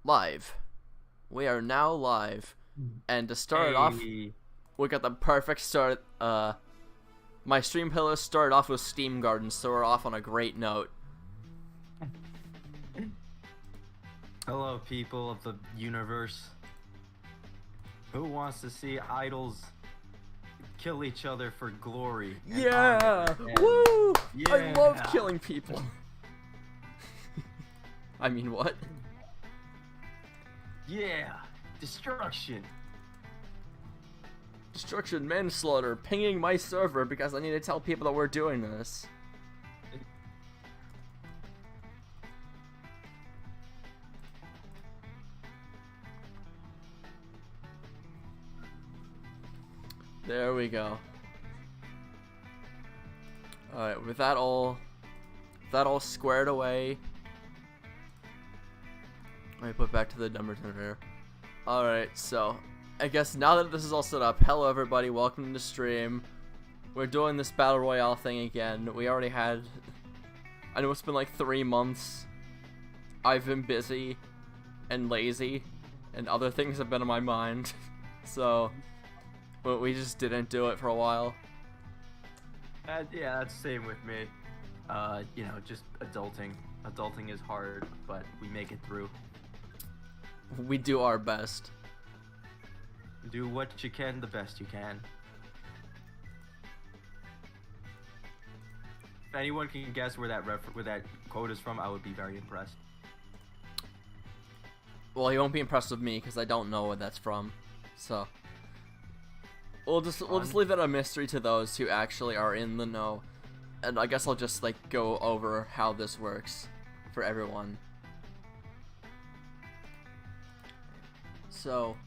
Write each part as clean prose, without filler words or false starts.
Live. We are now live. And to start it off, we got the perfect start. My stream pillars started off with Steam Gardens, so we're off on a great note. Hello, people of the universe. Who wants to see idols kill each other for glory? Yeah! Woo! Yeah. I love killing people. I mean, what? Yeah! Destruction! Destruction, manslaughter, pinging my server because I need to tell people that we're doing this. There we go. Alright, with that all squared away, let me put back to the number generator. Alright, so I guess now that this is all set up, hello everybody, welcome to the stream. We're doing this Battle Royale thing again. We already had, I know it's been like 3 months. I've been busy and lazy, and other things have been on my mind. So, but we just didn't do it for a while. Yeah, that's the same with me. You know, just adulting. Adulting is hard, but we make it through. We do our best. Do what you can, the best you can. If anyone can guess where that quote is from, I would be very impressed. Well, you won't be impressed with me because I don't know where that's from. So we'll just leave it a mystery to those who actually are in the know. And I guess I'll just like go over how this works for everyone. So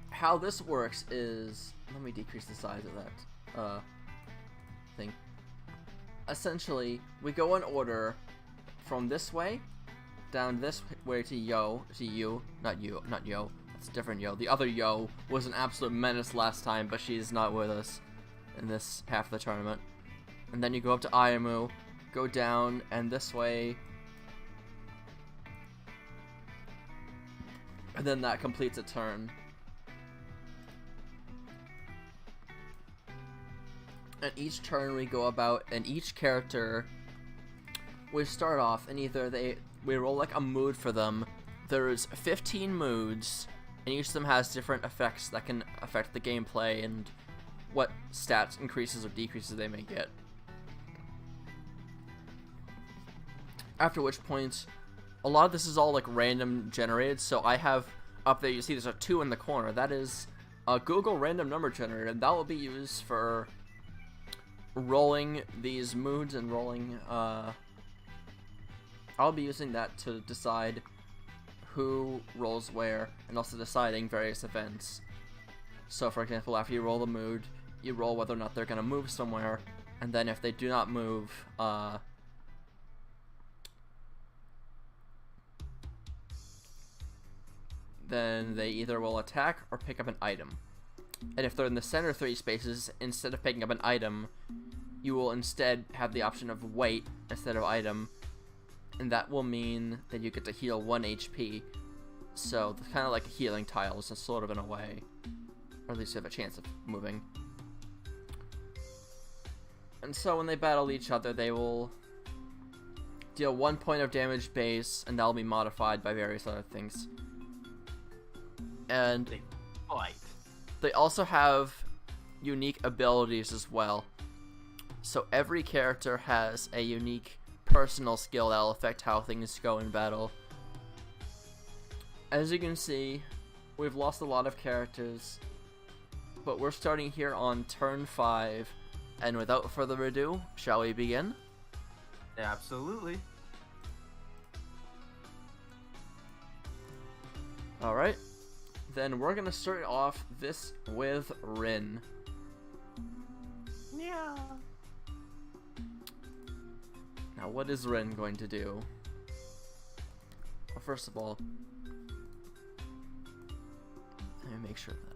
how this works is, let me decrease the size of that thing. Essentially, we go in order from this way down this way to yo, not yo. It's a different yo. The other yo was an absolute menace last time, but she's not with us in this half of the tournament. And then you go up to Ayamu, go down, and this way. And then that completes a turn. And each turn we go about, and each character, we start off, and either we roll like a mood for them. There's 15 moods, and each of them has different effects that can affect the gameplay and what stats increases or decreases they may get. After which point, a lot of this is all like random generated, so I have up there, you see there's a 2 in the corner. That is a Google random number generator, and that will be used for rolling these moods and rolling, I'll be using that to decide who rolls where, and also deciding various events. So for example, after you roll the mood, you roll whether or not they're gonna move somewhere, and then if they do not move, then they either will attack or pick up an item. And if they're in the center 3 spaces, instead of picking up an item, you will instead have the option of wait instead of item, and that will mean that you get to heal 1 HP. So it's kind of like healing tiles, sort of in a way, or at least you have a chance of moving. And so when they battle each other, they will deal 1 point of damage base, and that will be modified by various other things. And They fight. they also have unique abilities as well. So every character has a unique personal skill that will affect how things go in battle. As you can see, we've lost a lot of characters, but we're starting here on turn 5, and without further ado, shall we begin? Absolutely. Alright, then we're gonna start off this with Rin. Yeah. Now what is Rin going to do? Well, first of all, let me make sure that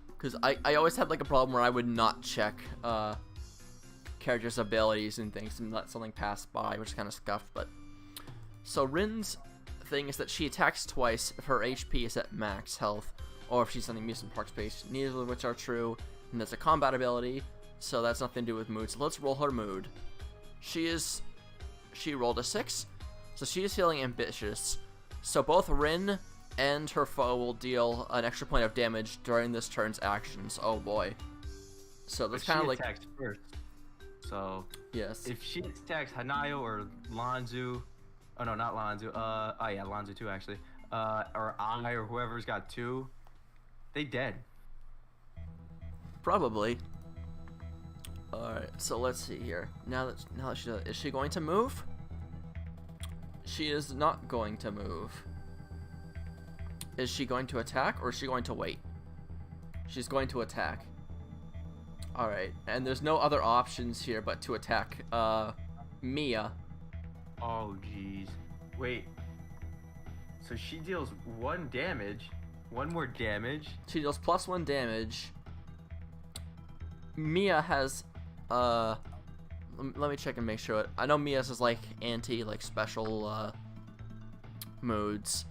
because I always had like a problem where I would not check character's abilities and things and let something pass by, which is kind of scuffed. But so Rin's thing is that she attacks twice if her HP is at max health, or if she's on the amusement park space, neither of which are true. And that's a combat ability, so that's nothing to do with mood. So let's roll her mood. She rolled a 6, so she is feeling ambitious. So both Rin and her foe will deal an extra point of damage during this turn's actions. Oh boy. So that's kind of like attacks first. So yes. If she attacks Hanayo or Lanzu, oh no, not Lanzu. Oh yeah, Lanzu too actually. Or I or whoever's got 2, they dead. Probably. Alright, so let's see here. Now that she is she going to move? She is not going to move. Is she going to attack or is she going to wait? She's going to attack. Alright, and there's no other options here but to attack Mia. Oh jeez. Wait. So she deals 1 damage. 1 more damage. She deals +1 damage. Mia has let me check and make sure. I know Mia's is like special moods,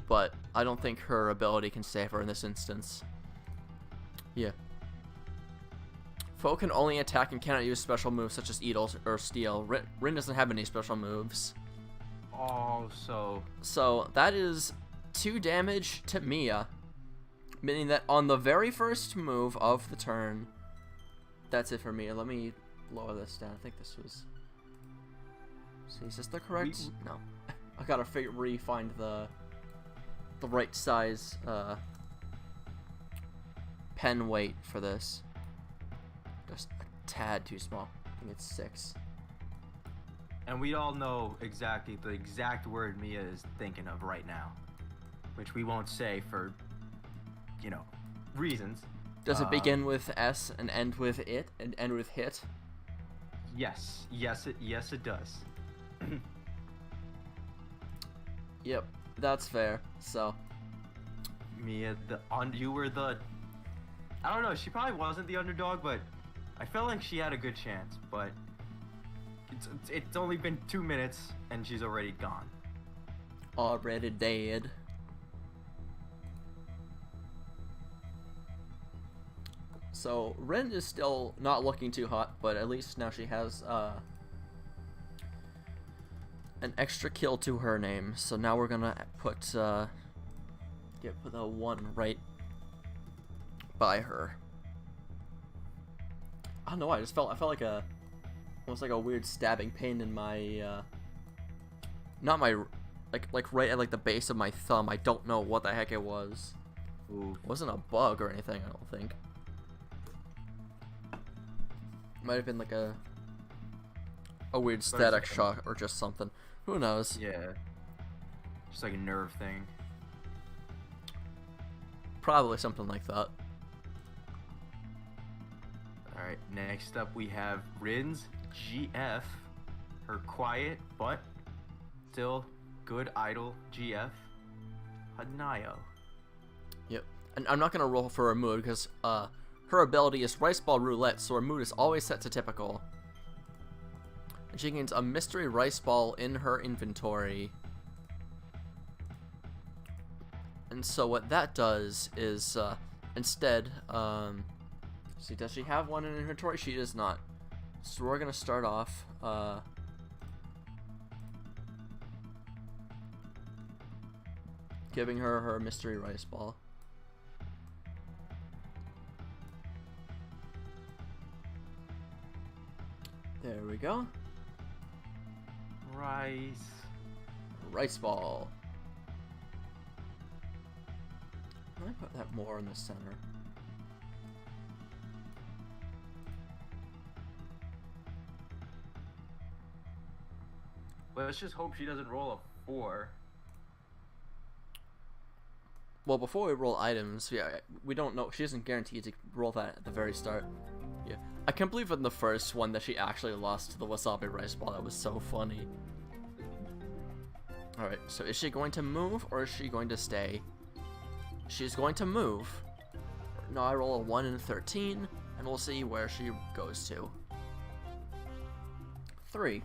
but I don't think her ability can save her in this instance. Yeah. Foe can only attack and cannot use special moves such as Eat or Steal. Rin doesn't have any special moves. Oh, So that is 2 damage to Mia, meaning that on the very first move of the turn, that's it for Mia. Let me lower this down. I think this was. See, is this the correct? No, I gotta re-find the right size pen weight for this. Just a tad too small. I think it's 6. and we all know exactly the exact word Mia is thinking of right now, which we won't say for, reasons. Does it begin with S and end with it and end with hit? Yes, it does. Yep, that's fair. So Mia, you were the. I don't know. She probably wasn't the underdog, but I felt like she had a good chance. But it's only been 2 minutes and she's already gone. Already dead. So Rin is still not looking too hot, but at least now she has an extra kill to her name. So now we're gonna put the 1 right by her. I don't know why, I felt like almost like a weird stabbing pain in my not my like right at like the base of my thumb. I don't know what the heck it was. Ooh. It wasn't a bug or anything, I don't think. Might have been like a weird static shock or just something. Who knows? Yeah. Just like a nerve thing. Probably something like that. Alright, next up we have Rin's GF. Her quiet but still good idol GF. Hanayo. Yep. And I'm not gonna roll for her mood because her ability is Rice Ball Roulette, so her mood is always set to typical. And she gains a mystery rice ball in her inventory. And so what that does is instead, see, does she have one in her inventory? She does not. So we're gonna start off giving her her mystery rice ball. There we go. Rice ball. Let me put that more in the center. Well, let's just hope she doesn't roll a 4. Well, before we roll items, yeah, we don't know. She isn't guaranteed to roll that at the very start. Yeah, I can't believe in the first one that she actually lost to the wasabi rice ball. That was so funny. Alright, so is she going to move or is she going to stay? She's going to move. Now I roll a 1 and 13, and we'll see where she goes to. 3.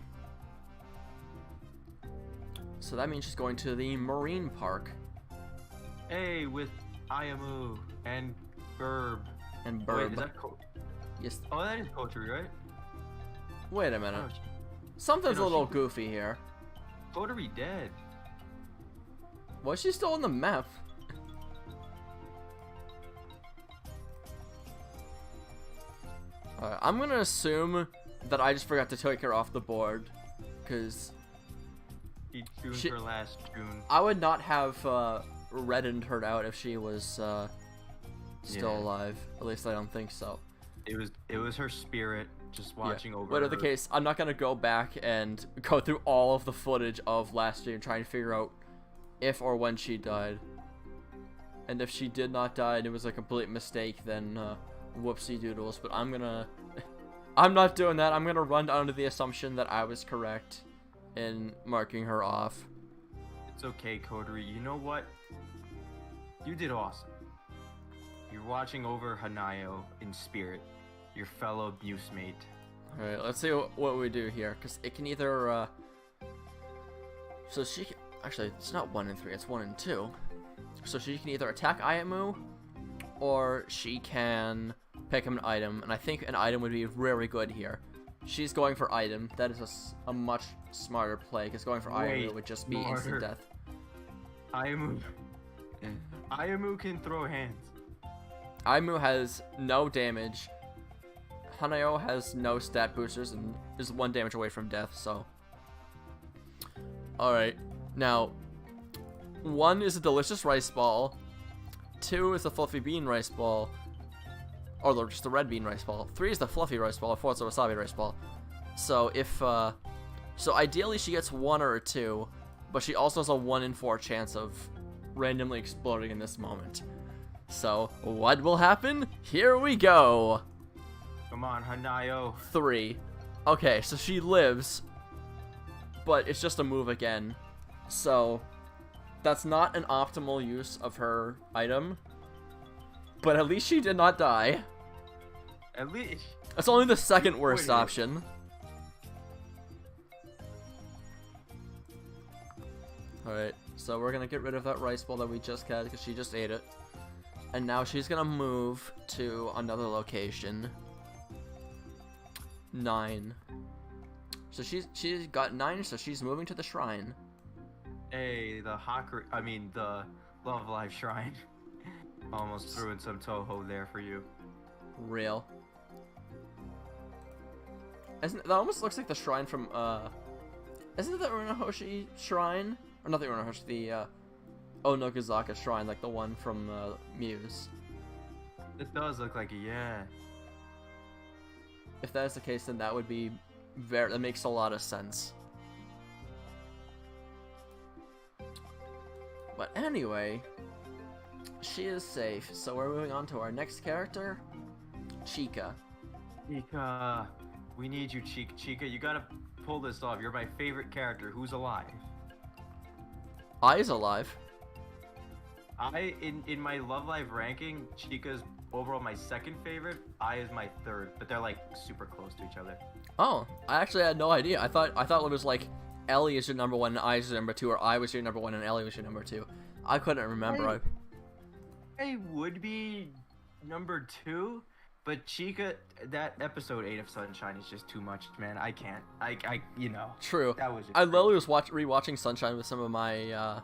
So that means she's going to the marine park. Hey, with Ayamu and Burb. And Wait, Burb. is that Yes. Oh, that is Kotari, right? Wait a minute. Oh, Something's you know, a little she- goofy here. Kotari dead. Was she still on the map? I'm gonna assume that I just forgot to take her off the board, because He tuned She- her last tune. I would not have reddened her out if she was still Yeah. alive. At least I don't think so. It was her spirit just watching over Whatever the her. case, I'm not gonna go back and go through all of the footage of last year and try and figure out if or when she died. And if she did not die and it was a complete mistake, then whoopsie doodles. But I'm not doing that. I'm gonna run under the assumption that I was correct in marking her off. It's okay, Kotari. You know what? You did awesome. You're watching over Hanayo in spirit, your fellow muse mate. Alright, let's see what we do here. Because it can either... So she can... Actually, it's not 1 and 3, it's 1 and 2. So she can either attack Ayamu, or she can pick up an item. And I think an item would be very good here. She's going for item. That is a much smarter play, because going for Way Ayamu would just be instant smarter. death. Ayamu can throw hands. Ayamu has no damage. Hanayo has no stat boosters and is 1 damage away from death, so... Alright, now... 1 is a delicious rice ball. 2 is a fluffy bean rice ball. Or just the red bean rice ball. 3 is the fluffy rice ball. 4 is the wasabi rice ball. So if, so ideally she gets 1 or a 2, but she also has a 1 in 4 chance of randomly exploding in this moment. So, what will happen? Here we go! Come on, Hanayo. 3. Okay, so she lives, but it's just a move again. So, that's not an optimal use of her item, but at least she did not die. At least. That's only the second worst Wait. option. Alright, so we're gonna get rid of that rice ball that we just had because she just ate it. And now she's gonna move to another location. 9. So she's got 9, so she's moving to the shrine. Hey, the Love Life Shrine. Almost threw in some Toho there for you. Real. That almost looks like the shrine from isn't it the Urunohoshi shrine? Or not the Urunohoshi, the Onogazaka shrine, like the one from Muse. It does look like it, yeah. If that is the case, then that would be that makes a lot of sense. But anyway, she is safe, so we're moving on to our next character, Chica. Chica, we need you, Chica. Chica, you gotta pull this off. You're my favorite character. Who's alive? Ai's alive. In my Love Live ranking, Chica's overall my second favorite. I is my third, but they're like super close to each other. Oh, I actually had no idea. I thought it was like Ellie is your number 1 and I is your number 2, or I was your number 1 and Ellie was your number 2. I couldn't remember. I would be number 2, but Chica, that episode 8 of Sunshine is just too much, man. I can't. I you know. True. That was just I crazy. literally was rewatching Sunshine with some of my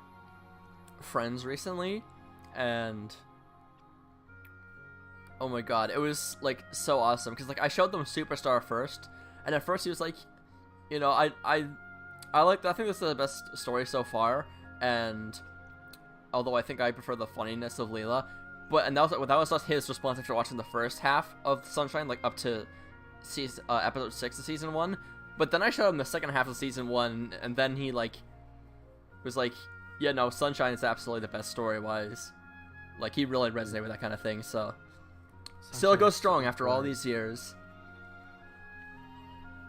friends recently, and oh my god, it was like so awesome because like I showed them Superstar first, and at first he was like, you know, I like, I think this is the best story so far, and although I think I prefer the funniness of Leela, but that was just his response after watching the first half of Sunshine, like up to episode 6 of season 1. But then I showed him the second half of season 1, and then he like was like, yeah, no, Sunshine is absolutely the best story-wise. Like, he really resonated with that kind of thing, so still goes strong after all these years.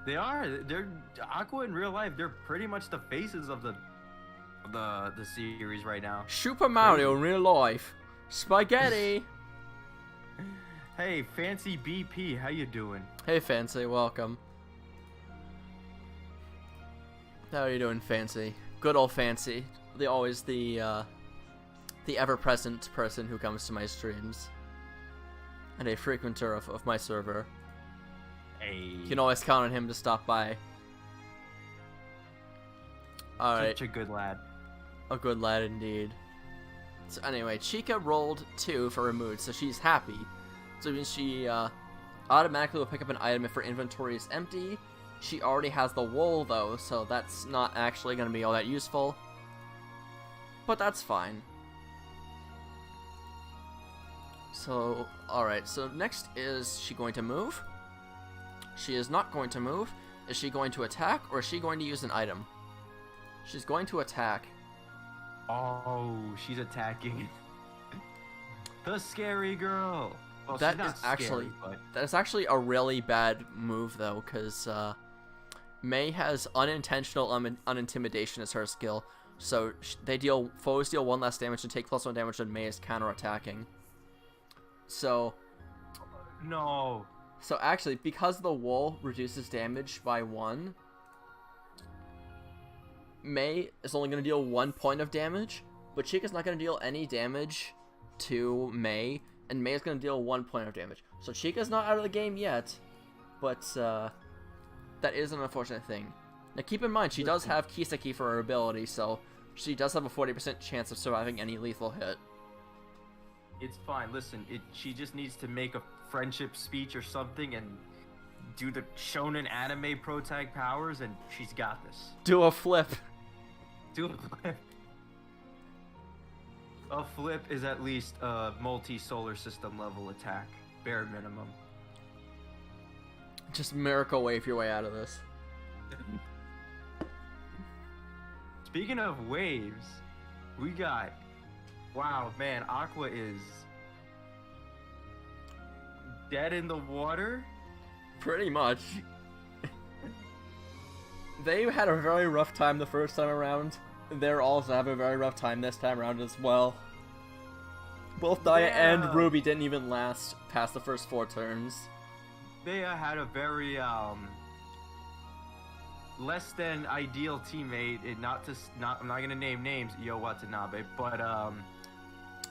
They're Aqua in real life. They're pretty much the faces of the series right now. Super Mario in real life. Spaghetti. Hey, Fancy BP, how you doing? Hey, Fancy, welcome. How are you doing, Fancy? Good old Fancy. The ever-present person who comes to my streams. And a frequenter of my server. Hey. You can always count on him to stop by. Alright. Such a good lad. A good lad indeed. So anyway, Chica rolled 2 for her mood, so she's happy. So it means she automatically will pick up an item if her inventory is empty. She already has the wool though, so that's not actually going to be all that useful. But that's fine. So, alright, so next is she going to move? She is not going to move. Is she going to attack, or is she going to use an item? She's going to attack. Oh, she's attacking. The scary girl. Well, That she's not is actually scary, but... that is actually a really bad move though, because May has unintentional unintimidation as her skill, so foes deal 1 less damage and take +1 damage when May is counter-attacking. So No. So actually, because the wool reduces damage by 1, May is only going to deal 1 point of damage, but Chica's not going to deal any damage to May, and May is going to deal 1 point of damage. So Chica's not out of the game yet, but that is an unfortunate thing. Now keep in mind, she does have Kiseki for her ability, so she does have a 40% chance of surviving any lethal hit. It's fine. Listen, she just needs to make a friendship speech or something and do the shonen anime protag powers, and she's got this. Do a flip. Do a flip. A flip is at least a multi-solar system level attack, bare minimum. Just miracle wave your way out of this. Speaking of waves, we got... Wow, man, Aqua is... dead in the water? Pretty much. They had a very rough time the first time around. They're also having a very rough time this time around as well. Both Daya and Ruby didn't even last past the first 4 turns. They had a very less than ideal teammate. I'm not gonna name names, Yo Watanabe, but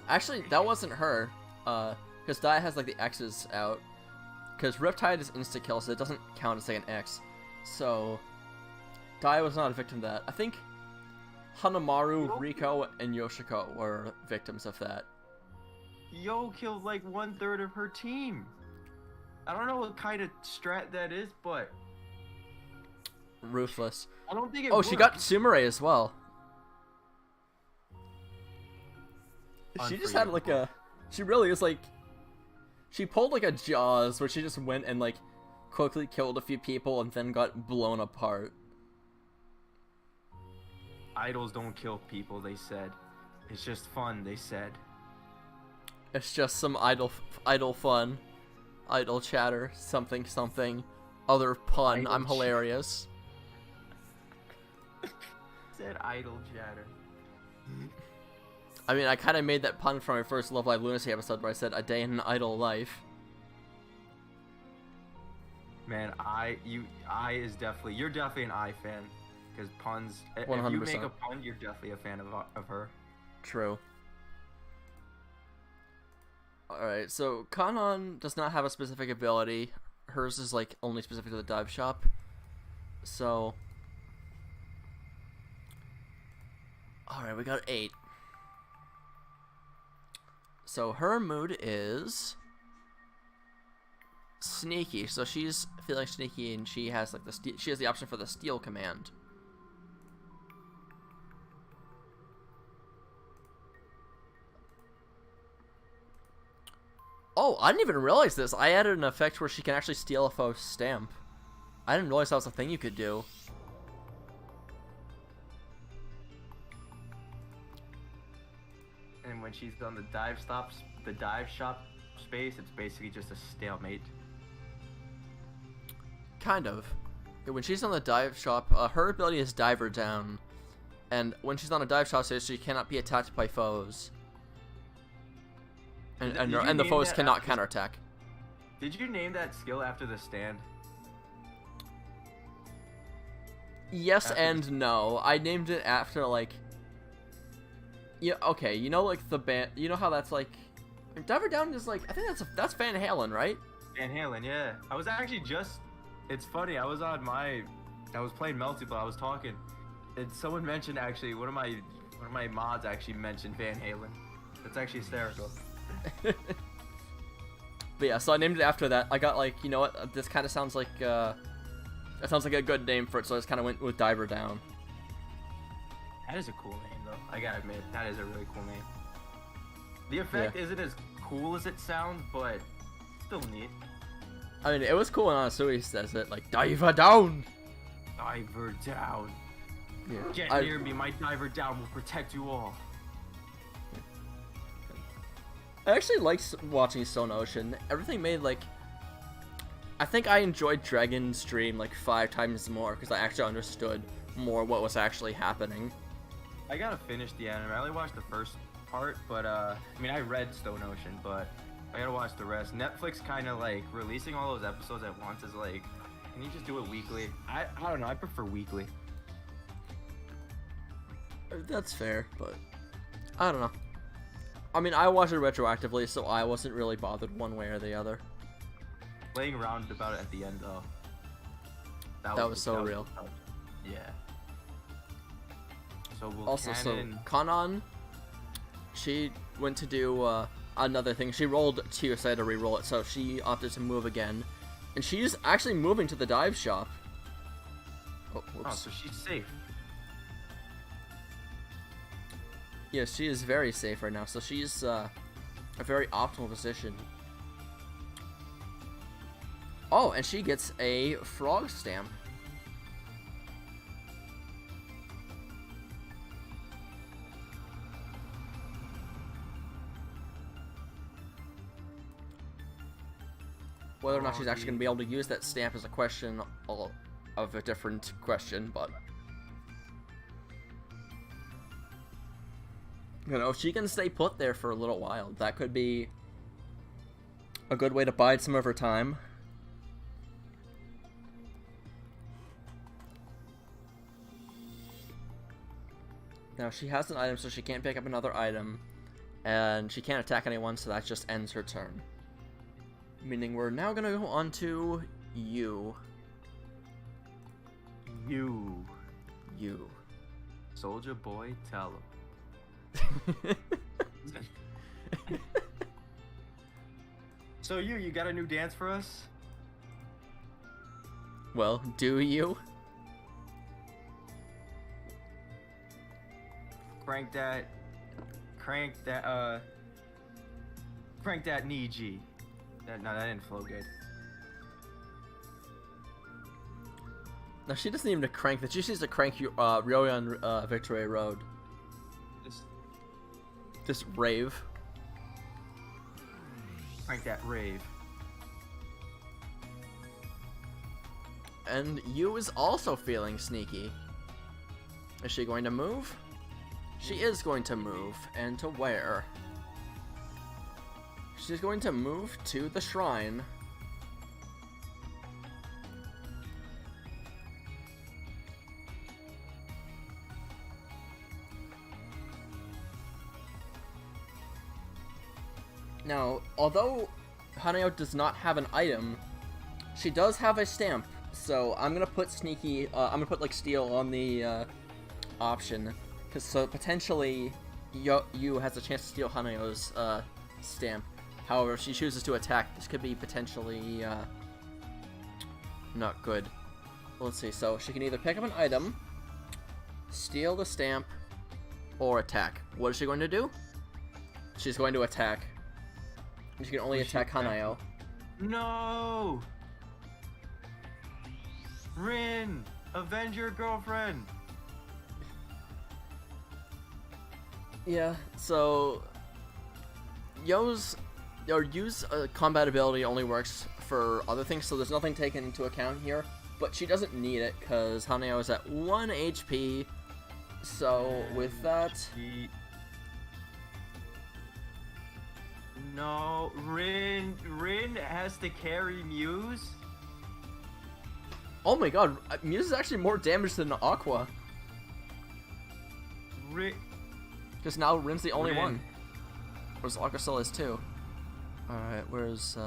actually that wasn't her. Because Daya has like the X's out. Because Riptide is insta kill, so it doesn't count as like an X. So Daya was not a victim of that. I think Hanamaru, Riko, and Yoshiko were victims of that. Yo killed like 1/3 of her team. I don't know what kind of strat that is, but ruthless. I don't think it she got Sumire as well. She just had like she really is like, she pulled like a Jaws where she just went and like quickly killed a few people and then got blown apart. Idols don't kill people, they said. It's just fun, they said. It's just some idle fun, idle chatter, something, other pun. I'm hilarious. Said idle chatter. I mean, I kind of made that pun from my first Love Live Lunacy episode where I said a day in an idle life. Man, you're definitely an I fan, because puns. 100%. If you make a pun, you're definitely a fan of her. True. Alright, so Kanon does not have a specific ability. Hers is like only specific to the dive shop. So alright, we got 8. So her mood is sneaky. So she's feeling sneaky, and she has like she has the option for the steal command. Oh, I didn't even realize this. I added an effect where she can actually steal a foe's stamp. I didn't realize that was a thing you could do. And when she's on the dive shop space, it's basically just a stalemate. Kind of. When she's on the dive shop, her ability is Diver Down. And when she's on a dive shop space, she cannot be attacked by foes. And the foes cannot counterattack. Did you name that skill after the stand? Yes After and no. I named it after, like... Yeah, okay, you know, like, the band... You know how that's, like... Diver Down is, like... I think that's Van Halen, right? Van Halen, yeah. I was actually just... It's funny, I was playing Multiple, I was talking, and someone mentioned, actually, one of my mods actually mentioned Van Halen. That's actually hysterical. But yeah, so I named it after that. I got, like, you know what? This kind of sounds like, that sounds like a good name for it, so I just kind of went with Diver Down. That is a cool name, though. I gotta admit, that is a really cool name. The effect isn't as cool as it sounds, but still neat. I mean, it was cool when Anasui says it, like, Diver Down! Diver Down. Yeah. Get near me, my Diver Down will protect you all. I actually like watching Stone Ocean. Everything made, like... I think I enjoyed Dragon's Stream, like, 5 times more, because I actually understood more what was actually happening. I gotta finish the anime. I only watched the first part, but, I mean, I read Stone Ocean, but I gotta watch the rest. Netflix kind of, like, releasing all those episodes at once is, like, can you just do it weekly? I don't know, I prefer weekly. That's fair, but... I don't know. I mean, I watched it retroactively, so I wasn't really bothered one way or the other. Playing around about it at the end, though. That was so real. Yeah. So we'll Also, so Kanan, she went to do another thing. She rolled TSA to re-roll it, so she opted to move again. And she's actually moving to the dive shop. Oh, whoops. Oh, so she's safe. Yeah, she is very safe right now, so she's a very optimal position. Oh, and she gets a frog stamp. Whether or not she's actually going to be able to use that stamp is a question of a different question, but... You know, if she can stay put there for a little while, that could be a good way to bide some of her time. Now, she has an item, so she can't pick up another item, and she can't attack anyone, so that just ends her turn. Meaning we're now gonna go on to you. You. You. Soldier boy, tell him. So you got a new dance for us? Well, do you? Crank that knee G. No, that didn't flow good. No, she doesn't even crank that. She just needs to crank you, Royale Victory Road. This rave. Crank that rave. And you is also feeling sneaky. Is she going to move? She is going to move. And to where? She's going to move to the shrine. Now, although Hanao does not have an item, she does have a stamp. So I'm gonna put sneaky. I'm gonna put like steal on the option, because so potentially you has a chance to steal Hanao's stamp. However, if she chooses to attack, this could be potentially not good. Let's see. So she can either pick up an item, steal the stamp, or attack. What is she going to do? She's going to attack. She can only attack Hanao. No! Rin! Avenge your girlfriend! Yeah, so... Yu's combat ability only works for other things, so there's nothing taken into account here. But she doesn't need it, because Hanao is at 1 HP. So, with that... No, Rin has to carry Muse? Oh my god, Muse is actually more damage than Aqua. Because now Rin's the only one. Whereas Aqua still is too. Alright, where's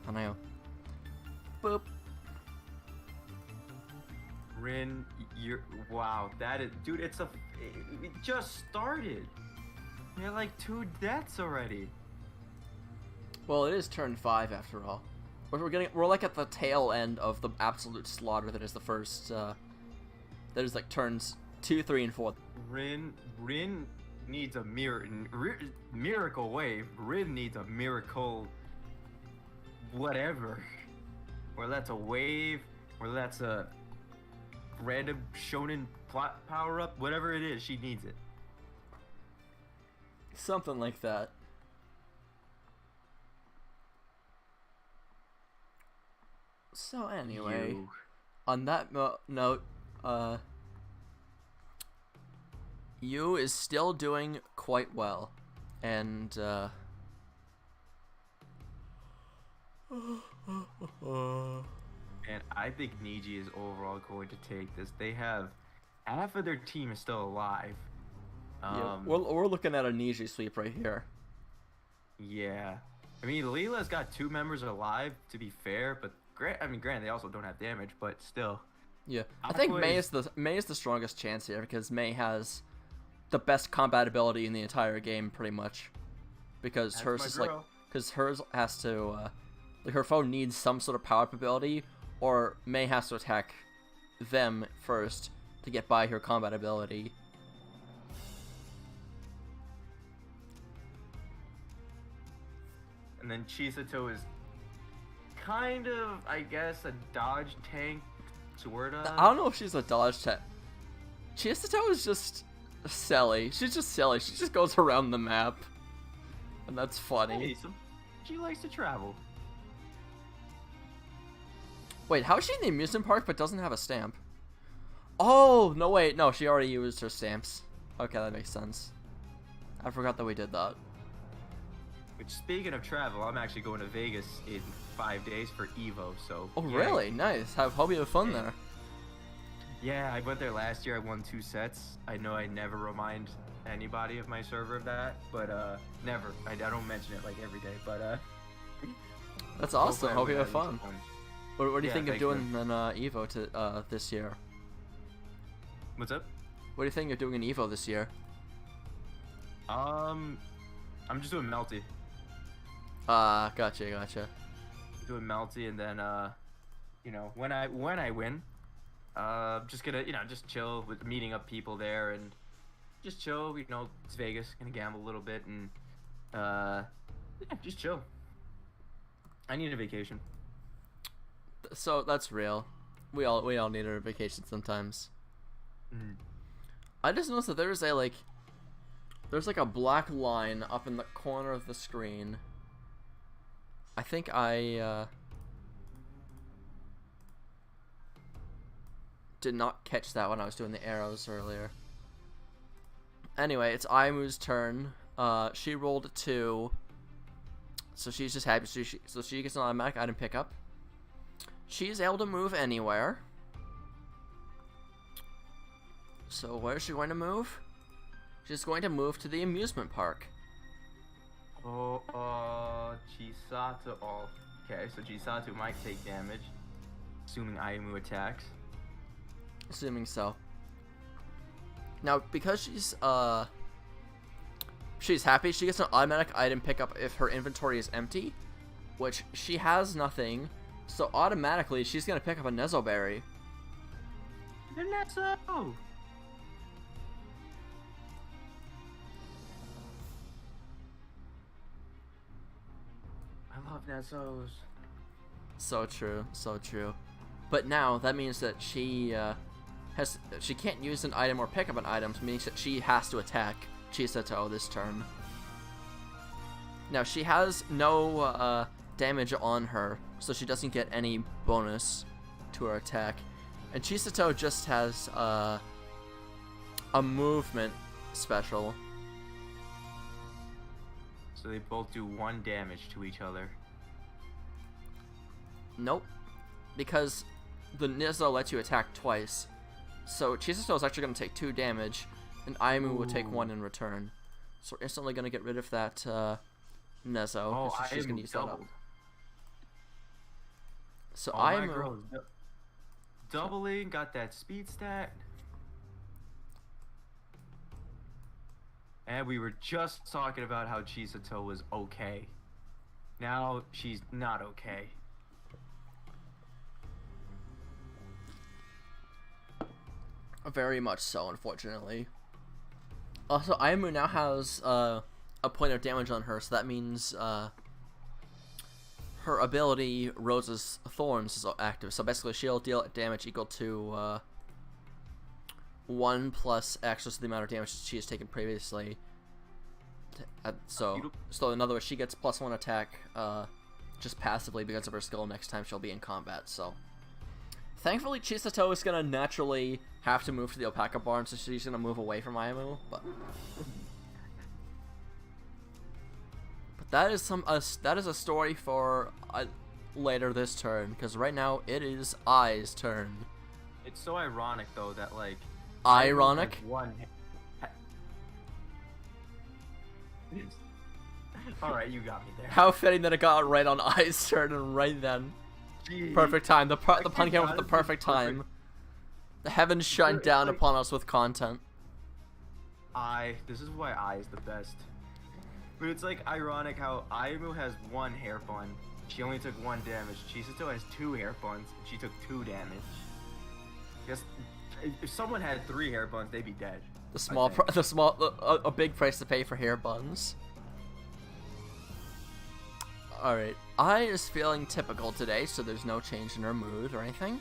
Hanayo? Boop. Rin, wow, that is, dude, it just started. We had like 2 deaths already. Well, it is turn 5 after all. We're like at the tail end of the absolute slaughter that is the first, that is like turns 2, 3, and 4. Rin needs a miracle wave. Rin needs a miracle whatever. Or that's a wave, or that's a random shonen plot power up, whatever it is, she needs it. Something like that. So anyway, on that note, Yu is still doing quite well, and and I think Niji is overall going to take this. They have half of their team is still alive. Yeah, we're looking at a Niji sweep right here. Yeah, I mean Leela's got 2 members alive, to be fair, but granted they also don't have damage, but still. Yeah, I think May is the strongest chance here because May has the best combat ability in the entire game, pretty much, because hers has to like her foe needs some sort of power up ability, or May has to attack them first to get by her combat ability. And then Chisato is kind of, I guess, a dodge tank, sorta. I don't know if she's a dodge tank. Chisato is just silly. She's just silly. She just goes around the map, and that's funny. Hey, she likes to travel. Wait, how is she in the amusement park but doesn't have a stamp? Oh, no, wait. No, she already used her stamps. Okay, that makes sense. I forgot that we did that. Which, speaking of travel, I'm actually going to Vegas in 5 days for Evo, so... Oh, yeah. Really? Nice. Hope you have fun there. Yeah, I went there last year. I won 2 sets. I know I never remind anybody of my server of that, but, never. I don't mention it, like, every day, but, That's awesome. Hope you have fun. What do you think of doing in Evo this year? What's up? What do you think of doing in Evo this year? I'm just doing Melty. Gotcha. Doing Melty, and then you know, when I win, just gonna, you know, just chill with meeting up people there and just chill. You know, it's Vegas, gonna gamble a little bit and yeah, just chill. I need a vacation. So that's real. We all need a vacation sometimes. Mm. I just noticed that there's a black line up in the corner of the screen. I think I did not catch that when I was doing the arrows earlier. Anyway, it's Aimu's turn. She rolled a 2, so she's just happy. So she gets an automatic item pickup. She's able to move anywhere. So where is she going to move? She's going to move to the amusement park. Oh, Chisato. Oh, okay, so Chisato might take damage, assuming Aimu attacks. Assuming so. Now, because she's happy, she gets an automatic item pickup if her inventory is empty, which she has nothing, so automatically she's gonna pick up a Nezo berry. The Nezo! I love Nezos. So true, so true. But now that means that she can't use an item or pick up an item, meaning that she has to attack Chisato this turn. Now she has no damage on her, so she doesn't get any bonus to her attack. And Chisato just has a movement special. So they both do 1 damage to each other. Nope. Because the Nizo lets you attack twice. So Chisato is actually going to take 2 damage, and Aimu will take 1 in return. So we're instantly going to get rid of that Nezo. Oh, She's going to Aimu use that up. doubled. So Oh, my Aimu... girl's doubling, got that speed stat. And we were just talking about how Chisato was okay. Now she's not okay. Very much so, unfortunately. Also, Aimu now has a point of damage on her, so that means her ability Rose's Thorns is active. So basically, she'll deal damage equal to 1 plus X, so the amount of damage she has taken previously. So in other words, she gets +1 attack just passively because of her skill next time she'll be in combat. So thankfully, Chisato is gonna naturally have to move to the Alpaca Barn, so she's gonna move away from Aimu. But that is a story for later this turn, because right now it is Ai's turn. It's so ironic though that like ironic. All right, you got me there. How fitting that it got right on Ai's turn and right then. Jeez. Perfect time. The pun came with the perfect time. The heavens shine down upon us with content. This is why I is the best. But it's like ironic how Aimu has 1 hair bun. She only took 1 damage. Chisato has 2 hair buns, and she took 2 damage. Guess if someone had 3 hair buns, they'd be dead. A big price to pay for hair buns. Alright, Ai is feeling typical today, so there's no change in her mood or anything.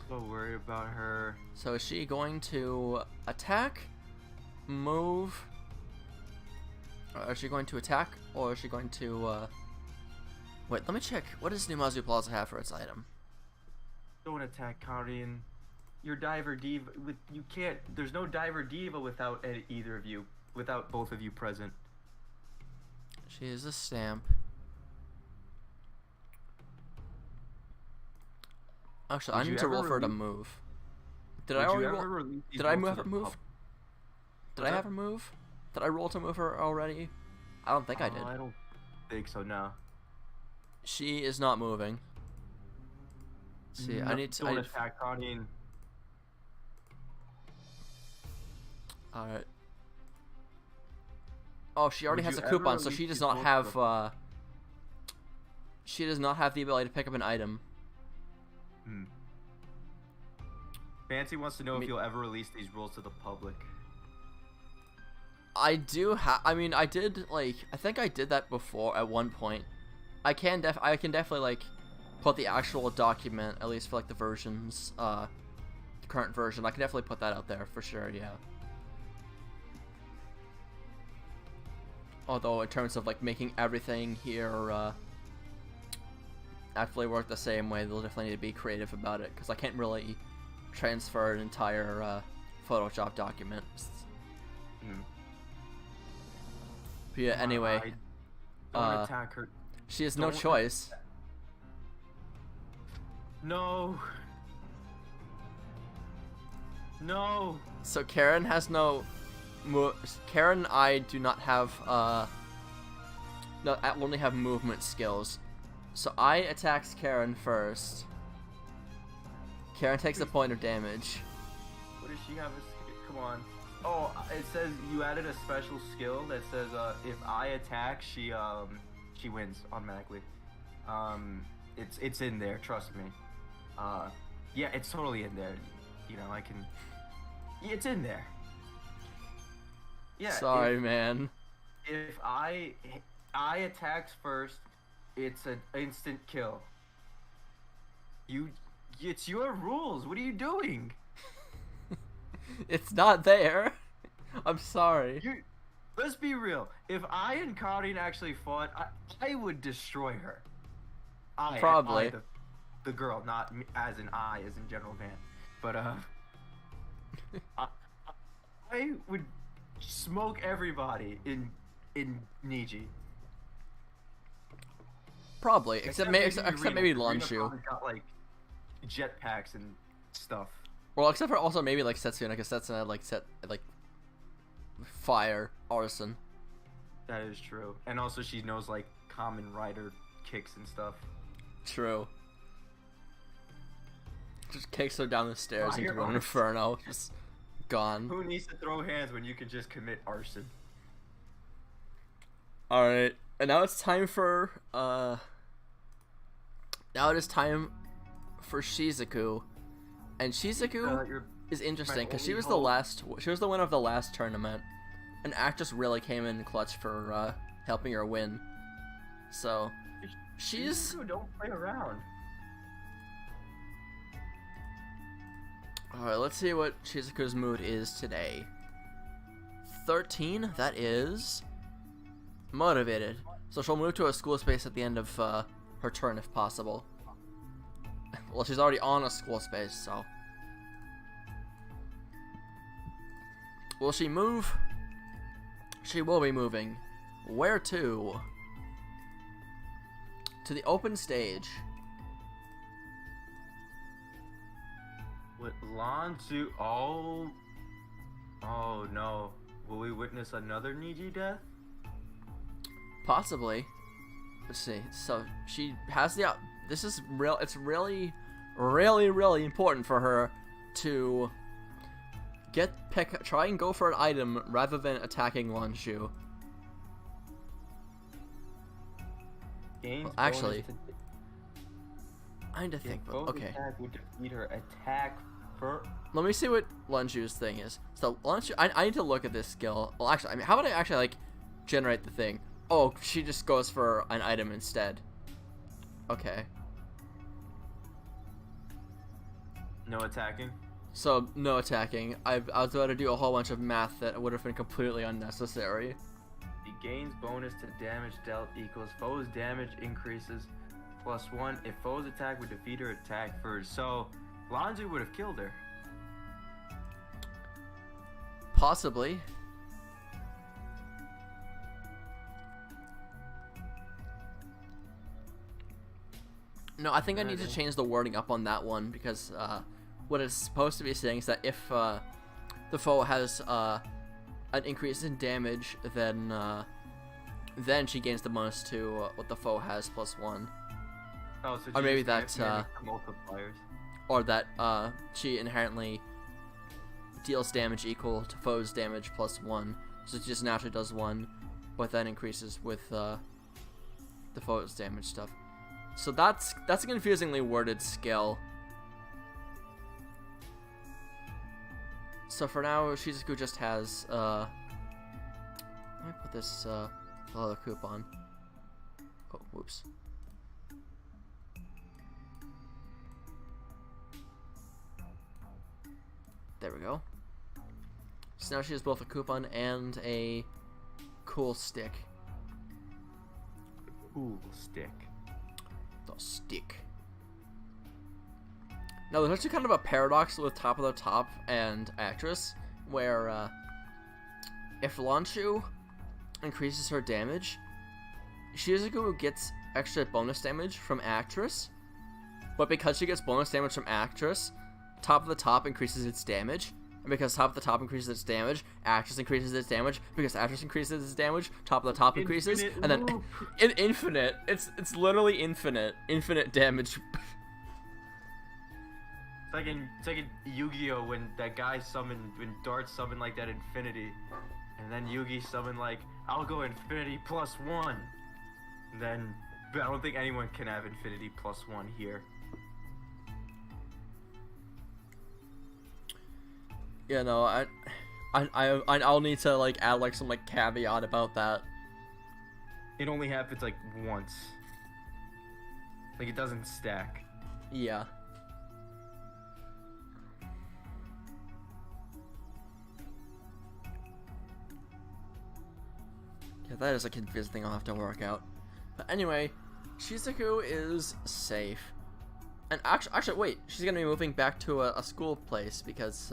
So worried about her. So is she going to attack, move, or is she going to attack, or is she going to, wait, let me check. What does Numazu Plaza have for its item? Don't attack Karin. Your Diver Diva, you can't, there's no Diver Diva without either of you, without both of you present. She is a stamp. Actually, I need to roll for her to move. Did I already roll? Did I move her move? Did I have her move? Did I roll to move her already? I don't think I did. I don't think so, no. She is not moving. See, no, I need to. Don't attack Karin. Alright. Oh, she already has a coupon, so she does not have. She does not have the ability to pick up an item. Fancy wants to know if you'll ever release these rules to the public. I do I mean, I did, like, I think I did that before at one point. I can definitely, like, put the actual document, at least for, like, the versions, the current version. I can definitely put that out there, for sure, yeah. Although, in terms of, like, making everything here, actually work the same way, they'll definitely need to be creative about it, because I can't really transfer an entire, Photoshop document. But yeah, anyway, don't attack her. She has no choice. No. No. So Karen has no Karen and I do not have no, I only have movement skills. So I attacks Karen first. Karen takes a point of damage. What does she have? Come on. Oh, it says you added a special skill that says if I attack, she wins automatically. It's in there. Trust me. Yeah, it's totally in there. You know, I can. It's in there. Yeah. Sorry, man. If I attacks first, it's an instant kill. It's your rules. What are you doing? It's not there. I'm sorry. Let's be real. If I and Karin actually fought, I would destroy her. Probably. The girl, not me, as in I, as in GeneralVan. But I would smoke everybody in Niji. Probably, except maybe Lanshu. Got like jetpacks and stuff. Well, except for also maybe like Setsuna, because Setsuna like fire, arson. That is true. And also she knows like common rider kicks and stuff. True. Just kicks her down the stairs Fire into an arson. inferno. Just gone. Who needs to throw hands when you can just commit arson? Alright. And now it's time for now it is time for Shizuku. And Shizuku You're is interesting because she only was hope. the winner of the last tournament. An actress really came in clutch for helping her win. So she's Don't play around. alright, let's see what Shizuku's mood is today. 13, that is motivated. So she'll move to a school space at the end of her turn if possible. Well, she's already on a school space, so. Will she move? She will be moving. Where to? To the open stage. With Lanzu. Oh no. Will we witness another Niji death? Possibly. Let's see. So she has the. This is real. It's really, really, really important for her to try and go for an item rather than attacking Lanshu. Gains Actually, bonus to I need to think. Your foe's Okay. attack would defeat her attack for. Let me see what Lanshu's thing is. So Lanshu, I need to look at this skill. Well, actually, I mean, how would I actually like generate the thing? Oh, she just goes for an item instead. Okay. No attacking. So no attacking. I was about to do a whole bunch of math that would have been completely unnecessary. The gains bonus to damage dealt equals foe's damage increases +1 if foe's attack would defeat her attack first. So Lanzu would have killed her. Possibly. No, I think I need to change the wording up on that one because what it's supposed to be saying is that if the foe has an increase in damage, then she gains the bonus to what the foe has +1, Oh, so or maybe just that's multipliers. or that she inherently deals damage equal to foe's damage +1, so it just naturally does 1, but then increases with the foe's damage stuff. So that's a confusingly worded skill. So for now, Shizuku just has let me put this other coupon. Oh, whoops. There we go. So now she has both a coupon and a cool stick. Cool stick. The stick. Now there's actually kind of a paradox with Top of the Top and Actress, where if Lanshu increases her damage, Shizuku gets extra bonus damage from Actress, but because she gets bonus damage from Actress, Top of the Top increases its damage, and because Top of the Top increases its damage, Actress increases its damage, because Actress increases its damage, Top of the Top increases, Infinite and then loop. infinite. It's literally infinite damage. It's like in Yu-Gi-Oh! When that guy summoned, when Dart summoned like that infinity, and then Yugi summoned like, I'll go infinity +1. And then, but I don't think anyone can have infinity +1 here. Yeah, no, I'll need to like add like some like caveat about that. It only happens like once. Like it doesn't stack. Yeah. Yeah, that is a confusing thing I'll have to work out. But anyway, Shizuku is safe. And actually, wait, she's gonna be moving back to a school place because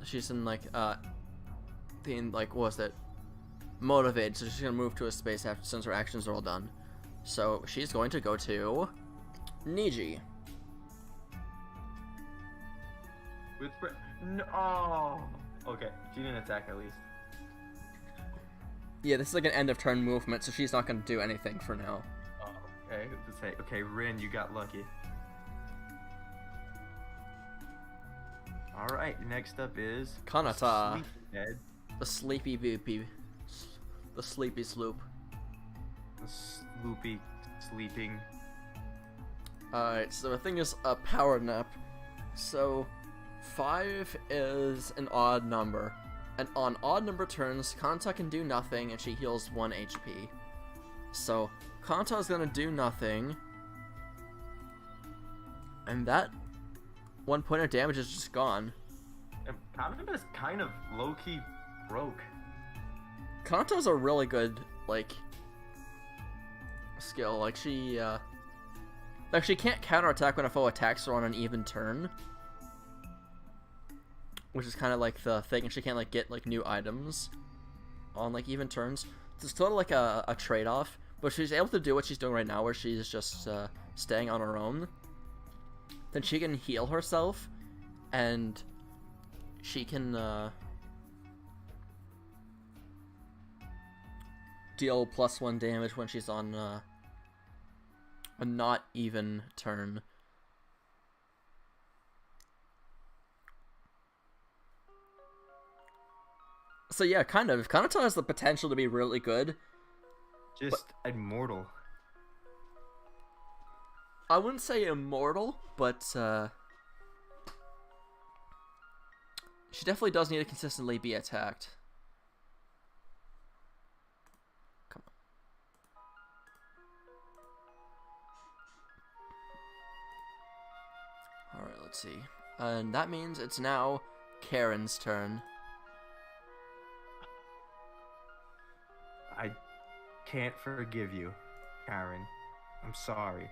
she's in like what was that? Motivated, so she's gonna move to a space after since her actions are all done. So she's going to go to Niji. With no. Oh. Okay, she didn't attack at least. Yeah, this is like an end of turn movement, so she's not going to do anything for now. Oh, okay. Let's say, okay, Rin, you got lucky. All right, next up is Kanata. Sleepyhead. The sleepy boopy. The sleepy sloop. The sloopy sleeping. Alright, so the thing is a power nap. So 5 is an odd number. And on odd number turns, Kanta can do nothing and she heals 1 HP. So Kanta is gonna do nothing. And that 1 point of damage is just gone. And Kanata is kind of low-key broke. Kanta's a really good, like, skill. Like, she can't counterattack when a foe attacks her on an even turn. Which is kind of like the thing, and she can't, like, get, like, new items on, like, even turns. It's sort of like a trade-off, but she's able to do what she's doing right now, where she's just staying on her own. Then she can heal herself, and she can deal +1 damage when she's on a not even turn. So yeah, kind of. Kanata has the potential to be really good. Just immortal. I wouldn't say immortal, but she definitely does need to consistently be attacked. Come on. Alright, let's see. And that means it's now Karen's turn. I can't forgive you, Karen. I'm sorry.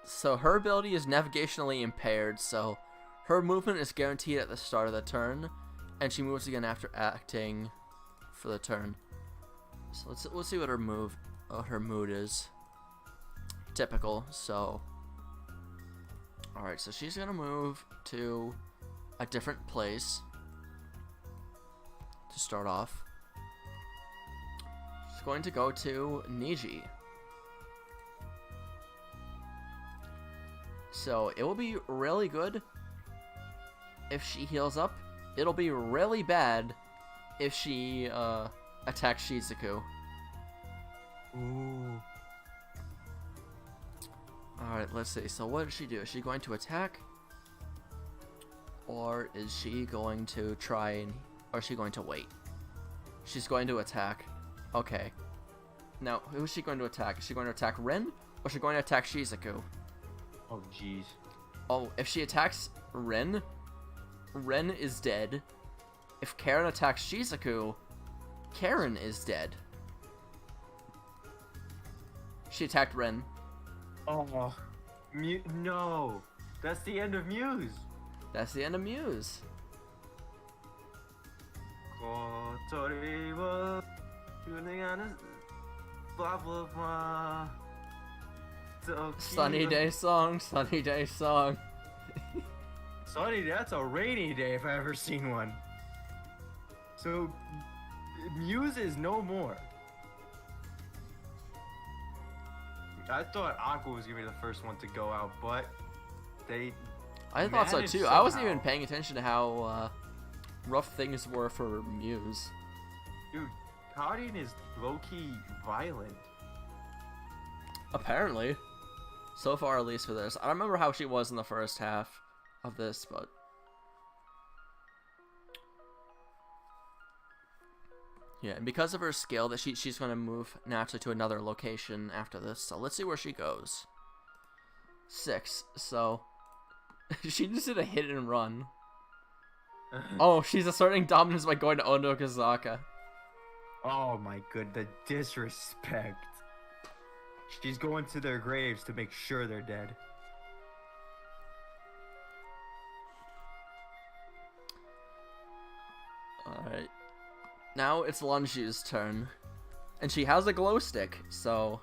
So her ability is navigationally impaired, so her movement is guaranteed at the start of the turn, and she moves again after acting for the turn. So let's see what her mood is. Typical. So, all right. So she's gonna move to a different place to start off. She's going to go to Niji. So it will be really good if she heals up. It'll be really bad if she attacks Shizuku. Ooh. Alright, let's see. So what does she do? Is she going to attack? Or is she going to try and... Or is she going to wait? She's going to attack. Okay. Now, who is she going to attack? Is she going to attack Rin? Or is she going to attack Shizuku? Oh, jeez. Oh, if she attacks Rin, Rin is dead. If Karen attacks Shizuku, Karen is dead. She attacked Rin. Oh, no. That's the end of Muse. That's the end of Muse. Sunny day song, sunny day song. Sunny, that's a rainy day if I ever seen one. So, Muse is no more. I thought Aqua was gonna be the first one to go out, but they. I thought so managed too. I wasn't somehow. even paying attention to how rough things were for Muse. Dude, Guardian is low-key violent. Apparently. So far, at least for this. I don't remember how she was in the first half of this, but... Yeah, and because of her skill, that she's going to move naturally to another location after this. So let's see where she goes. 6. So she just did a hit and run. Oh, she's asserting dominance by going to Onokazaka. Oh my god, the disrespect. She's going to their graves to make sure they're dead. Alright. Now it's Lunju's turn. And she has a glow stick, so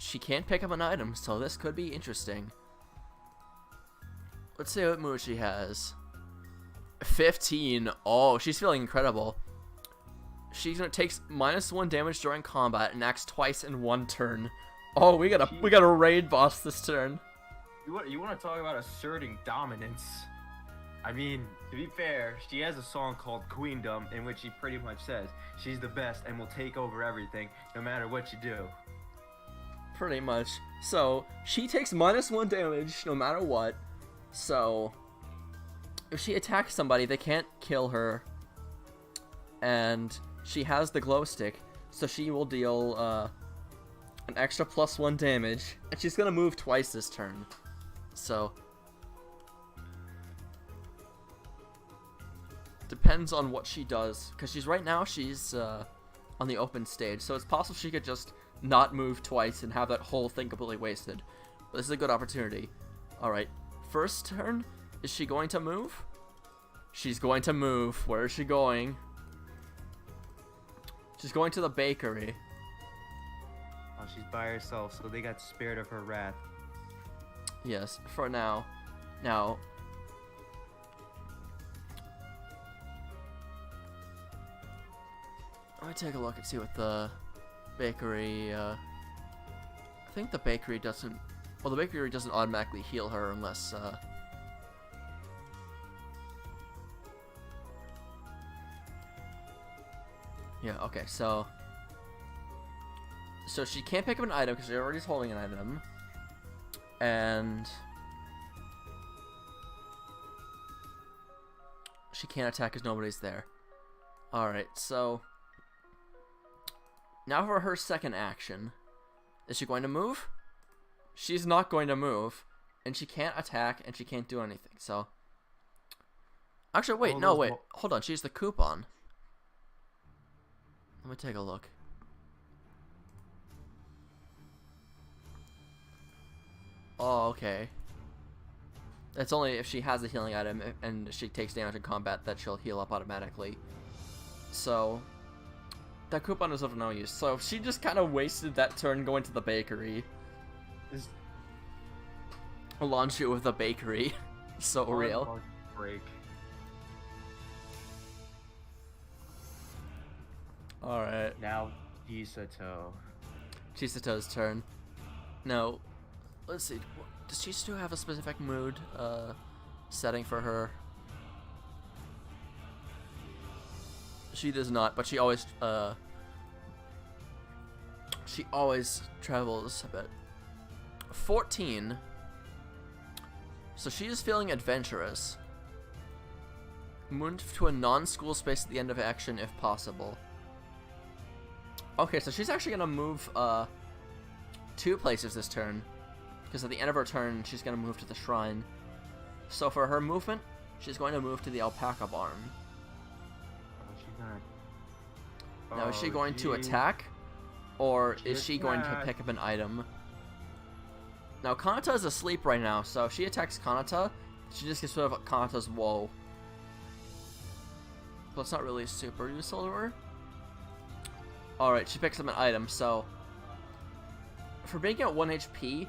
she can't pick up an item, so this could be interesting. Let's see what mood she has. 15. Oh, she's feeling incredible. She takes -1 damage during combat and acts twice in 1 turn. Oh, we got a raid boss this turn. You want to talk about asserting dominance? I mean, to be fair, she has a song called Queendom in which she pretty much says she's the best and will take over everything no matter what you do. Pretty much. So, she takes -1 damage no matter what. So, if she attacks somebody, they can't kill her. And she has the glow stick, so she will deal an extra +1 damage. And she's gonna move twice this turn. So, depends on what she does, because she's on the open stage, so it's possible she could just not move twice and have that whole thing completely wasted. But this is a good opportunity. Alright, first turn, is she going to move? She's going to move. Where is she going? She's going to the bakery. Oh, she's by herself, so they got spared of her wrath. Yes, for now. Now, let me take a look and see what the bakery, I think the bakery doesn't, well, the bakery doesn't automatically heal her unless, yeah, okay, so she can't pick up an item because she's already holding an item, and she can't attack because nobody's there. Alright, so now for her second action. Is she going to move? She's not going to move. And she can't attack, and she can't do anything, so... Actually, wait, no, wait. Hold on, she has the coupon. Let me take a look. Oh, okay. That's only if she has a healing item, and she takes damage in combat, that she'll heal up automatically. So... that coupon is of no use. So she just kind of wasted that turn going to the bakery. I'll launch you with the bakery. So real. Break. Alright. Now, Chisato. Chisato's turn. No. Let's see. Does she still have a specific mood setting for her? She does not, but she always travels a bit. 14. So she is feeling adventurous. Move to a non-school space at the end of action if possible. Okay, so she's actually gonna move 2 places this turn, because at the end of her turn she's gonna move to the shrine. So for her movement, she's going to move to the alpaca barn. Now, is she going to attack, or is she going to pick up an item? Now, Kanata is asleep right now, so if she attacks Kanata, she just gets rid of Kanata's woe. But it's not really super useful to her. Alright, she picks up an item, so... for being at 1 HP,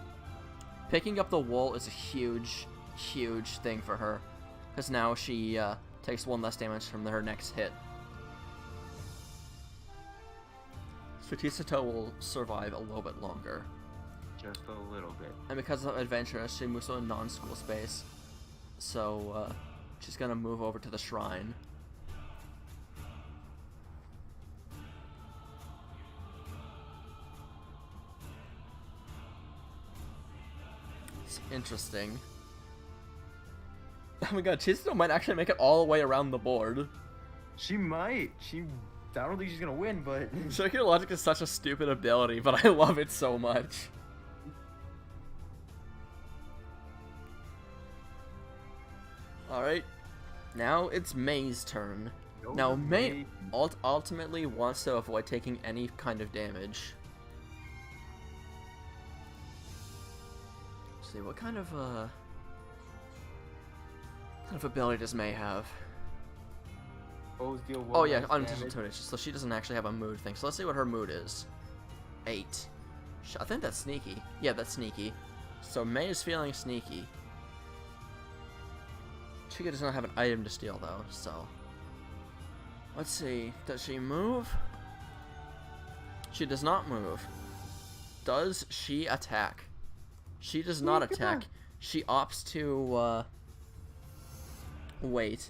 picking up the wool is a huge, huge thing for her. Because now she takes 1 less damage from her next hit. So Chisato will survive a little bit longer. Just a little bit. And because of adventurous, she moves to a non-school space. So, she's gonna move over to the shrine. It's interesting. Oh my god, Chisato might actually make it all the way around the board. She might. I don't think she's gonna win, but... Circular Logic is such a stupid ability, but I love it so much. Alright, now it's May's turn. Now, May ultimately wants to avoid taking any kind of damage. Let's see, what kind of ability does May have? Oh yeah, unintentional damage, so she doesn't actually have a mood thing. So let's see what her mood is. 8. I think that's sneaky. Yeah, that's sneaky. So May is feeling sneaky. Chica does not have an item to steal though, so... Let's see. Does she move? She does not move. Does she attack? She does not attack. She opts to, wait.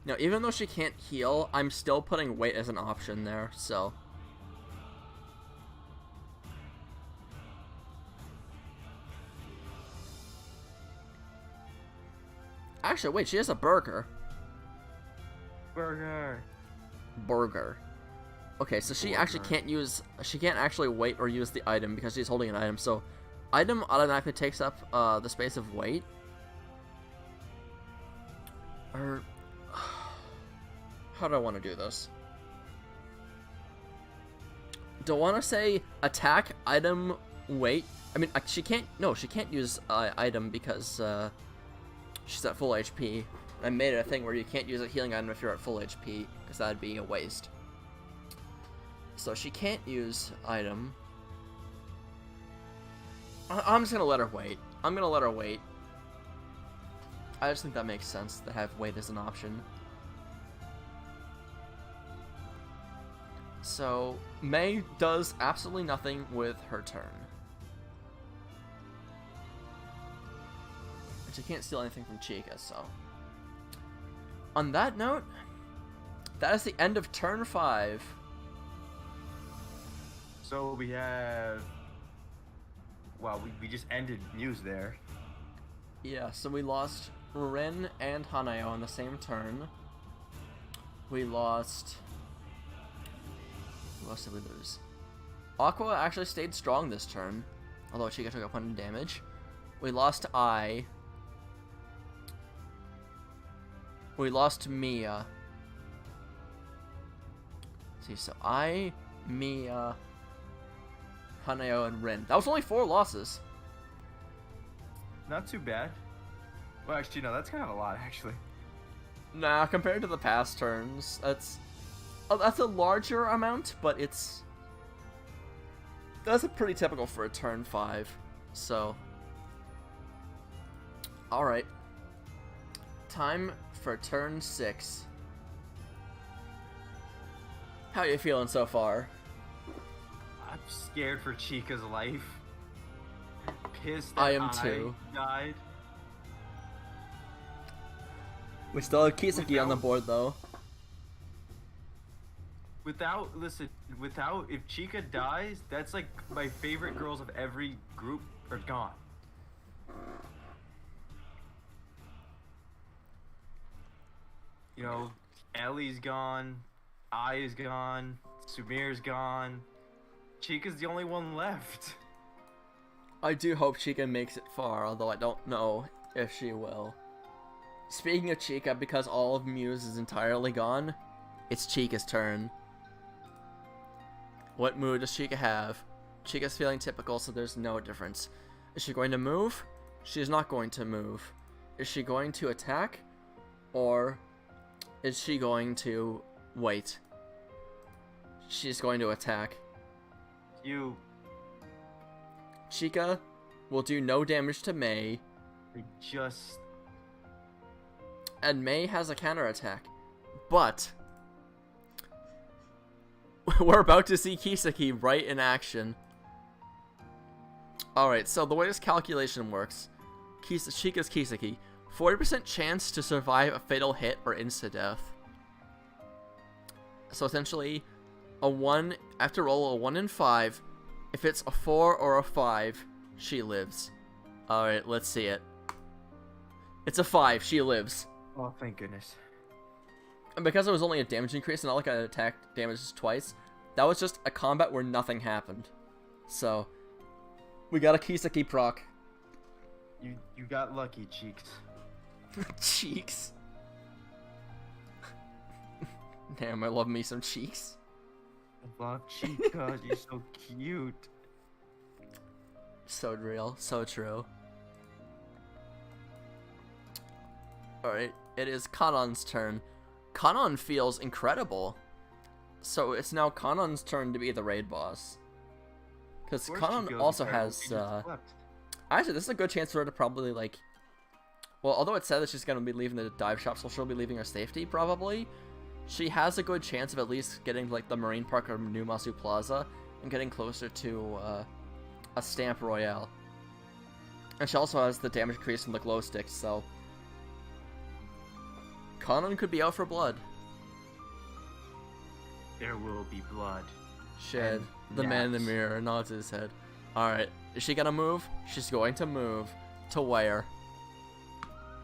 Now, even though she can't heal, I'm still putting wait as an option there, so... Actually, wait, she has a burger. Burger. Burger. Okay, so she actually can't use... She can't actually wait or use the item because she's holding an item, so... Item automatically takes up, the space of wait. Or... How do I want to do this? Do I want to say attack, item, wait? I mean, she can't... No, she can't use item because she's at full HP. I made it a thing where you can't use a healing item if you're at full HP, because that'd be a waste. So she can't use item. I'm just going to let her wait. I'm going to let her wait. I just think that makes sense to have wait as an option. So, May does absolutely nothing with her turn. And she can't steal anything from Chica, so... On that note, that is the end of turn 5. So we have... Wow, we just ended news there. Yeah, so we lost Rin and Hanao on the same turn. We lost... Who else did we lose? Aqua actually stayed strong this turn, although Chica took up 100 damage. We lost I. We lost Mia. Let's see, so I, Mia, Hanao, and Rin. That was only 4 losses. Not too bad. Well, actually, no, that's kind of a lot, actually. Nah, compared to the past turns, that's a larger amount, but that's a pretty typical for a turn 5. So, all right, time for turn 6. How are you feeling so far? I'm scared for Chica's life. Pissed that I am too. Died. We still have Kiseki on the board though. If Chica dies, that's like my favorite girls of every group are gone. You know, Ellie's gone, Ai is gone, Sumir's gone. Chica's the only one left. I do hope Chica makes it far, although I don't know if she will. Speaking of Chica, because all of Muse is entirely gone, it's Chica's turn. What mood does Chica have? Chica's feeling typical, so there's no difference. Is she going to move? She's not going to move. Is she going to attack? Or is she going to wait? She's going to attack. Chica will do no damage to May. And May has a counterattack. But we're about to see Kiseki right in action. Alright, so the way this calculation works, Chica's Kiseki, 40% chance to survive a fatal hit or insta-death. So essentially, I have to roll a 1 in 5. If it's a 4 or a 5, she lives. Alright, let's see it. It's a 5, she lives. Oh, thank goodness. And because it was only a damage increase, not like an attack damages twice, that was just a combat where nothing happened. So, we got a Kiseki proc. You got lucky, Cheeks. Cheeks. Damn, I love me some Cheeks. I love Chica, you're so cute. So real, so true. Alright, it is Kanon's turn. Kanon feels incredible. So it's now Kanon's turn to be the raid boss. Because Of course she Kanon feels also incredible. has, She just slept. actually, this is a good chance for her to probably, like, well, although it said that she's going to be leaving the dive shop, so she'll be leaving her safety, probably, she has a good chance of at least getting, like, the Marine Park or New Masu Plaza and getting closer to, a Stamp Royale. And she also has the damage increase from the glow sticks, so Kanon could be out for blood. There will be blood. Shed. And The man in the naps. mirror nods his head. Alright, is she gonna move? She's going to move. To where?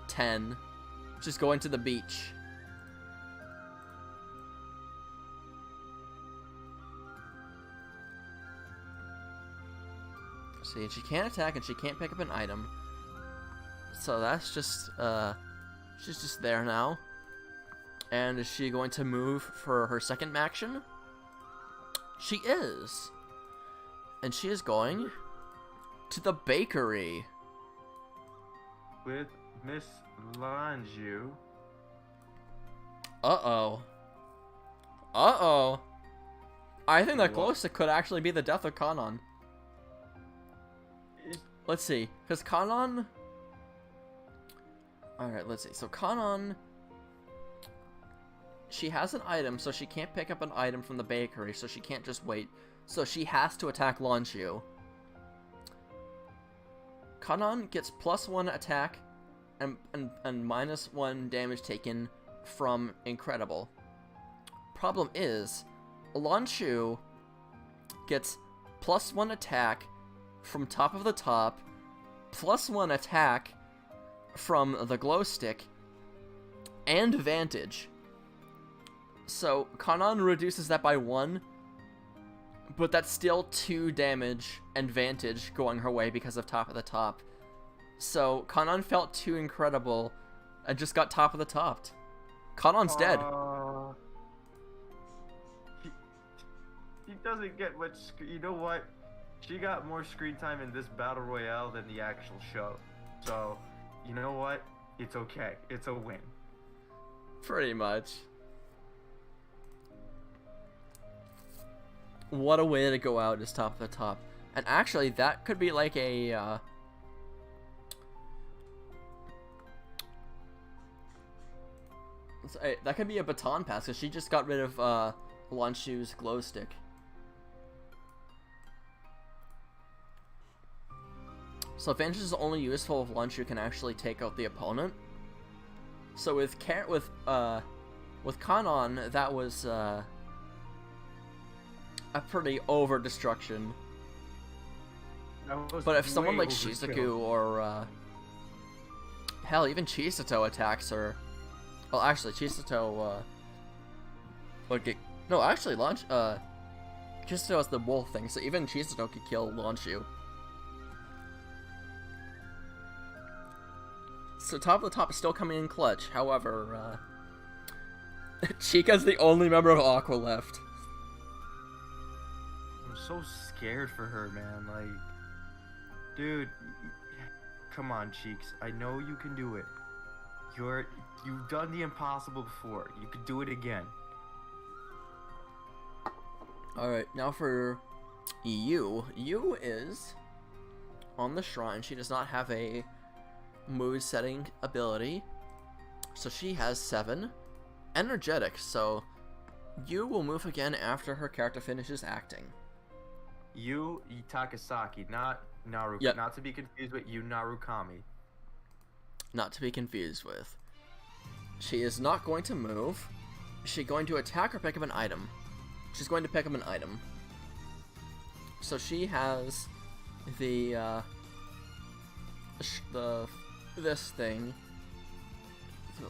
10. She's going to the beach. See, she can't attack and she can't pick up an item. So that's just, she's just there now. And is she going to move for her second action? She is. And she is going to the bakery. With Miss Lanju. Uh-oh. Uh-oh. I think that What? glow stick could actually be the death of Kanon. Let's see. Because Kanon... Alright, let's see. So Kanon... She has an item, so she can't pick up an item from the bakery, so she can't just wait. So she has to attack Lanchu. Kanon gets +1 attack and -1 damage taken from Incredible. Problem is, Lanchu gets +1 attack from top of the top, +1 attack from the glow stick, and Vantage. So, Kanon reduces that by 1, but that's still 2 damage and Vantage going her way because of top of the top. So, Kanon felt too incredible and just got top of the topped. Kanon's dead. He doesn't get much. You know what? She got more screen time in this battle royale than the actual show. So, you know what? It's okay. It's a win. Pretty much. What a way to go out is top of the top. And actually, that could be like a, that could be a baton pass, because she just got rid of, Lanshu's glow stick. So Vantage is only useful if Lanshu can actually take out the opponent. So with Kanon, that was, a pretty over destruction. But if someone like Shizuku or hell, even Chisato attacks her, well, actually Chisato would get Chisato has the wolf thing, so even Chisato could kill Lanshu. So top of the top is still coming in clutch. However, Chica's the only member of Aqua left. I'm so scared for her, man. Like, dude, come on, Cheeks. I know you can do it. You've done the impossible before. You could do it again. Alright, now for Yu. Yu is on the shrine. She does not have a mood setting ability, so she has 7. Energetic, so Yu will move again after her character finishes acting. Yu Takasaki, not Naru. Yep. Not to be confused with Yu Narukami. Not to be confused with. She is not going to move. Is she going to attack or pick up an item? She's going to pick up an item. So she has the this thing,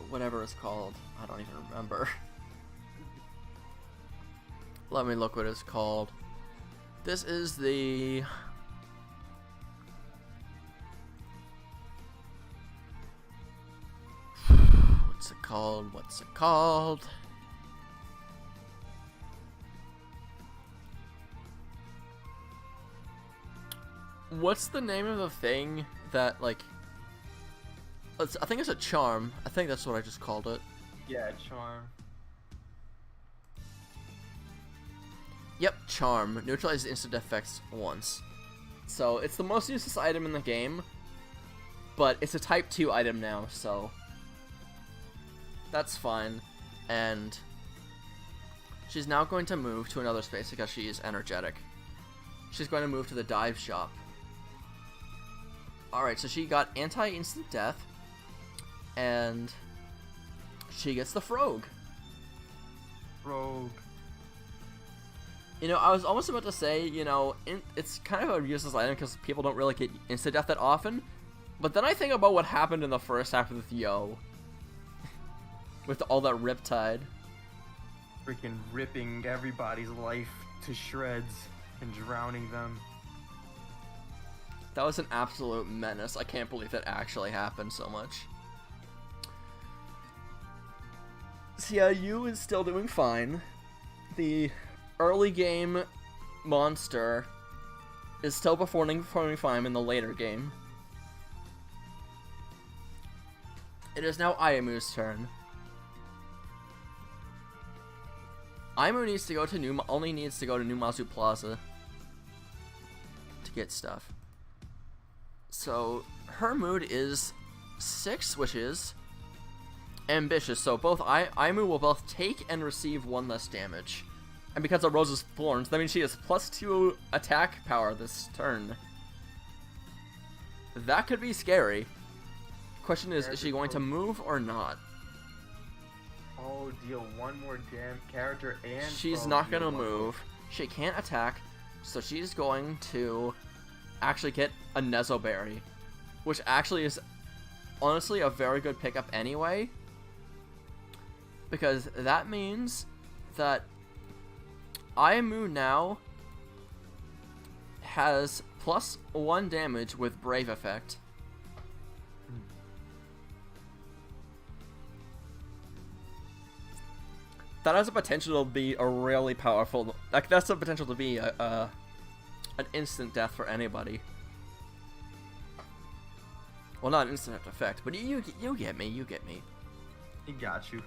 whatever it's called. I don't even remember. Let me look what it's called. This is the what's it called? What's it called? What's the name of the thing that, like, I think it's a charm. I think that's what I just called it. Yeah, charm. Yep, Charm. Neutralizes instant effects once. So, it's the most useless item in the game, but it's a type 2 item now, so that's fine. And she's now going to move to another space because she is energetic. She's going to move to the dive shop. Alright, so she got anti-instant death, and she gets the Frog. Rogue. You know, I was almost about to say, you know, it's kind of a useless item because people don't really get instant death that often, but then I think about what happened in the first half with Yo. With all that Riptide. Freaking ripping everybody's life to shreds and drowning them. That was an absolute menace. I can't believe that actually happened so much. So yeah, Yu is still doing fine. The early game monster is still performing fine in the later game. It is now Ayamu's turn. Ayamu needs to go to only needs to go to Numazu Plaza to get stuff. So her mood is 6, which is ambitious. So both Ayamu will both take and receive 1 less damage. And because of Rose's Thorns, that means she has +2 attack power this turn. That could be scary. Question is she going to move or not? Oh, deal 1 more damn character and... She's not gonna move. She can't attack, so she's going to actually get a Nezoberry, which actually is honestly a very good pickup anyway, because that means that Ayamu now has +1 damage with Brave effect. That has a potential to be a really powerful... Like, that's the potential to be an instant death for anybody. Well, not an instant effect, but you get me, you get me. He got you.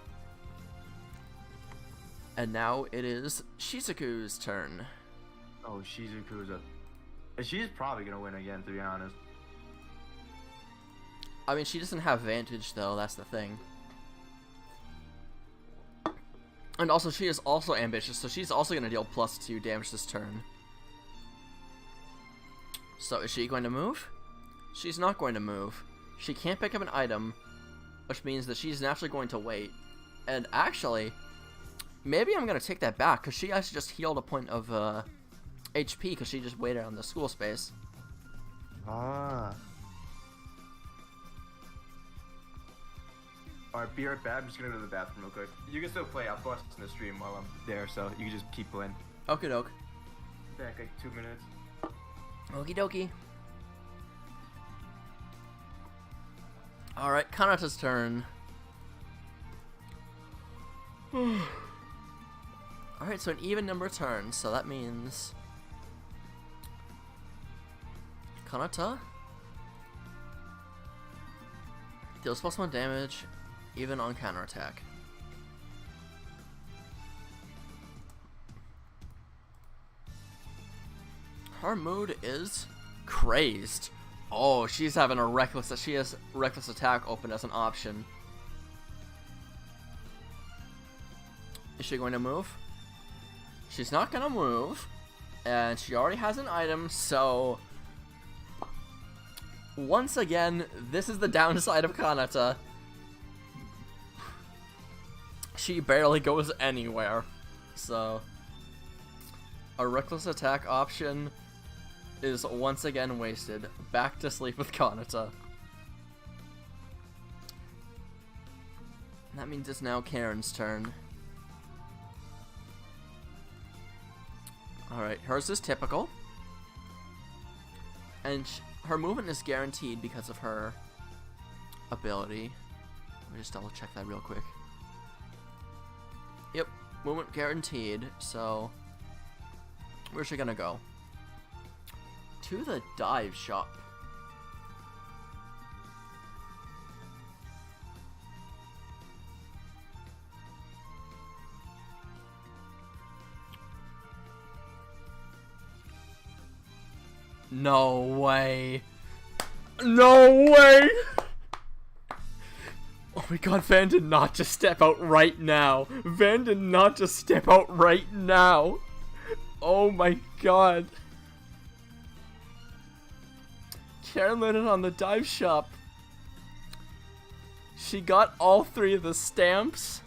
And now it is Shizuku's turn. Oh, Shizuku's she's probably gonna win again, to be honest. I mean, she doesn't have Vantage, though, that's the thing. And also, she is also ambitious, so she's also going to deal +2 damage this turn. So, is she going to move? She's not going to move. She can't pick up an item, which means that she's naturally going to wait. And actually, maybe I'm going to take that back, because she actually just healed a point of HP, because she just waited on the school space. Ah. Alright, be right back. I'm just gonna go to the bathroom real quick. You can still play. I'll bust in the stream while I'm there, so you can just keep playing. Okie doke. Back like 2 minutes. Okie dokie. Alright, Kanata's turn. Alright, so an even number of turns, so that means Kanata deals +1 damage, even on counterattack. Her mood is crazed. Oh, she's having a reckless... She has reckless attack open as an option. Is she going to move? She's not going to move. And she already has an item, so... Once again, this is the downside of Kanata. She barely goes anywhere. So... a reckless attack option is once again wasted. Back to sleep with Kanata. That means it's now Karen's turn. Alright, hers is typical. And her movement is guaranteed because of her ability. Let me just double check that real quick. Yep, movement guaranteed, so... where's she gonna go? To the dive shop. No way. No way! Oh my god, Van did not just step out right now. Van did not just step out right now. Oh my god. Karen landed on the dive shop. She got all 3 of the stamps.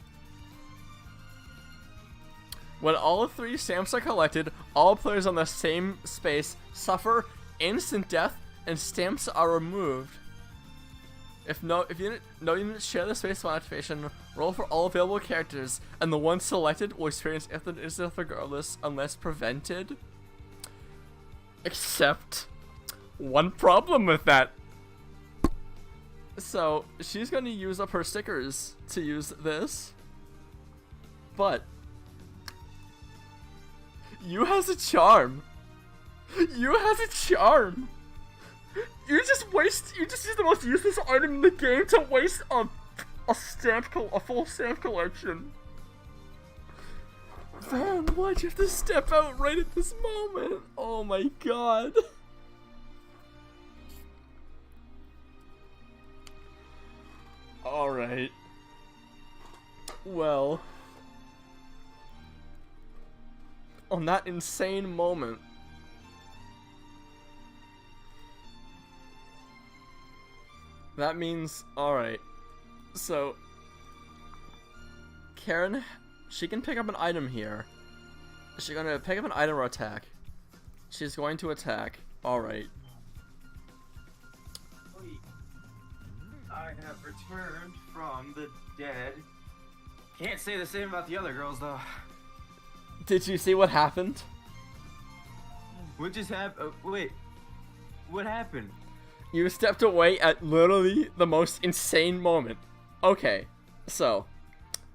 When all 3 stamps are collected, all players on the same space suffer instant death and stamps are removed. If no units share the space while activation, roll for all available characters, and the one selected will experience instant death regardless unless prevented. Except one problem with that. So she's gonna use up her stickers to use this, but you has a charm. You has a charm. You just use the most useless item in the game to waste a full stamp collection. Van, why'd you have to step out right at this moment? Oh my god. Alright. Well. On that insane moment. That means, alright. So, Karen, she can pick up an item here. She's gonna pick up an item or attack. She's going to attack. Alright. I have returned from the dead. Can't say the same about the other girls, though. Did you see what happened? What just happened? Wait. What happened? You stepped away at literally the most insane moment. Okay, so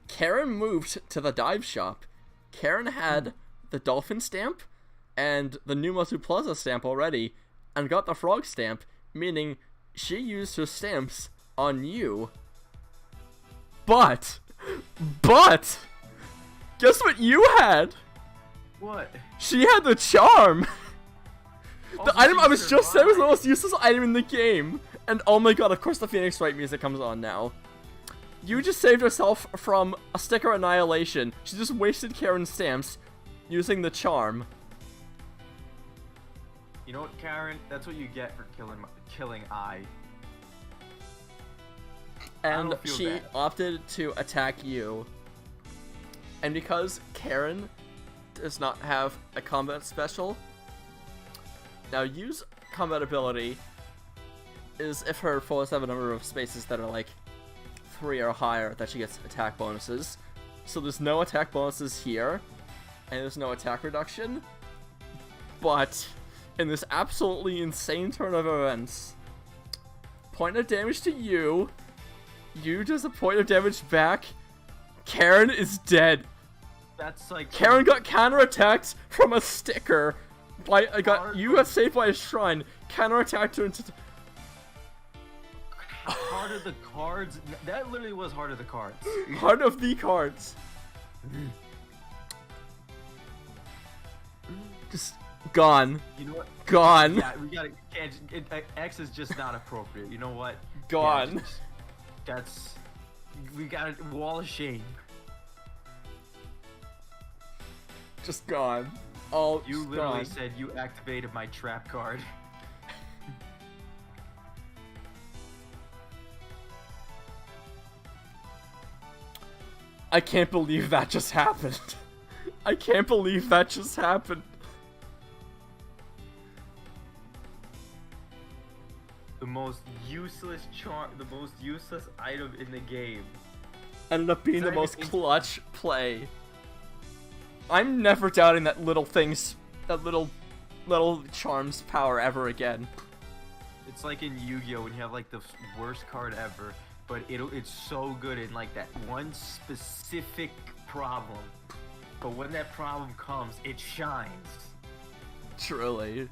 Karen moved to the dive shop. Karen had the dolphin stamp and the Numa Plaza stamp already and got the frog stamp, meaning she used her stamps on you. But guess what you had? What? She had the charm. The Also, item I she was just saying was the survived. most useless item in the game. And oh my god, of course the Phoenix Wright music comes on now. You just saved yourself from a sticker annihilation. She just wasted Karen's stamps using the charm. You know what, Karen? That's what you get for killing I. And don't feel she bad. opted to attack you. And because Karen does not have a combat special, now use combat ability is if her foes have a number of spaces that are like 3 or higher that she gets attack bonuses. So there's no attack bonuses here, and there's no attack reduction. But in this absolutely insane turn of events, point of damage to you, you does a point of damage back, Karen is dead. That's like Karen got counterattacked from a sticker. You got saved by a shrine. Counterattacked her into. Heart of the cards. That literally was heart of the cards. Heart of the cards. Just gone. You know what? Gone. Yeah, we gotta. X is just not appropriate. You know what? Gone. Yeah, that's. We got a wall of shame. Just gone. All You just literally gone. said you activated my trap card. I can't believe that just happened. I can't believe that just happened. The most useless the most useless item in the game. Ended up being Is the there most anything- clutch play. I'm never doubting that little charm's power ever again. It's like in Yu-Gi-Oh when you have like the worst card ever, but it's so good in like that one specific problem. But when that problem comes, it shines. Truly.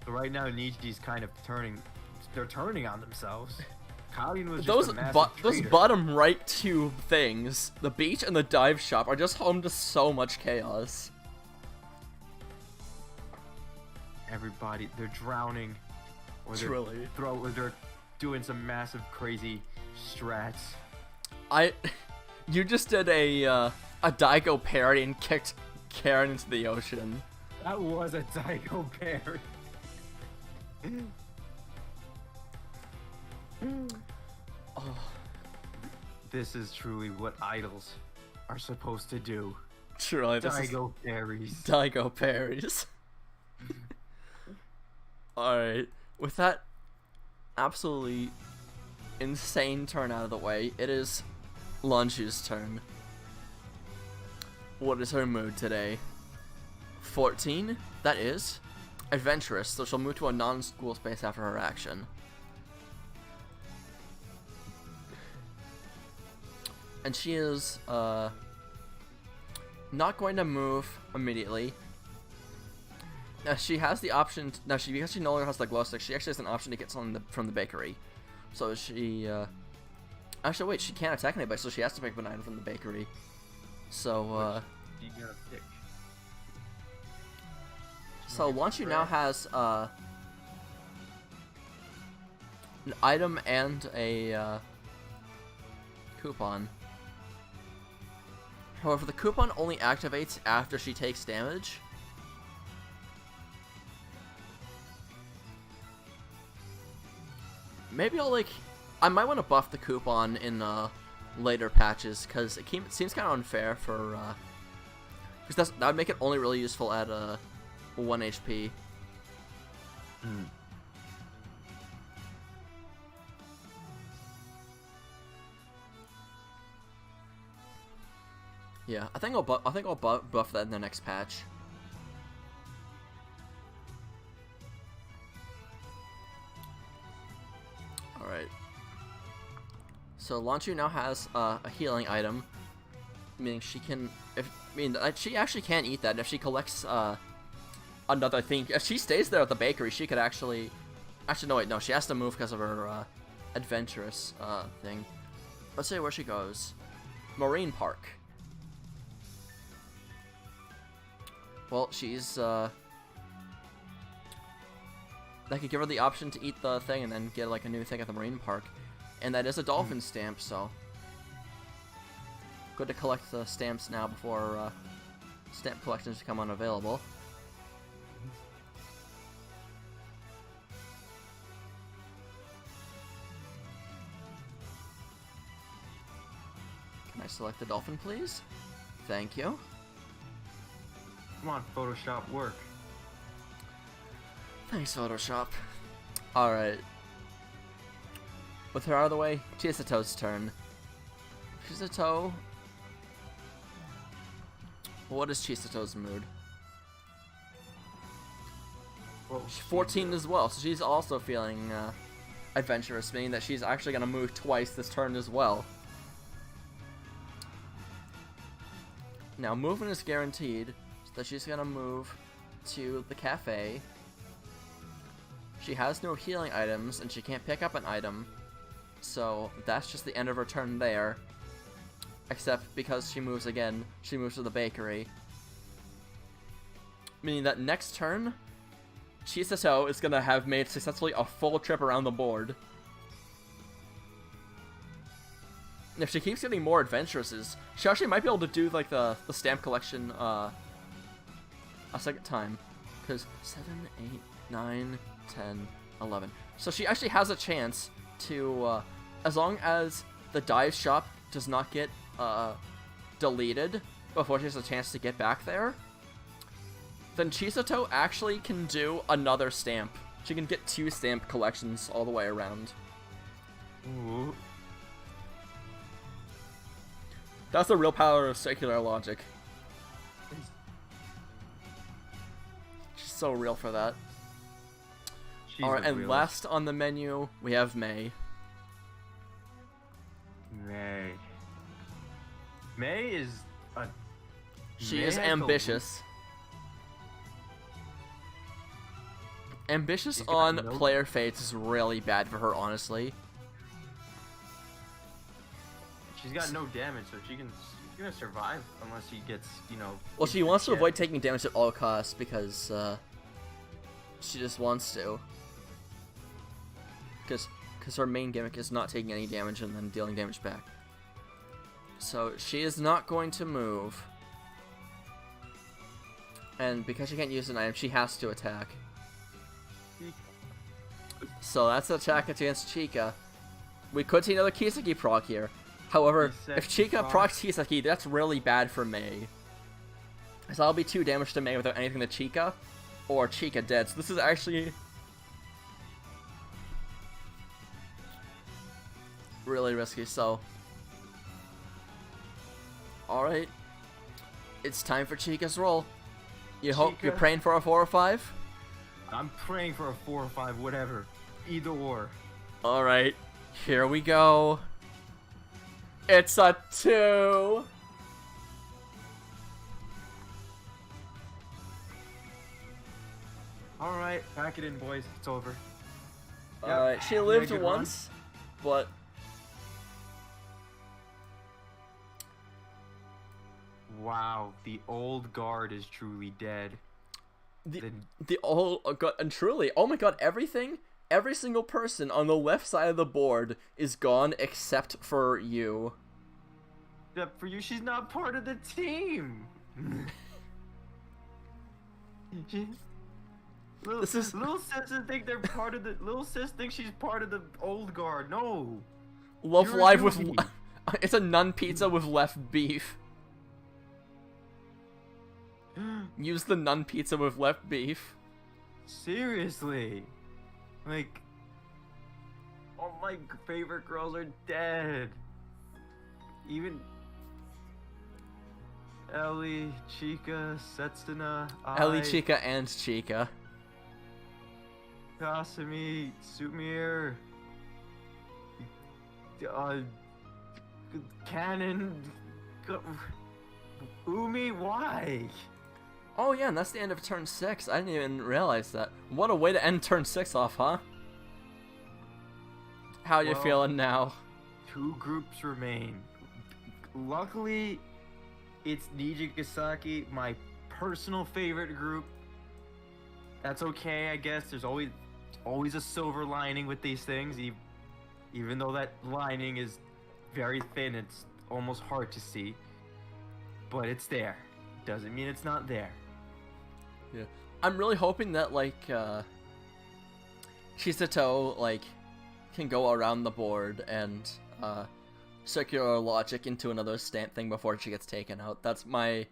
So right now, Niji's kind of they're turning on themselves. Kalin was just Those a massive those traitor. bottom right 2 things, the beach and the dive shop, are just home to so much chaos. everybody, they're drowning, or Truly. they're doing some massive crazy strats. You just did a Daigo parry and kicked Karen into the ocean. That was a Daigo parry. Oh, This is truly what idols are supposed to do. truly, this is Daigo parries. Daigo parries. Alright, with that absolutely insane turn out of the way, it is Lunchu's turn. What is her mood today? 14? That is adventurous, so she'll move to a non-school space after her action. And she is not going to move immediately. Now she has the option. Because she no longer has the glow stick, she actually has an option to get something from the bakery. So she actually wait, she can't attack anybody, so she has to pick up an item from the bakery. So You gotta pick. so Lunchu now has an item and a coupon. However, the coupon only activates after she takes damage. Maybe I might want to buff the coupon in later patches, because it seems kind of unfair for, because that would make it only really useful at 1 HP. Hmm. Yeah, I think I'll buff that in the next patch. Alright. So Lanchu now has a healing item, meaning she can, she actually can eat that. If she collects another thing, if she stays there at the bakery, she could actually no wait, no, she has to move because of her adventurous thing. Let's see where she goes. Marine Park. Well, she's they could give her the option to eat the thing and then get like a new thing at the marine park, and that is a dolphin stamp, so good to collect the stamps now before stamp collections become unavailable. Can I select the dolphin, please? Thank you. Come on, Photoshop, work. Thanks, Photoshop. Alright. With her out of the way, Chisato's turn. Chisato... What is Chisato's mood? Well, She's 14 as well, so she's also feeling adventurous, meaning that she's actually going to move twice this turn as well. Now, movement is guaranteed, so that she's going to move to the cafe. She has no healing items, and she can't pick up an item, so that's just the end of her turn there. Except because she moves again, she moves to the bakery. Meaning that next turn, Chisato is going to have made successfully a full trip around the board. And if she keeps getting more adventurouses, she actually might be able to do like the stamp collection a second time. Because 7, 8, 9, 10, 11. So she actually has a chance to, as long as the dive shop does not get deleted before she has a chance to get back there, then Chisato actually can do another stamp. She can get 2 stamp collections all the way around. Ooh. That's the real power of circular logic. She's so real for that. Alright, and last on the menu, we have May. May. May is a... She May is has ambitious. Ambitious She's got on no- player fates is really bad for her, honestly. She's got no damage, so she's gonna survive unless she gets, you know... Well, she wants to hit. avoid taking damage at all costs because, She just wants to. Because her main gimmick is not taking any damage and then dealing damage back. So she is not going to move. And because she can't use an item, she has to attack. So that's an attack against Chica. We could see another Kiseki proc here. However, if Chica procs Kiseki, that's really bad for Mei. So that'll be 2 damage to Mei without anything to Chica, or Chica dead. So this is actually really risky. So, alright. It's time for Chica's roll. Hope you're praying for a 4 or 5? I'm praying for a 4 or 5, whatever. Either or. Alright, here we go. It's a 2. Alright, pack it in, boys. It's over. Alright, she lived once, but... Wow, the old guard is truly dead. The old god, and truly, oh my god, every single person on the left side of the board is gone except for you. Except for you, she's not part of the team. Little sisters think they're part of the. Little sis thinks she's part of the old guard. No. Love Live with. It's a nun pizza with left beef. Use the nun pizza with left beef. Seriously, like, all my favorite girls are dead. Even Ellie, Chica, Setsuna, Ellie, Chica, and Chica. Kasumi, Sumir, Cannon, Umi, why? Oh yeah, and that's the end of turn 6. I didn't even realize that. What a way to end turn 6 off, huh? How you feeling now? 2 groups remain. Luckily, it's Nijigasaki, my personal favorite group. That's okay, I guess. There's always a silver lining with these things, even though that lining is very thin. It's almost hard to see, but it's there. Doesn't mean it's not there. Yeah, I'm really hoping that like Chisato like can go around the board and circular logic into another stamp thing before she gets taken out. That's my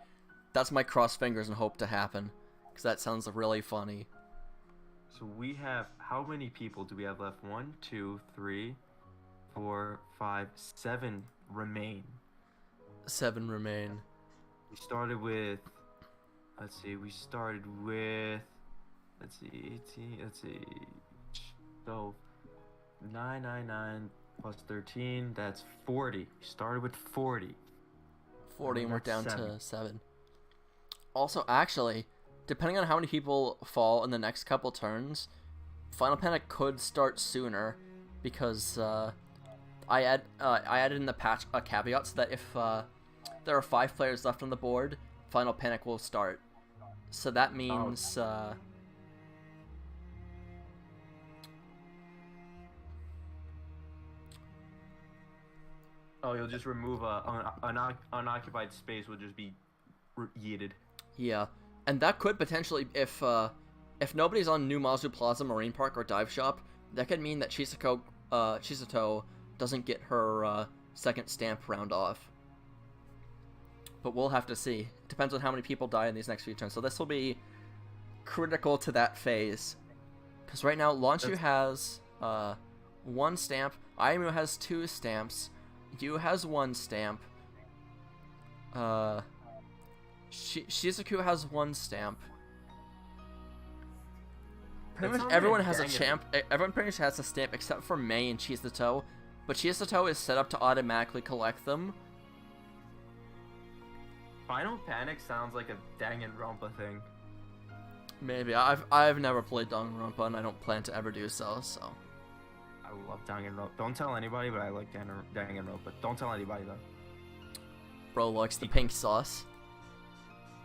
cross fingers and hope to happen, because that sounds really funny. So we have, how many people do we have left? 1, 2, 3, 4, 5, 7 remain. 7 remain. We started with, let's see, 18, so 999 plus 13, that's 40. We started with 40. 40 and we're down to 7. Also, actually, depending on how many people fall in the next couple turns, Final Panic could start sooner, because I added in the patch a caveat so that if there are 5 players left on the board, Final Panic will start. So that means oh, you'll just remove an unoccupied space, will just be yeeted. Yeah, and that could potentially, if nobody's on New Mazu Plaza, Marine Park, or Dive Shop, that could mean that Chisato doesn't get her second stamp round off. But we'll have to see. Depends on how many people die in these next few turns. So this will be critical to that phase. Because right now, Launchu has 1 stamp, Ayumu has 2 stamps, Yu has 1 stamp, Shizuku has 1 stamp. Pretty much everyone has a champ. Everyone pretty much has a stamp except for Mei and Chisato. But Chisato is set up to automatically collect them. Final Panic sounds like a Danganronpa thing. Maybe. I've never played Danganronpa, and I don't plan to ever do so. I love Danganronpa. Don't tell anybody, but I like Danganronpa. Don't tell anybody though. Bro likes the pink sauce.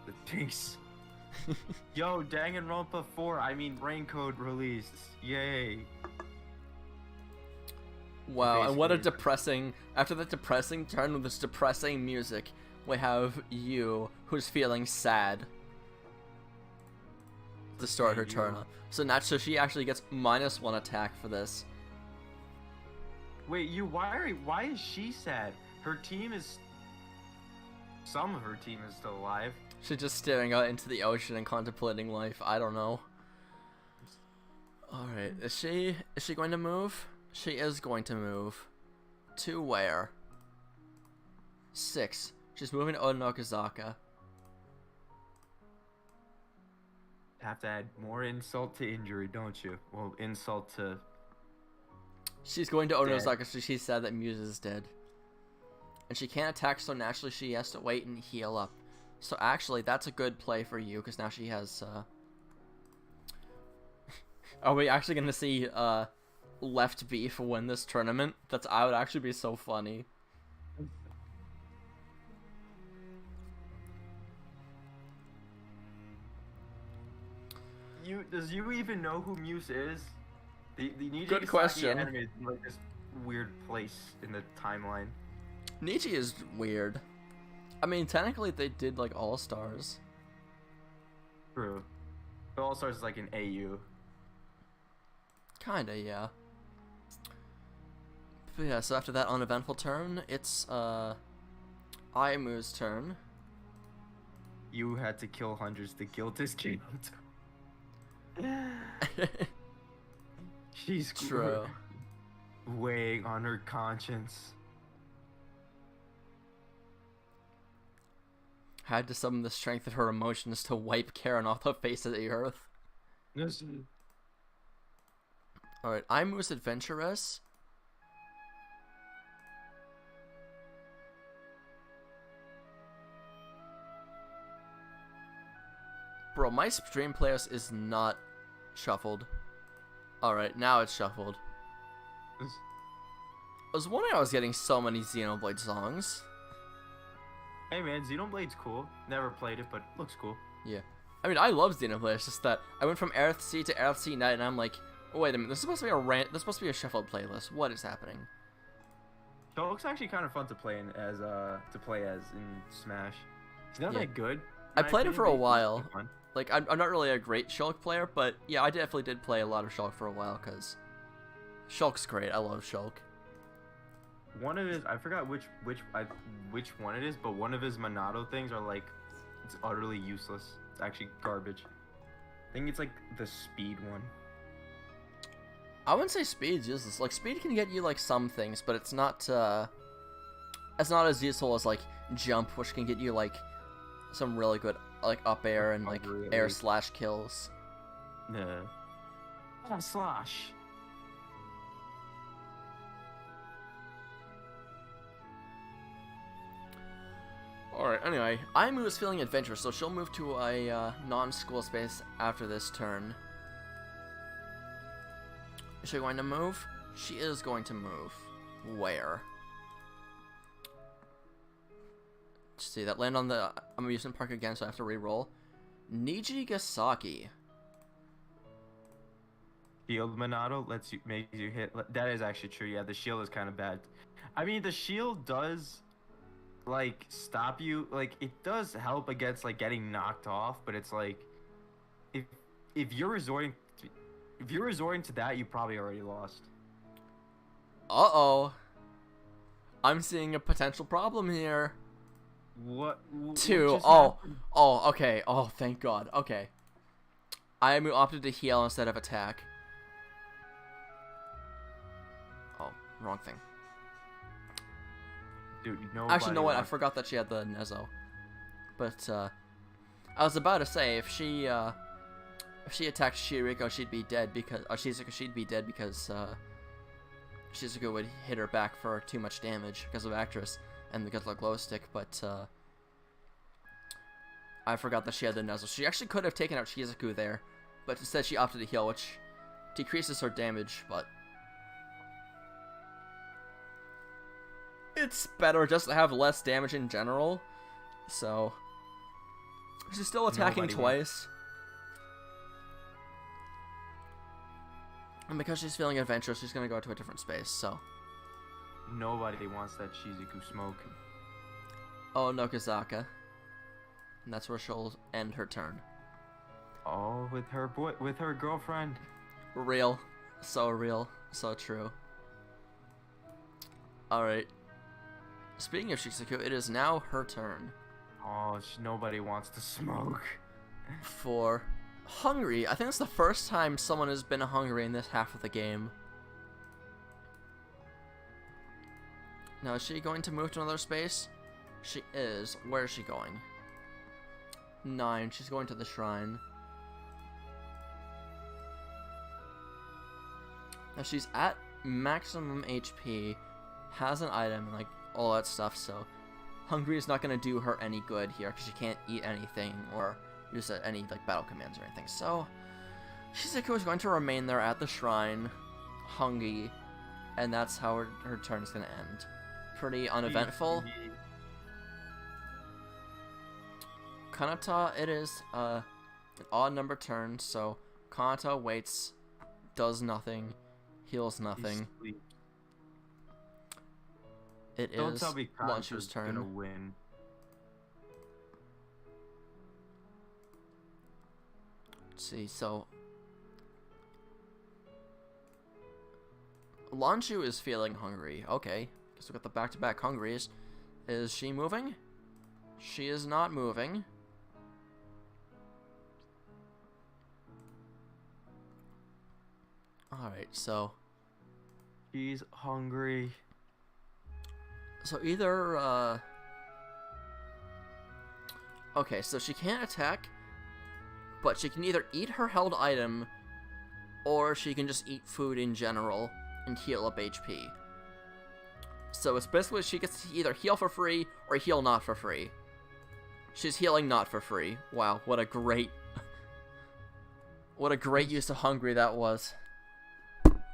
The pinks. Yo, Danganronpa 4, I mean Raincode released. Yay. Wow, and what a Basically- depressing, after that depressing turn with this depressing music, we have you, who's feeling sad. To start her turn up. So she actually gets -1 attack for this. Wait, why is she sad? Her team is... Some of her team is still alive. She's just staring out into the ocean and contemplating life. I don't know. Alright, is she going to move? She is going to move. To where? 6. She's moving to Odanokazaka. Have to add more insult to injury, don't you? Well, insult to... She's going to Odanokazaka, so she's sad that Muse is dead. And she can't attack, so naturally she has to wait and heal up. So actually, that's a good play for you, because now she has, Are we actually going to see, left beef win this tournament? I would actually be so funny. Does you even know who Muse is? The Niji Good Kisaki question. anime is in like this weird place in the timeline. Niji is weird. I mean, technically they did, like, All-Stars. True. It all starts like an AU. Kinda, yeah. But yeah, so after that uneventful turn, it's, Ayamu's turn. You had to kill hundreds. The guilt is guilt. She's True. weighing on her conscience. Had to summon the strength of her emotions to wipe Karen off the face of the earth. Alright, Ayamu's adventurous. Bro, my stream playlist is not shuffled. Alright, now it's shuffled. I was wondering I was getting so many Xenoblade songs. Hey man, Xenoblade's cool. Never played it, but looks cool. Yeah. I mean, I love Xenoblade, it's just that I went from Aerith C to Aerith C Night, and I'm like, oh, wait a minute, this is supposed to be this is supposed to be a shuffled playlist. What is happening? So it looks actually kind of fun to play in Smash. It's not Yeah. that good. I played it for a but it's while. fun. Like, I'm not really a great Shulk player, but yeah, I definitely did play a lot of Shulk for a while, because Shulk's great. I love Shulk. One of his, I forgot which one it is, but one of his Monado things are like, it's utterly useless. It's actually garbage. I think it's like the speed one. I wouldn't say speed's useless. Like, speed can get you, like, some things, but it's not as useful as, like, jump, which can get you, like, some really good, like, up air and, like, Recovery, at air least. slash kills. Yeah. Slash. Alright, anyway, Ayamu is feeling adventurous, so she'll move to a non-school space after this turn. Is she going to move? She is going to move. Where? Let's see, that land on the amusement park again, so I have to re-roll. Nijigasaki. Shield Monado makes you hit. That is actually true. Yeah, the shield is kind of bad. I mean, the shield does like stop you. Like it does help against like getting knocked off, but it's like if you're resorting to that, you probably already lost. Uh-oh. I'm seeing a potential problem here. What? 2. just Oh. happened? Oh, okay. Oh, thank God. Okay. Ayamu opted to heal instead of attack. Oh, wrong thing. Dude, Actually, you know what? I forgot that she had the Nezo. But, I was about to say, if she attacked Shiriko, she'd be dead because... Shizuka, she'd be dead because, Shizuka would hit her back for too much damage because of Actress and because of the glow stick, but, I forgot that she had the Nezo. She actually could have taken out Shizuku there, but instead she opted to heal, which decreases her damage, but... It's better just to have less damage in general, so... She's still attacking Nobody twice. And because she's feeling adventurous, she's gonna go to a different space, so. Nobody wants that Shizuku smoke. Oh, Nokazaka. And that's where she'll end her turn. Oh, with her girlfriend. Real. So true. Alright. Speaking of Shizuku, it is now her turn. Oh, nobody wants to smoke. For hungry. I think it's the first time someone has been hungry in this half of the game. Now, is she going to move to another space? She is. Where is she going? 9. She's going to the shrine. Now, she's at maximum HP, has an item, and like all that stuff, so hungry is not going to do her any good here because she can't eat anything or use any like battle commands or anything. So Shizuku is going to remain there at the shrine, hungry, and that's how her turn is going to end. Pretty uneventful. Kanata, it is an odd number turn, so Kanata waits, does nothing, heals nothing. It Don't is tell me Lanshu's turn. Gonna win. Let's see, so Lanshu is feeling hungry. Okay, guess we got the back-to-back hungries. Is she moving? She is not moving. Alright, so She's hungry. So either, okay, so she can't attack, but she can either eat her held item, or she can just eat food in general and heal up HP. So it's basically she gets to either heal for free or heal not for free. She's healing not for free. Wow, what a great use of hungry that was.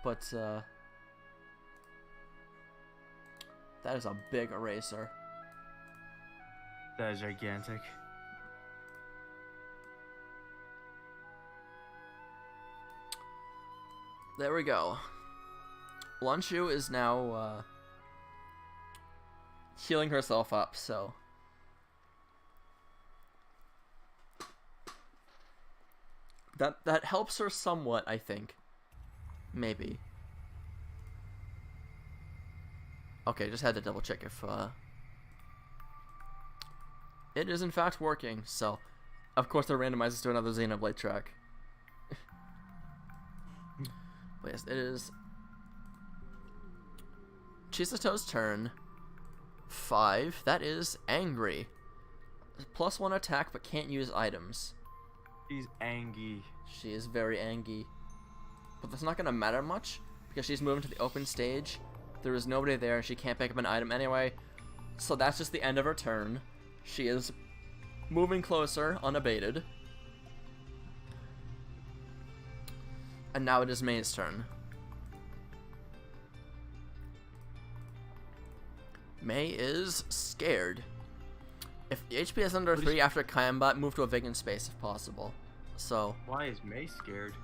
But, that is a big eraser. That is gigantic. There we go. Lanshu is now healing herself up, so that helps her somewhat, I think. Maybe. Okay, just had to double check if it is in fact working, so of course it randomizes to another Xenoblade track. But yes, it is Chisato's turn. 5. That is angry. +1 attack, but can't use items. She's angry. She is very angry. But that's not going to matter much, because she's moving to the open stage. There is nobody there, she can't pick up an item anyway. So that's just the end of her turn. She is moving closer, unabated. And now it is May's turn. May is scared. If HP is under 3 after Kaimbot, move to a vacant space if possible. So, why is May scared?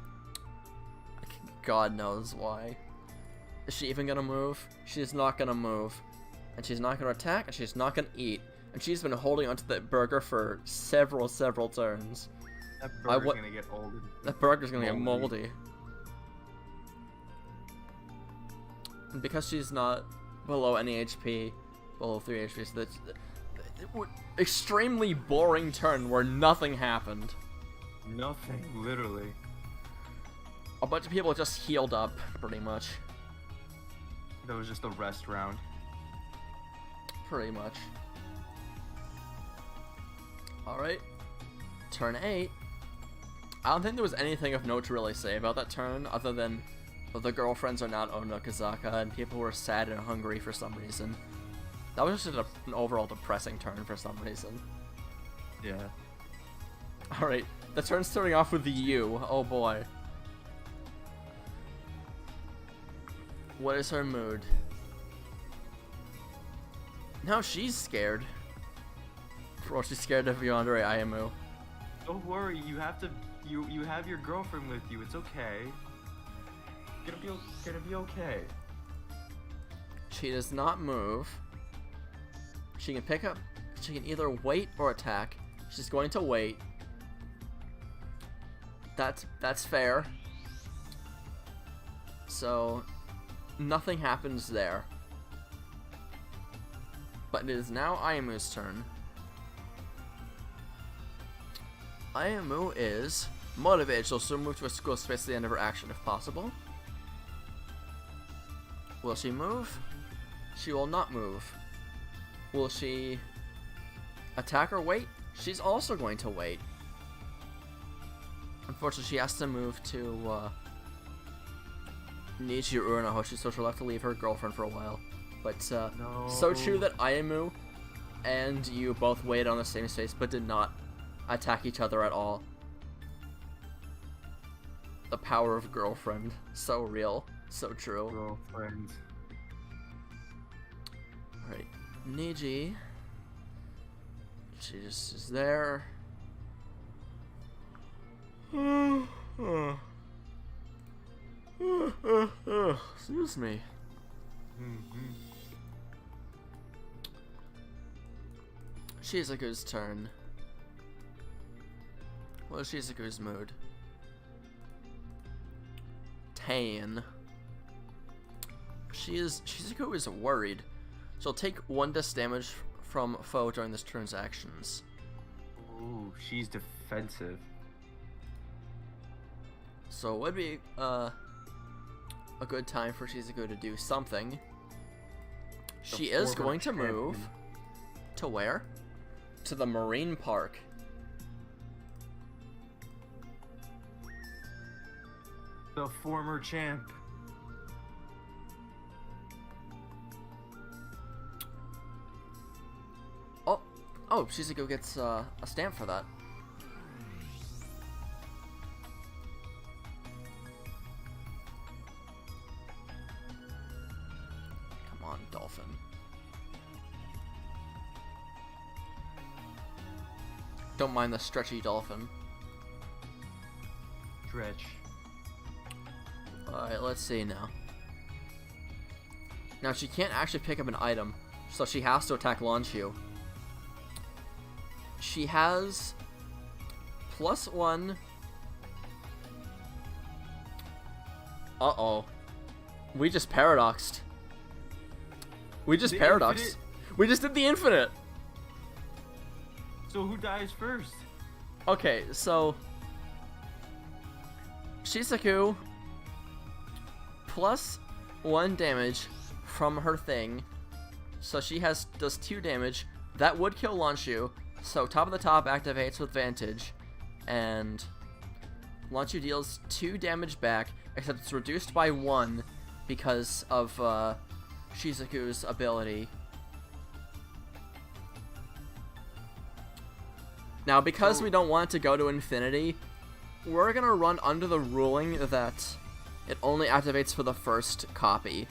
God knows why. Is she even gonna move? She's not gonna move. And she's not gonna attack, and she's not gonna eat. And she's been holding onto that burger for several turns. That burger's gonna get old. That burger's gonna get moldy. And because she's not below any HP, below 3 HP, so that's extremely boring turn where nothing happened. Nothing, literally. A bunch of people just healed up, pretty much. That was just a rest round. Pretty much. Alright. Turn 8. I don't think there was anything of note to really say about that turn, other than the girlfriends are not Onokazaka, and people were sad and hungry for some reason. That was just an overall depressing turn for some reason. Yeah. Alright, the turn's starting off with the U. Oh boy. What is her mood? Now she's scared. Well, she's scared of Yandere Ayamu. Don't worry, you have to. You have your girlfriend with you. It's okay. Gonna be okay. She does not move. She can pick up. She can either wait or attack. She's going to wait. That's fair. So nothing happens there. But it is now Ayamu's turn. Ayamu is motivated. She'll still move to a school space at the end of her action if possible. Will she move? She will not move. Will she attack or wait? She's also going to wait. Unfortunately, she has to move to Nichi Urunahoshi, so she'll have to leave her girlfriend for a while. But No. so true that Ayamu and you both waited on the same space but did not attack each other at all. The power of girlfriend. So real. So true. Girlfriend. Alright. Niji. She just is there. Excuse me. Shizuku's turn. What is Shizuku's mood? Tan. Shizuku is worried. She'll take 1 damage from foe during this turn's actions. Ooh, she's defensive. So it would be a good time for Shizuku to do something. She is going to move. To where? To the Marine Park. The former champ. Oh, Shizuku gets a stamp for that. Come on, dolphin. Don't mind the stretchy dolphin. Stretch. Alright, let's see now. Now, she can't actually pick up an item, so she has to attack Launchu. She has +1. Uh-oh. We just paradoxed. We just paradoxed. We just did the infinite. So who dies first? Okay, so Shizuku +1 damage from her thing. So she does 2 damage. That would kill Launchu. So top of the top activates with Vantage, and Launchu deals 2 damage back, except it's reduced by 1 because of Shizuku's ability. Now, because we don't want it to go to infinity, we're gonna run under the ruling that it only activates for the first copy.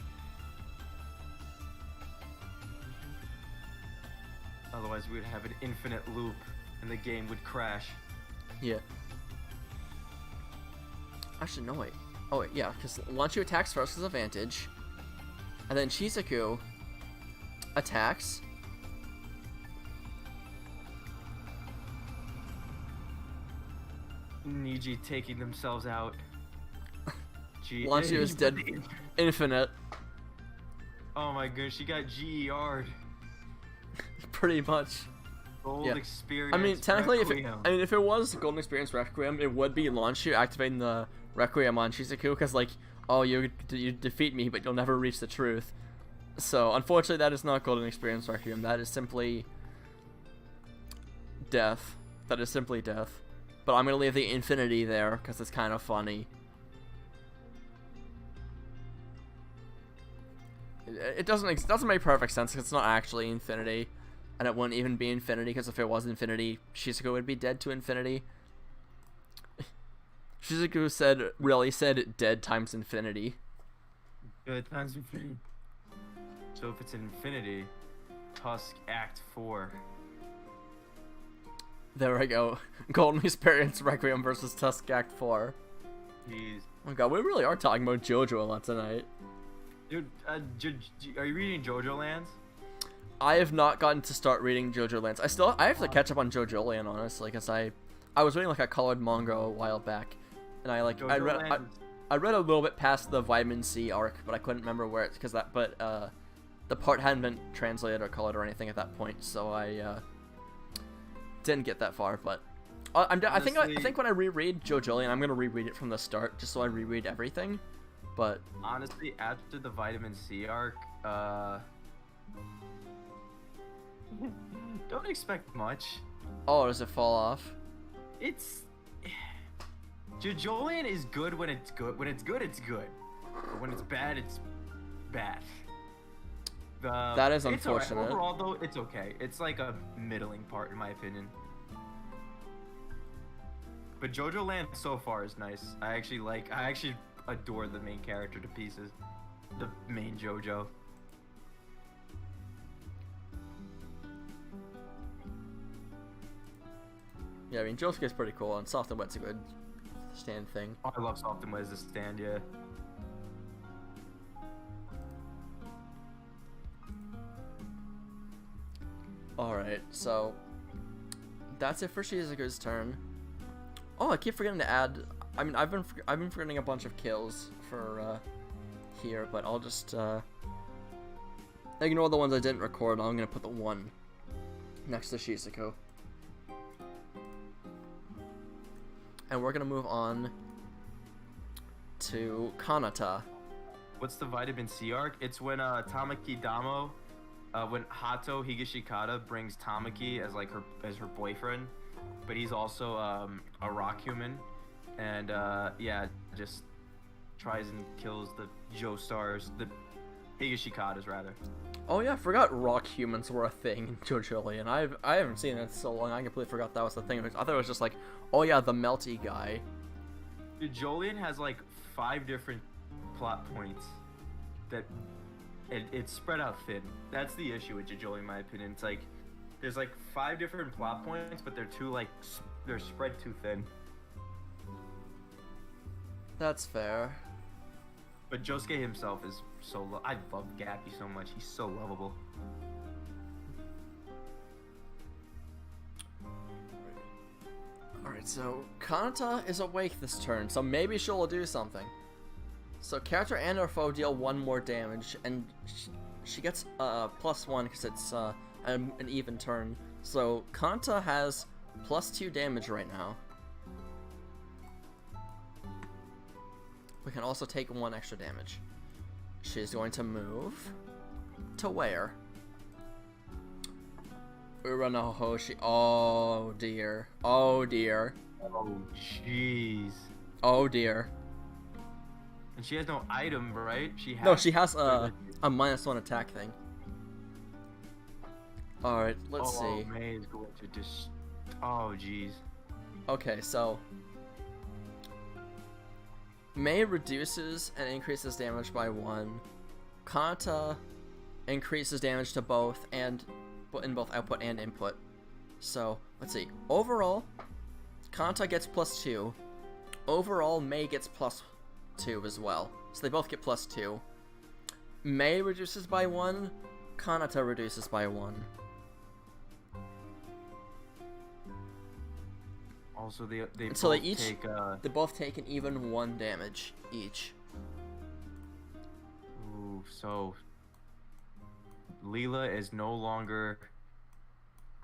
Otherwise, we would have an infinite loop, and the game would crash. Yeah. Actually, no, wait. Oh, wait, yeah, because Launchu attacks first as advantage, and then Shizuku attacks. Niji taking themselves out. Launchu is dead. Infinite. Oh my goodness, she got GER'd. Pretty much. Gold Yeah. experience. I mean, technically, Requiem. if it was Golden Experience Requiem, it would be Launchu activating the Requiem on Shizuku, because, like, oh, you defeat me, but you'll never reach the truth. So, unfortunately, that is not Golden Experience Requiem. That is simply death. That is simply death. But I'm gonna leave the infinity there, because it's kind of funny. It doesn't make perfect sense, because it's not actually infinity. And it wouldn't even be infinity, because if it was infinity, Shizuku would be dead to infinity. Shizuku really said dead times infinity. Good times infinity. So if it's infinity, Tusk Act 4. There we go. Golden Experience Requiem versus Tusk Act 4. Jeez. Oh my god, we really are talking about JoJo a lot tonight. Dude, are you reading JoJo Lands? I have not gotten to start reading JoJo Lands. I have to catch up on JoJo Land, honestly, because I was reading like a colored manga a while back, and I read a little bit past the Vitamin C arc, but I couldn't remember where it's the part hadn't been translated or colored or anything at that point, so I didn't get that far. But I think when I reread JoJo Land, I'm gonna reread it from the start just so I reread everything. But honestly, after the Vitamin C arc, don't expect much. Oh, does it fall off? JoJo Land is good when it's good. When it's good, it's good. But when it's bad, it's bad. That is unfortunate. Right. Overall, though, it's okay. It's like a middling part, in my opinion. But JoJo Land so far is nice. I actually adore the main character to pieces. The main JoJo. Yeah, I mean, Josuke's pretty cool, and Soft and Wet's a good stand thing. Oh, I love Soft and Wet as a stand, yeah. Alright, so that's it for Shizuku's turn. Oh, I keep forgetting to add. I mean, I've been forgetting a bunch of kills for here, but I'll just ignore the ones I didn't record. I'm gonna put the one next to Shizuku, and we're gonna move on to Kanata. What's the Vitamin C arc? It's when Tamaki Damo, when Hato Higashikata brings Tamaki as like her boyfriend, but he's also a rock human, and yeah, just tries and kills the Joestars, the Higashikatas rather. Oh yeah, I forgot rock humans were a thing in JoJo, and I haven't seen it in so long. I completely forgot that was the thing. I thought it was just like, oh yeah, the melty guy. Dude, Jolien has like 5 different plot points that it's spread out thin. That's the issue with JoJo, in my opinion. It's like there's like 5 different plot points, but they're spread too thin. That's fair. But Josuke himself is so I love Gappy so much. He's so lovable. Alright, so Kanata is awake this turn, so maybe she'll do something. So character and or foe deal 1 more damage, and she gets +1 because it's an even turn. So Kanata has +2 damage right now. We can also take 1 extra damage. She's going to move to where? Uranohoshi. Oh dear. Oh dear. Oh jeez. Oh dear. And she has no item, right? She has. No, she has a -1 attack thing. All right, let's see. Oh, May is going to just. Oh jeez. Okay, so May reduces and increases damage by 1. Kanata increases damage to both and in both output and input. So let's see. Overall, Kanata gets +2. Overall, May gets +2 as well. So they both get +2. May reduces by 1. Kanata reduces by 1. Also, they both take an even 1 damage each. Ooh, so Leela is no longer.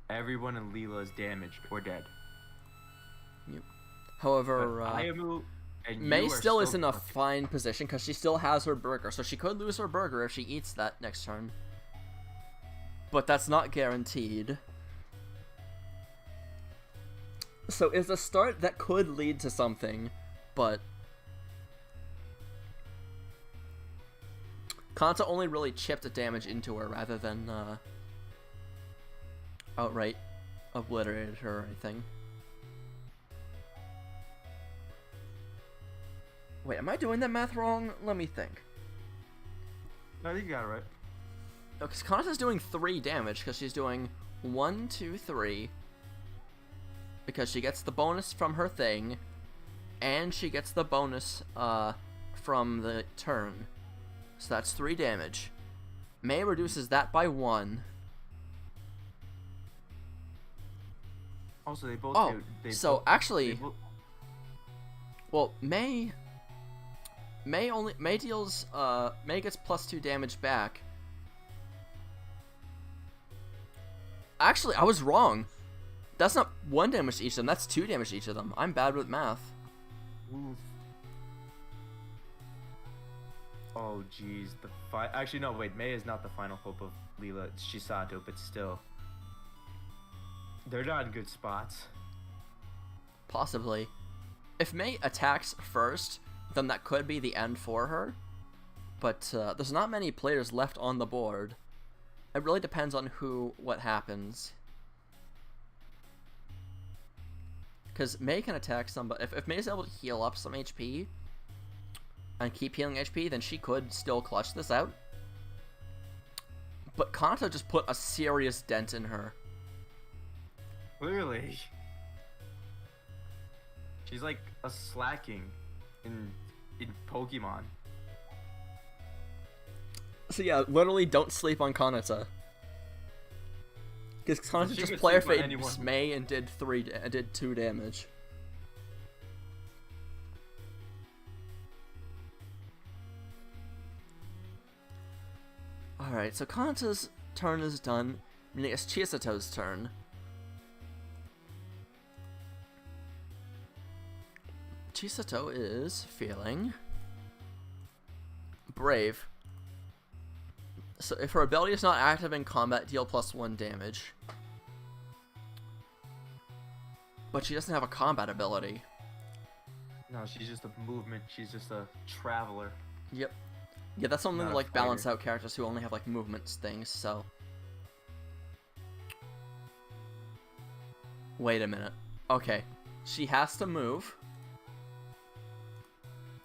Everyone in Leela is damaged or dead. Yep. However, Ayamu and May still is in a fine position because she still has her burger, so she could lose her burger if she eats that next turn. But that's not guaranteed. So it's a start that could lead to something, but Kanta only really chipped the damage into her rather than outright obliterated her or anything. Wait, am I doing that math wrong? Let me think. No, you got it right. No, because Kanata's doing 3 damage because she's doing 1, 2, 3. because she gets the bonus from her thing, and she gets the bonus from the turn. So that's 3 damage. May reduces that by 1. Also, they both. Oh, they so both, actually, they both, well, May deals May gets +2 damage back. Actually, I was wrong. That's not 1 damage to each of them. That's 2 damage to each of them. I'm bad with math. oof. Oh jeez, actually no, wait. May is not the final hope of Leela. It's Chisato, but still, they're not in good spots. Possibly. If May attacks first, then that could be the end for her. But there's not many players left on the board. It really depends on what happens. Because May can attack somebody. If May is able to heal up some HP and keep healing HP, then she could still clutch this out. But Kanata just put a serious dent in her. Clearly. She's like a slacking in Pokemon. So yeah, literally don't sleep on Kanata. Because Kanata just player fade May and did 2 damage. Alright, so Kanata's turn is done, meaning it's Chisato's turn. Chisato is feeling brave. So if her ability is not active in combat, deal +1 damage. But she doesn't have a combat ability. No, she's just a movement. She's just a traveler. Yep. Yeah, that's something Not to a like balance fighter. out characters who only have like movements things, so. Wait a minute. Okay. She has to move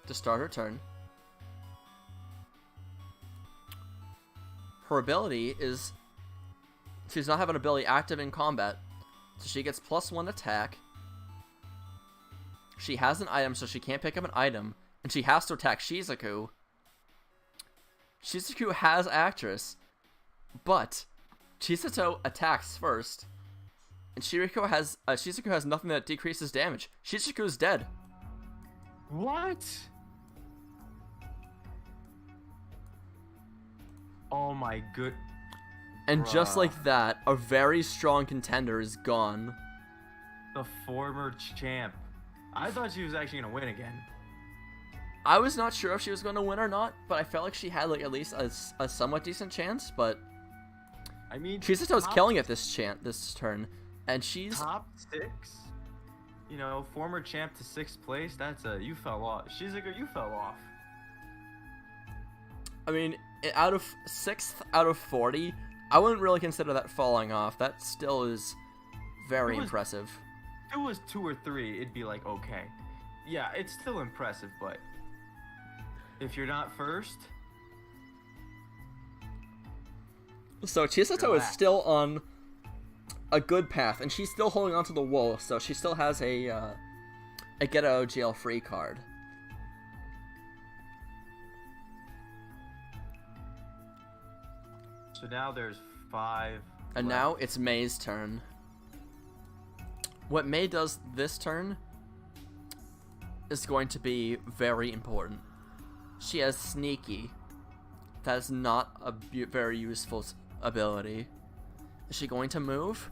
to start her turn. Her ability is, she does not have an ability active in combat, so she gets +1 attack. She has an item, so she can't pick up an item, and she has to attack Shizuku. Shizuku has Actress, but Chisato attacks first, and Shizuku has nothing that decreases damage. Shizuku's dead. What? Oh my good. And just Bruh. like that, a very strong contender is gone. The former champ. I thought she was actually gonna win again. I was not sure if she was going to win or not, but I felt like she had like at least a somewhat decent chance. But I mean, Chisato's killing it this turn, and she's top 6. You know, former champ to 6th place. That's you fell off. Shizuku, you fell off. I mean, out of 6th out of 40, I wouldn't really consider that falling off. That still is very impressive. If it was 2 or 3, it'd be like, okay. Yeah, it's still impressive, but if you're not first, So Chisato is still on a good path, and she's still holding on to the wool, so she still has a get out of jail free card. so now there's 5. And left. now it's May's turn. What May does this turn is going to be very important. She has Sneaky. That is not a very useful ability. Is she going to move?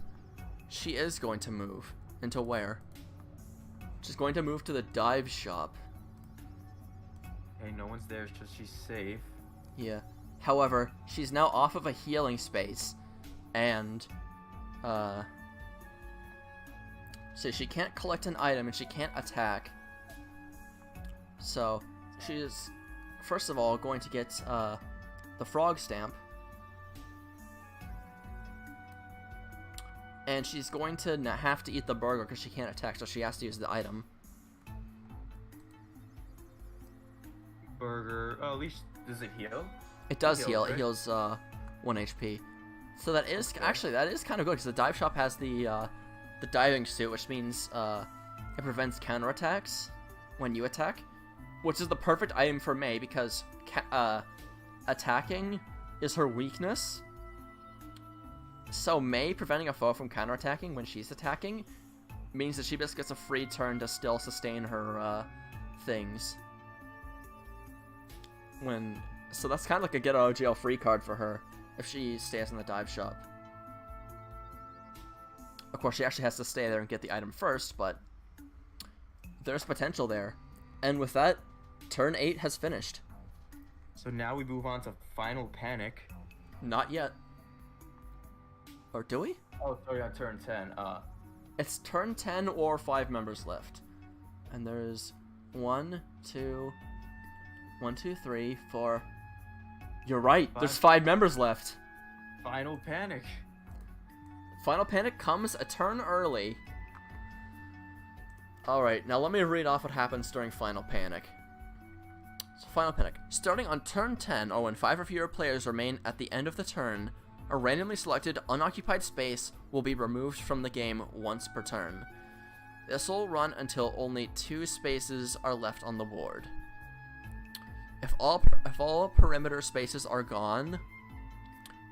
She is going to move. Into where? She's going to move to the dive shop. Hey, no one's there, so she's safe. Yeah. However, she's now off of a healing space, and so she can't collect an item and she can't attack. So she is, first of all, going to get the frog stamp, and she's going to have to eat the burger because she can't attack, so she has to use the item. Burger. Oh, at least does it heal? It does It heal. heals, It right? heals 1 HP. So that is Okay. actually that is kind of good because the dive shop has the the diving suit, which means it prevents counterattacks when you attack, which is the perfect item for Mei because attacking is her weakness. So Mei preventing a foe from counterattacking when she's attacking means that she just gets a free turn to still sustain her things. So that's kind of like a get out of jail free card for her if she stays in the dive shop. Of course, she actually has to stay there and get the item first, but there's potential there. And with that, turn 8 has finished. So now we move on to Final Panic. Not yet. Or do we? Oh, sorry, on turn 10. It's turn 10 or 5 members left. And there's 1, 2, 3, 4. You're right, there's 5 members left. Final Panic. Final Panic comes a turn early. Alright, now let me read off what happens during Final Panic. So Final Panic. Starting on turn 10, or when 5 or fewer players remain at the end of the turn, a randomly selected unoccupied space will be removed from the game once per turn. This will run until only 2 spaces are left on the board. If all perimeter spaces are gone,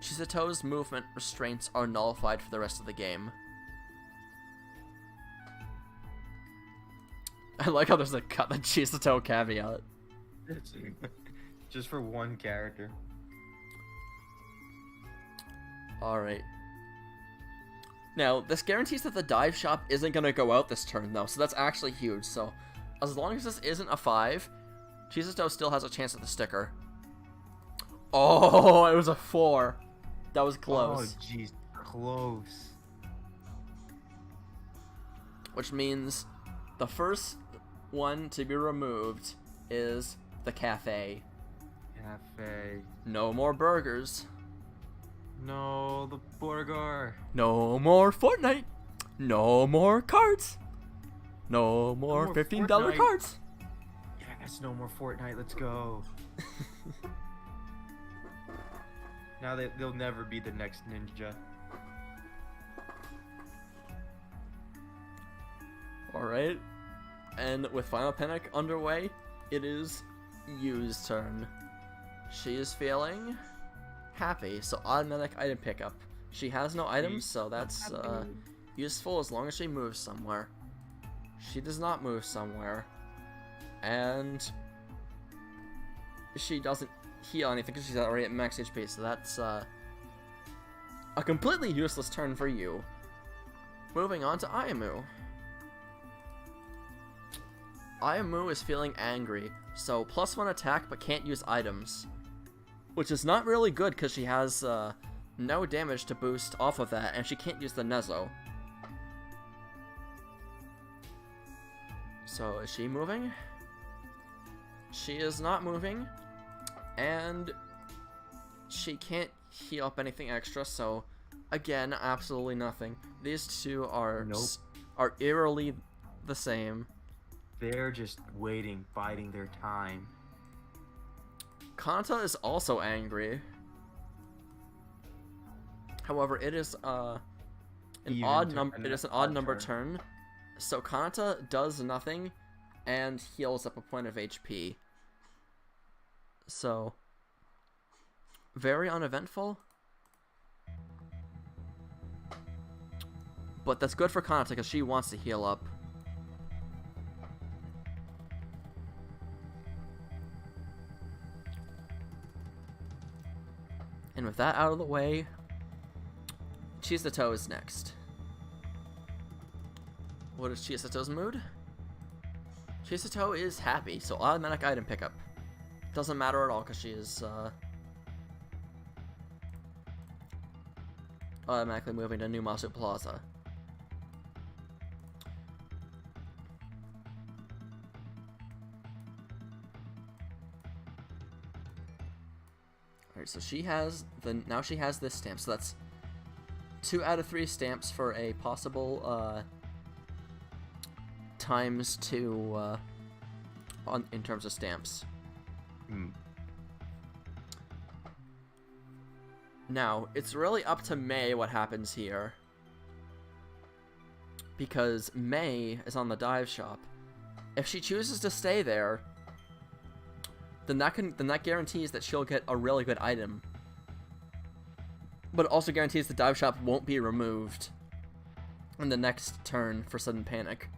Chisato's movement restraints are nullified for the rest of the game. I like how there's a cut the Chisato caveat. Just for one character. Alright. Now, this guarantees that the dive shop isn't going to go out this turn, though, so that's actually huge. So, as long as this isn't a 5, Chisato still has a chance at the sticker. Oh, it was a 4. That was close. Oh, jeez, close. Which means the first one to be removed is the cafe. Cafe. No more burgers. No, the burger. No more Fortnite. No more cards. No more $15 Fortnite. cards. Yes, no more Fortnite. Let's go. Now they'll never be the next ninja. Alright. And with Final Panic underway, it is Yu's turn. She is feeling happy, so automatic item pickup. She has no items, so that's useful as long as she moves somewhere. She does not move somewhere. And she doesn't heal anything because she's already at max HP, so that's a completely useless turn for you. Moving on to Ayamu. Ayamu is feeling angry, so +1 attack but can't use items. Which is not really good because she has no damage to boost off of that, and she can't use the Nezo. So, is she moving? She is not moving, and she can't heal up anything extra, so again, absolutely nothing. These two are are eerily the same. They're just waiting, biding their time. Kanta is also angry. However, it is an odd number. It is an odd number turn, so Kanta does nothing and heals up a point of HP. So very uneventful, but that's good for Kanta because she wants to heal up. And with that out of the way, Chisato is next. What is Chisato's mood? Chisato is happy, so automatic item pickup. Doesn't matter at all because she is automatically moving to Numasu Plaza. Alright, so she has now she has this stamp, so that's 2 out of 3 stamps for a possible ×2 in terms of stamps. Now, it's really up to Mei what happens here. because May is on the dive shop. If she chooses to stay there, then that guarantees that she'll get a really good item. But it also guarantees the dive shop won't be removed in the next turn for sudden panic.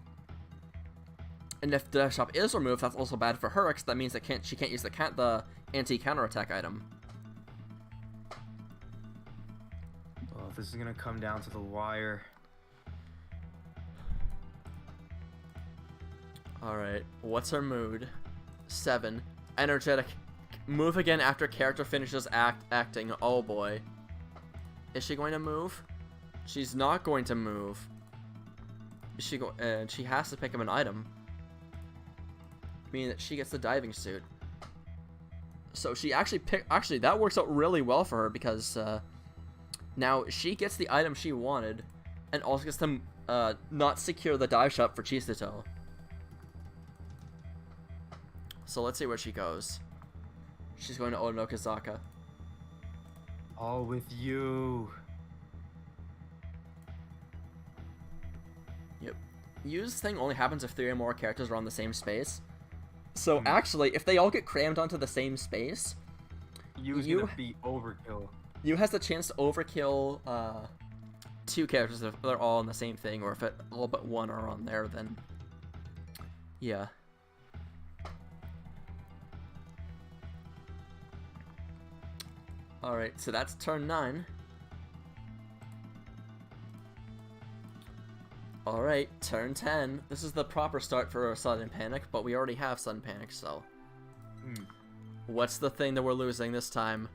And if the dive shop is removed, that's also bad for her, because that means that she can't use the anti-counterattack item. Well, if this is gonna come down to the wire. Alright, what's her mood? 7. Energetic. Move again after character finishes acting. Oh boy. Is she going to move? She's not going to move. She has to pick up an item. Meaning that she gets the diving suit. So she actually that works out really well for her, because now she gets the item she wanted, and also gets to not secure the dive shop for Chisato. So let's see where she goes. She's going to Onokazaka. All with you. Yep. Use thing only happens if 3 or more characters are on the same space. So actually, if they all get crammed onto the same space, Yu's gonna be overkill. Yu has the chance to overkill 2 characters if they're all on the same thing, or if all but 1 are on there, then yeah. Alright, so that's turn 9. Alright, turn 10. This is the proper start for Sudden Panic, but we already have Sudden Panic, so... What's the thing that we're losing this time?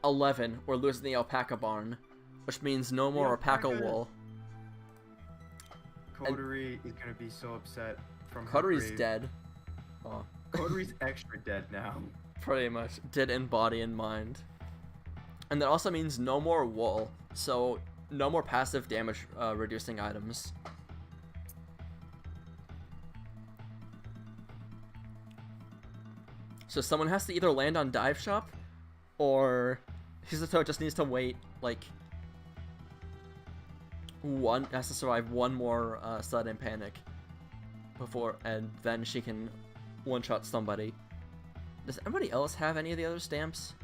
11. We're losing the Alpaca Barn, which means no more alpaca wool. Coterie is gonna be so upset from Coterie's dead. Oh. Coterie's extra dead now. Pretty much. Dead in body and mind. And that also means no more wool, so no more passive damage reducing items. So someone has to either land on Dive Shop, or Hisato just needs to wait, like, has to survive one more Sudden Panic before, and then she can one-shot somebody. Does anybody else have any of the other stamps?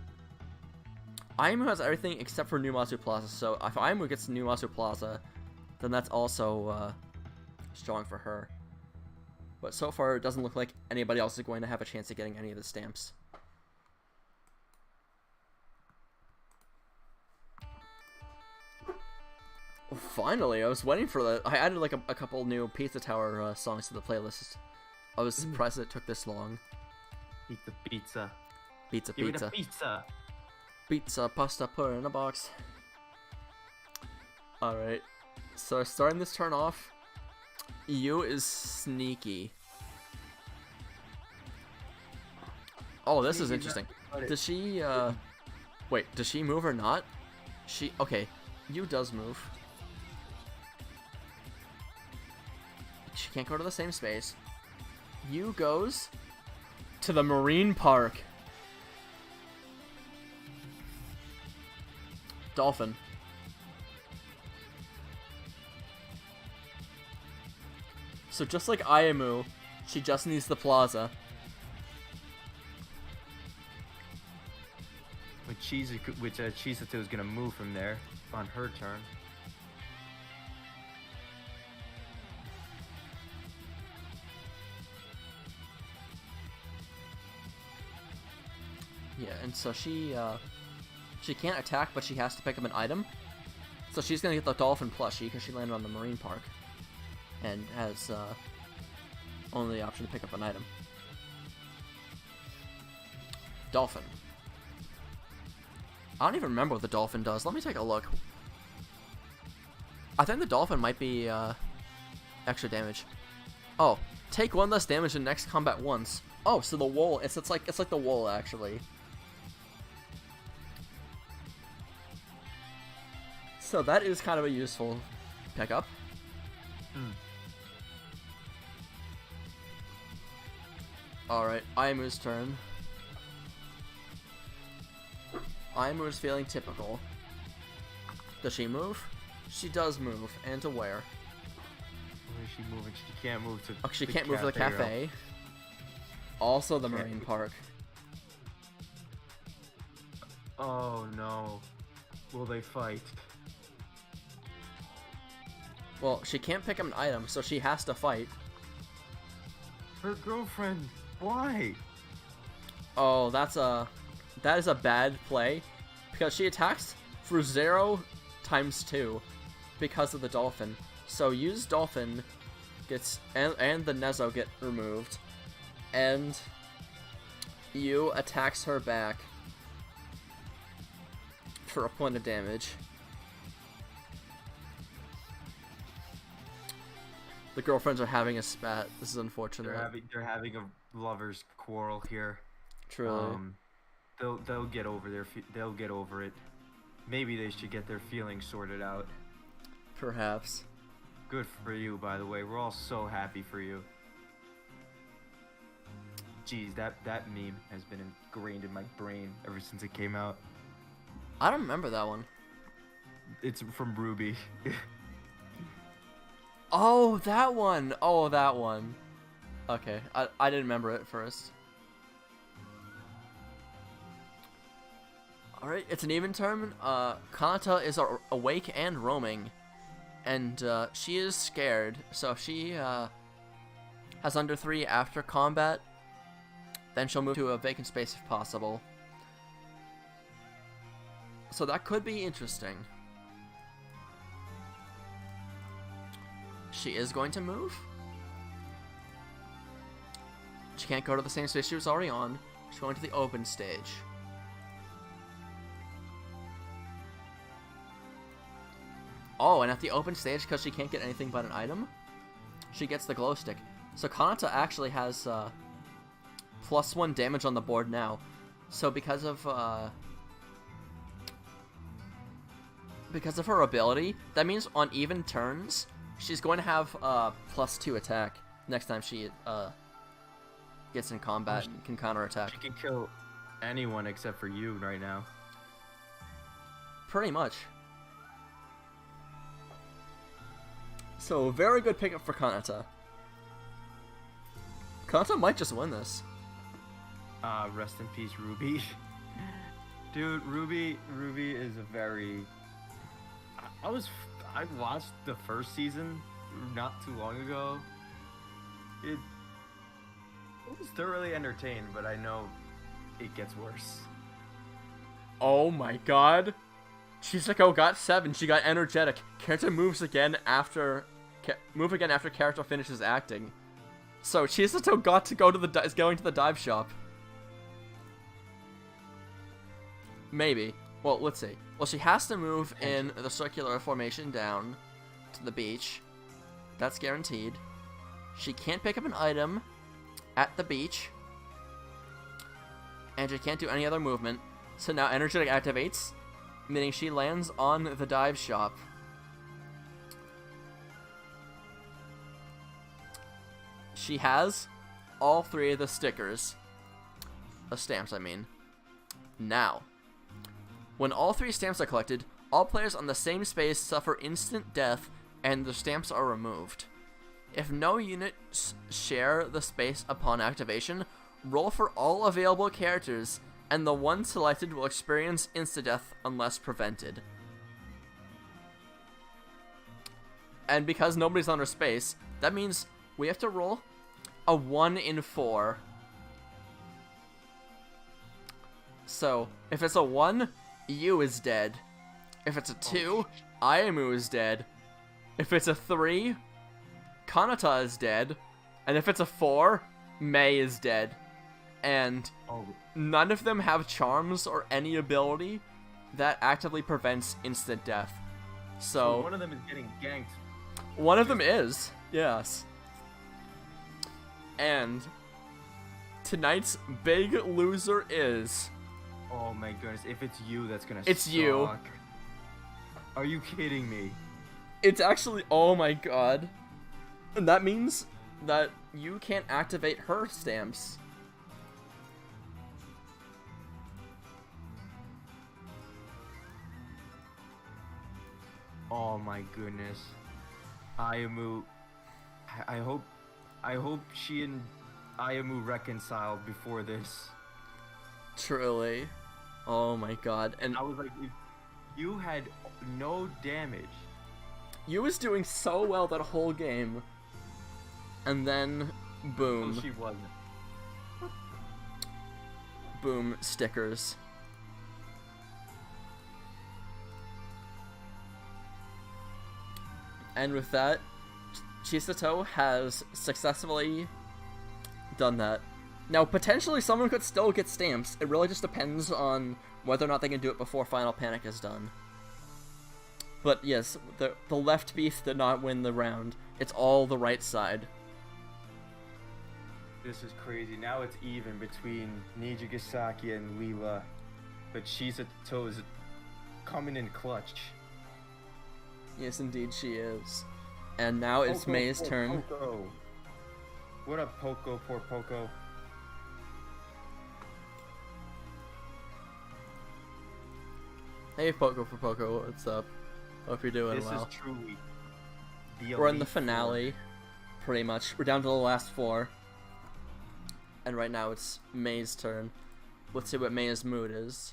Aimu has everything except for Numazu Plaza, so if Aimu gets Numazu Plaza, then that's also strong for her. But so far, it doesn't look like anybody else is going to have a chance of getting any of the stamps. Finally, I was waiting for that. I added like a couple new Pizza Tower songs to the playlist. I was surprised that it took this long. Eat the pizza. Pizza, Give pizza. me the pizza. Pizza, pasta, put it in a box. Alright. So starting this turn off, Yu is sneaky. Oh, this is interesting. Does she, wait, does she move or not? Okay, Yu does move. She can't go to the same space. Yu goes to the marine park. Dolphin. So just like Aimu, she just needs the plaza. Which Chisato is gonna move from there on her turn. Yeah, and so she can't attack, but she has to pick up an item. So she's gonna get the dolphin plushie because she landed on the marine park, and has only the option to pick up an item. Dolphin. I don't even remember what the dolphin does. Let me take a look. I think the dolphin might be extra damage. Oh, take 1 less damage in next combat once. Oh, so the wool. It's like the wool actually. So that is kind of a useful pickup. Alright, Aimu's turn. Aimu is feeling typical. Does she move? She does move, and to where? she moving? She can't move to. Oh, she the can't move to the cafe, girl. cafe. Also the Can't marine move. park. Oh no. Will they fight? Well, she can't pick up an item, so she has to fight. Her girlfriend. Why? Oh, that is a bad play, because she attacks for 0 times 2 because of the dolphin. So use dolphin gets and the Nezo get removed, and you attacks her back for a point of damage. The girlfriends are having a spat. This is unfortunate. They're having a lovers quarrel here. Truly. They'll get over they'll get over it. Maybe they should get their feelings sorted out. Perhaps. Good for you, by the way. We're all so happy for you. Jeez, that meme has been ingrained in my brain ever since it came out. I don't remember that one. It's from Ruby. Oh, that one! Oh, that one. Okay, I didn't remember it first. Alright, it's an even turn. Kanata is awake and roaming. And she is scared. So if she has under 3 after combat, then she'll move to a vacant space if possible. So that could be interesting. She is going to move. She can't go to the same space she was already on. She's going to the open stage. Oh, and at the open stage, because she can't get anything but an item, she gets the glow stick. So Kanata actually has +1 damage on the board now. So because of her ability, that means on even turns, she's going to have +2 attack next time she gets in combat and can counterattack. She can kill anyone except for you right now. Pretty much. So, very good pickup for Kanata. Kanata might just win this. Rest in peace, Ruby. Dude, Ruby is a very... I watched the first season not too long ago. It was thoroughly entertained, but I know it gets worse. Oh my god. Chisako got 7. She got energetic. Character moves again after... Move again after character finishes acting. So Chisato got to go to is going to the dive shop. Maybe. Well, let's see. Well, she has to move in the circular formation down to the beach. That's guaranteed. She can't pick up an item at the beach. And she can't do any other movement. So now energetic activates, meaning she lands on the dive shop. She has all 3 of the stickers. The stamps, I mean. Now, when all 3 stamps are collected, all players on the same space suffer instant death and the stamps are removed. If no units share the space upon activation, roll for all available characters, and the one selected will experience insta-death unless prevented. And because nobody's on her space, that means we have to roll a 1 in 4. So, if it's a 1, Yu is dead. If it's a 2, Ayamu is dead. If it's a 3, Kanata is dead. And if it's a 4, Mei is dead. And none of them have charms or any ability that actively prevents instant death. So one of them is getting ganked. One of them is, yes. And tonight's big loser is... Oh my goodness, if it's you, that's gonna It's suck. you. Are you kidding me? It's actually... Oh my god. And that means that you can't activate her stamps. Oh my goodness. Ayamu I hope she and Ayamu reconciled before this. Truly. Oh my god. And I was like, if you had no damage. you was doing so well that whole game. And then, boom. Well, she wasn't. Boom, stickers. And with that, Chisato has successfully done that. Now, potentially someone could still get stamps. It really just depends on whether or not they can do it before Final Panic is done. But yes, the left beef did not win the round. It's all the right side. This is crazy. Now it's even between Nijigasaki and Leela. But Chisato is coming in clutch. Yes, indeed she is. And now it's Poco, May's poor turn. Poco. What up, Poco? Poor Poco. Hey, Poco for Poco, what's up? Hope you're doing This well. is truly the We're in the Elite finale, pretty much. We're down to the last 4. And right now it's May's turn. Let's see what May's mood is.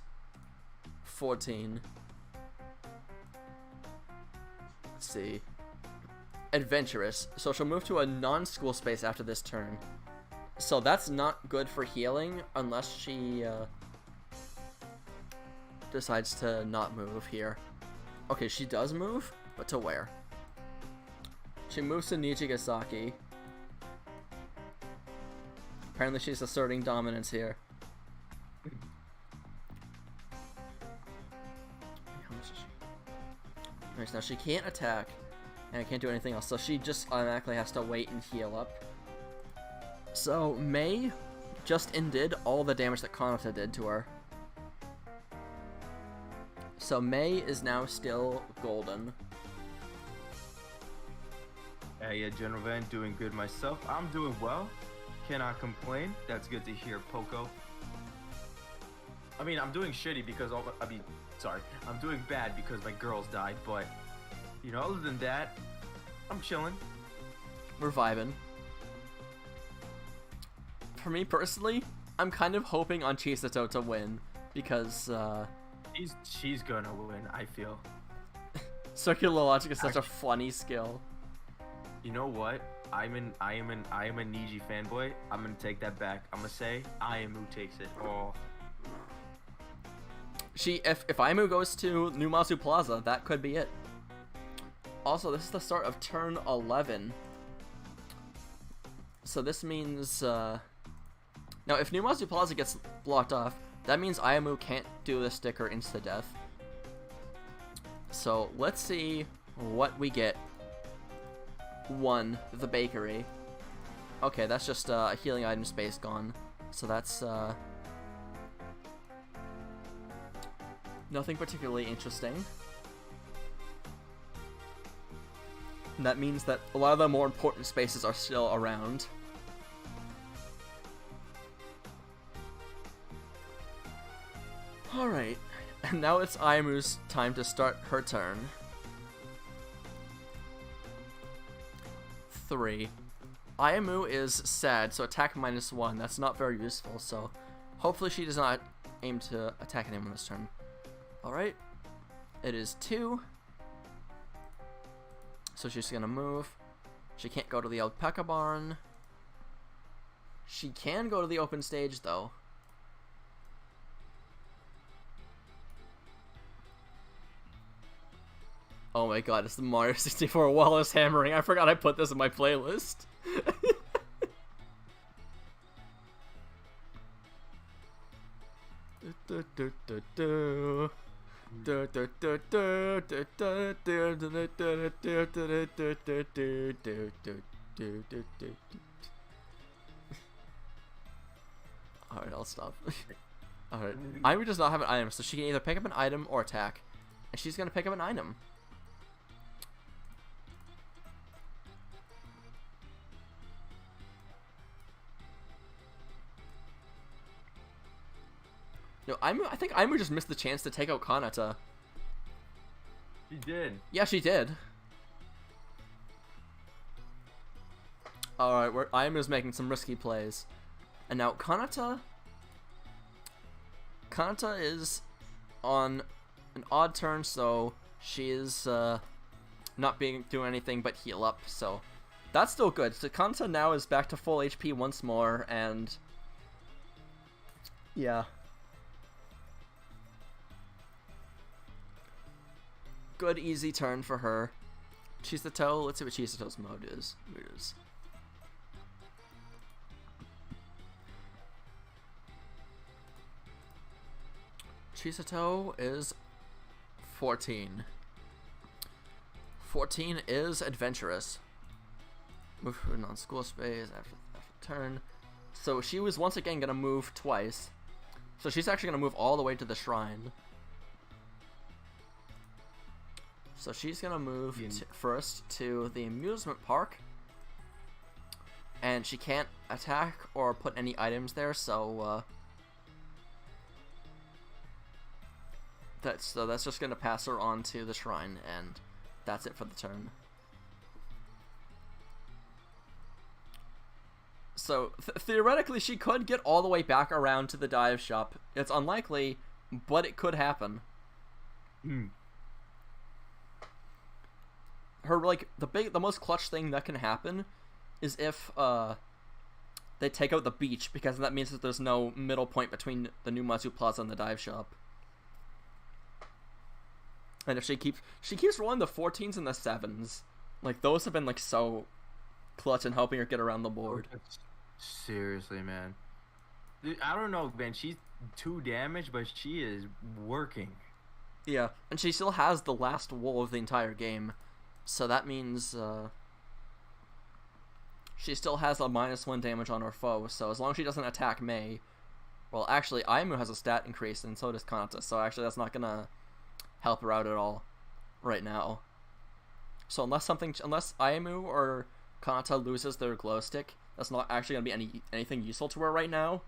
14. Let's see. Adventurous. So she'll move to a non-school space after this turn. So that's not good for healing unless she decides to not move here. Okay, she does move, but to where? She moves to Nijigasaki. Apparently she's asserting dominance here. How much is she? Nice, now she can't attack, and can't do anything else, so she just automatically has to wait and heal up. So, May just undid all the damage that Kanata did to her. So May is now still golden. Yeah, GeneralVan, doing good myself. I'm doing well. Cannot complain. That's good to hear, Poco. I mean, I'm doing shitty because I'm doing bad because my girls died, but, you know, other than that, I'm chilling. We're vibing. For me personally, I'm kind of hoping on Chisato to win because, She's gonna win, I feel. circular logic is such a funny skill. You know what? I am a Niji fanboy. I'm gonna take that back. I'm gonna say Ayamu takes it. Oh. If Aimu goes to Numazu Plaza, that could be it. Also, this is the start of turn 11. So this means, now if Numazu Plaza gets blocked off, that means Ayamu can't do the sticker insta-death. So let's see what we get. 1, the bakery. Okay, that's just a healing item space gone. So that's nothing particularly interesting. And that means that a lot of the more important spaces are still around. Alright, and now it's Ayamu's time to start her turn. 3. Ayamu is sad, so attack -1. That's not very useful, so hopefully she does not aim to attack anyone this turn. Alright, it is 2. So she's gonna move. She can't go to the alpaca barn. She can go to the open stage, though. Oh my god, it's the Mario 64 Wallace hammering. I forgot I put this in my playlist. Alright, I'll stop. Alright, Aimu does not have an item, so she can either pick up an item or attack. And she's gonna pick up an item. No, I think Aimu just missed the chance to take out Kanata. She did. Yeah, she did. Alright, Ayamu's making some risky plays. And now Kanata is on an odd turn, so she is not doing anything but heal up, so that's still good. So Kanata now is back to full HP once more, and yeah. Good, easy turn for her. Chisato, let's see what Chisato's mode is. Here it is. Chisato is 14. 14 is adventurous. Move her non-school space after turn. So she was once again gonna move twice. So she's actually gonna move all the way to the shrine. So she's gonna move first to the amusement park. And she can't attack or put any items there, so that's just gonna pass her on to the shrine, and that's it for the turn. So theoretically, she could get all the way back around to the dive shop. It's unlikely, but it could happen. Her the most clutch thing that can happen is if they take out the beach, because that means that there's no middle point between the new Mazu Plaza and the dive shop. And if she keeps rolling the 14s and the 7s, like those have been like so clutch in helping her get around the board. Seriously, man. Dude, I don't know, man. She's 2 damage, but she is working. Yeah, and she still has the last wool of the entire game, so that means she still has a -1 damage on her foe. So as long as she doesn't attack Mei, well, actually, Ayamu has a stat increase, and so does Kanata. So actually, that's not gonna help her out at all right now. So unless Ayamu or Kanata loses their glow stick, that's not actually gonna be anything useful to her right now.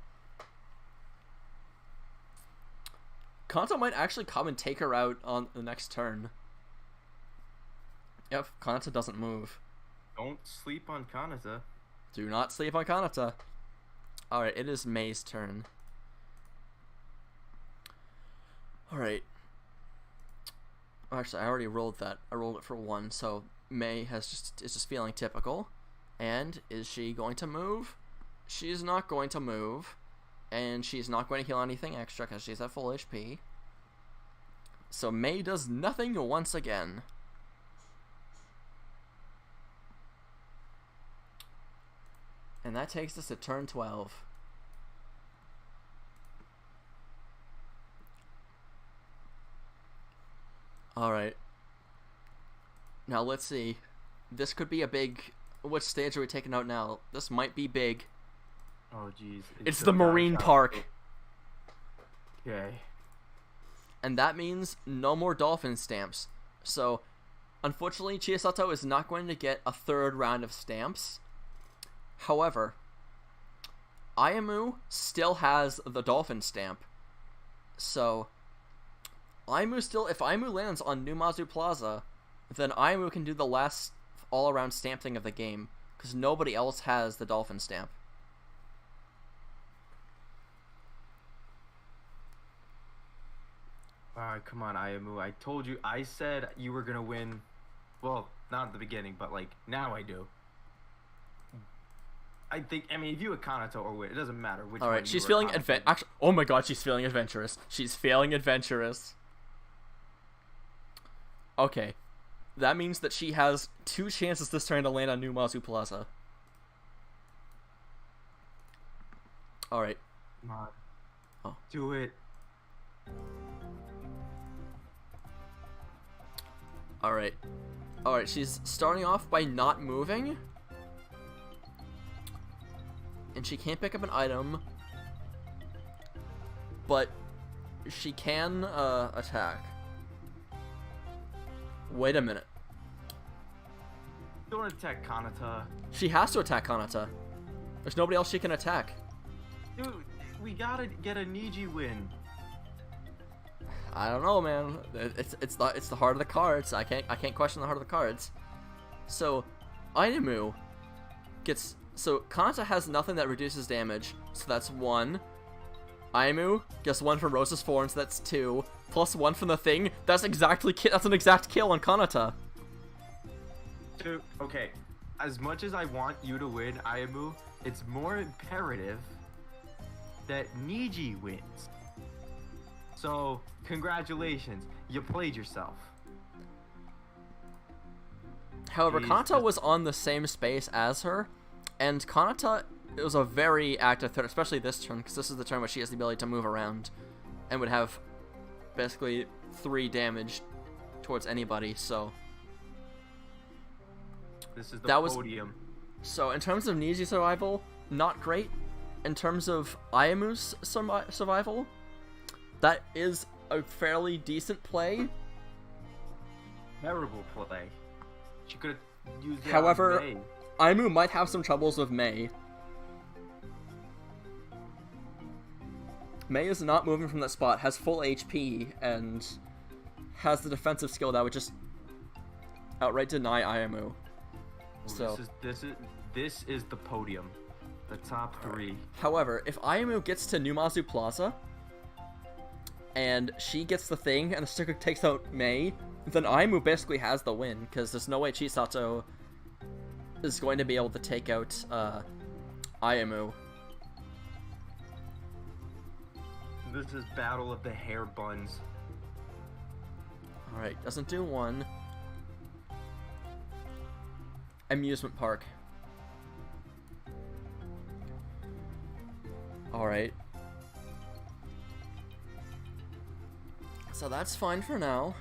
Kanata might actually come and take her out on the next turn. If Kanata doesn't move. Don't sleep on Kanata. Do not sleep on Kanata. Alright, it is Mei's turn. Alright. Actually, I already rolled that. I rolled it for 1, so Mei is just feeling typical. And is she going to move? She's not going to move. And she's not going to heal anything extra because she's at full HP. So Mei does nothing once again. And that takes us to turn 12. Alright. Now let's see. This could be a big... Which stage are we taking out now? This might be big. Oh, jeez. It's the Marine Park. Okay. And that means no more dolphin stamps. So, unfortunately, Chisato is not going to get a 3rd round of stamps. However, Ayamu still has the dolphin stamp. So, if Ayamu lands on New Mazu Plaza, then Ayamu can do the last all-around stamp thing of the game, because nobody else has the dolphin stamp. Alright, come on, Ayamu. I told you, I said you were gonna win. Well, not at the beginning, but like, now I do. I mean, if you had Kanata or win, it doesn't matter which one. Alright, she's feeling actually, oh my god, she's feeling adventurous. She's feeling adventurous. Okay. That means that she has 2 chances this turn to land on New Mazu Plaza. Alright. Come on. Oh. Do it. Alright. Alright, she's starting off by not moving. And she can't pick up an item. But she can attack. Wait a minute. Don't attack Kanata. She has to attack Kanata. There's nobody else she can attack. Dude, we gotta get a Niji win. I don't know, man. It's the heart of the cards. I can't question the heart of the cards. So, Ayamu gets So Kanata has nothing that reduces damage, so that's 1. Aimu gets 1 from Rose's Form, so that's 2. Plus 1 from the thing. That's an exact kill on Kanata. Dude, okay. As much as I want you to win, Aimu, it's more imperative that Niji wins. So, congratulations. You played yourself. However, Jeez. Kanata was on the same space as her, and Kanata was a very active threat, especially this turn, because this is the turn where she has the ability to move around, and would have basically 3 damage towards anybody, so... This is the that was podium. So in terms of Niji's survival, not great. In terms of Ayamu's survival, that is a fairly decent play. Terrible play. She could have used it. However, on May. Ayamu might have some troubles with May. May is not moving from that spot, has full HP, and has the defensive skill that would just outright deny Ayamu. So this is the podium, the top 3. However, if Ayamu gets to Numazu Plaza, and she gets the thing, and the sticker takes out May, then Ayamu basically has the win, because there's no way Chisato is going to be able to take out Ayamu. This is Battle of the Hair Buns. Alright, doesn't do 1. Amusement Park. Alright. So that's fine for now.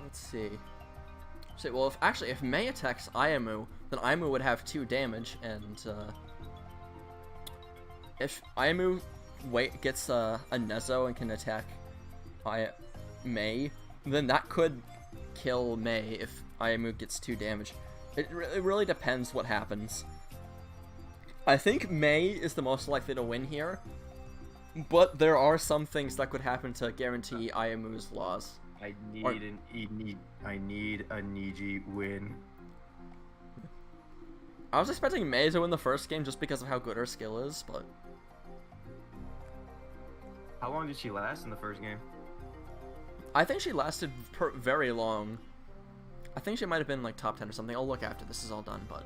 Let's see. So, well, if May attacks Ayamu, then Ayamu would have 2 damage, and if Ayamu gets a Nezo and can attack May, then that could kill May if Ayamu gets 2 damage. It really depends what happens. I think May is the most likely to win here, but there are some things that could happen to guarantee Ayamu's loss. I need a Niji win. I was expecting May to win the first game just because of how good her skill is, but... How long did she last in the first game? I think she lasted very long. I think she might have been like top 10 or something. I'll look after this is all done, but...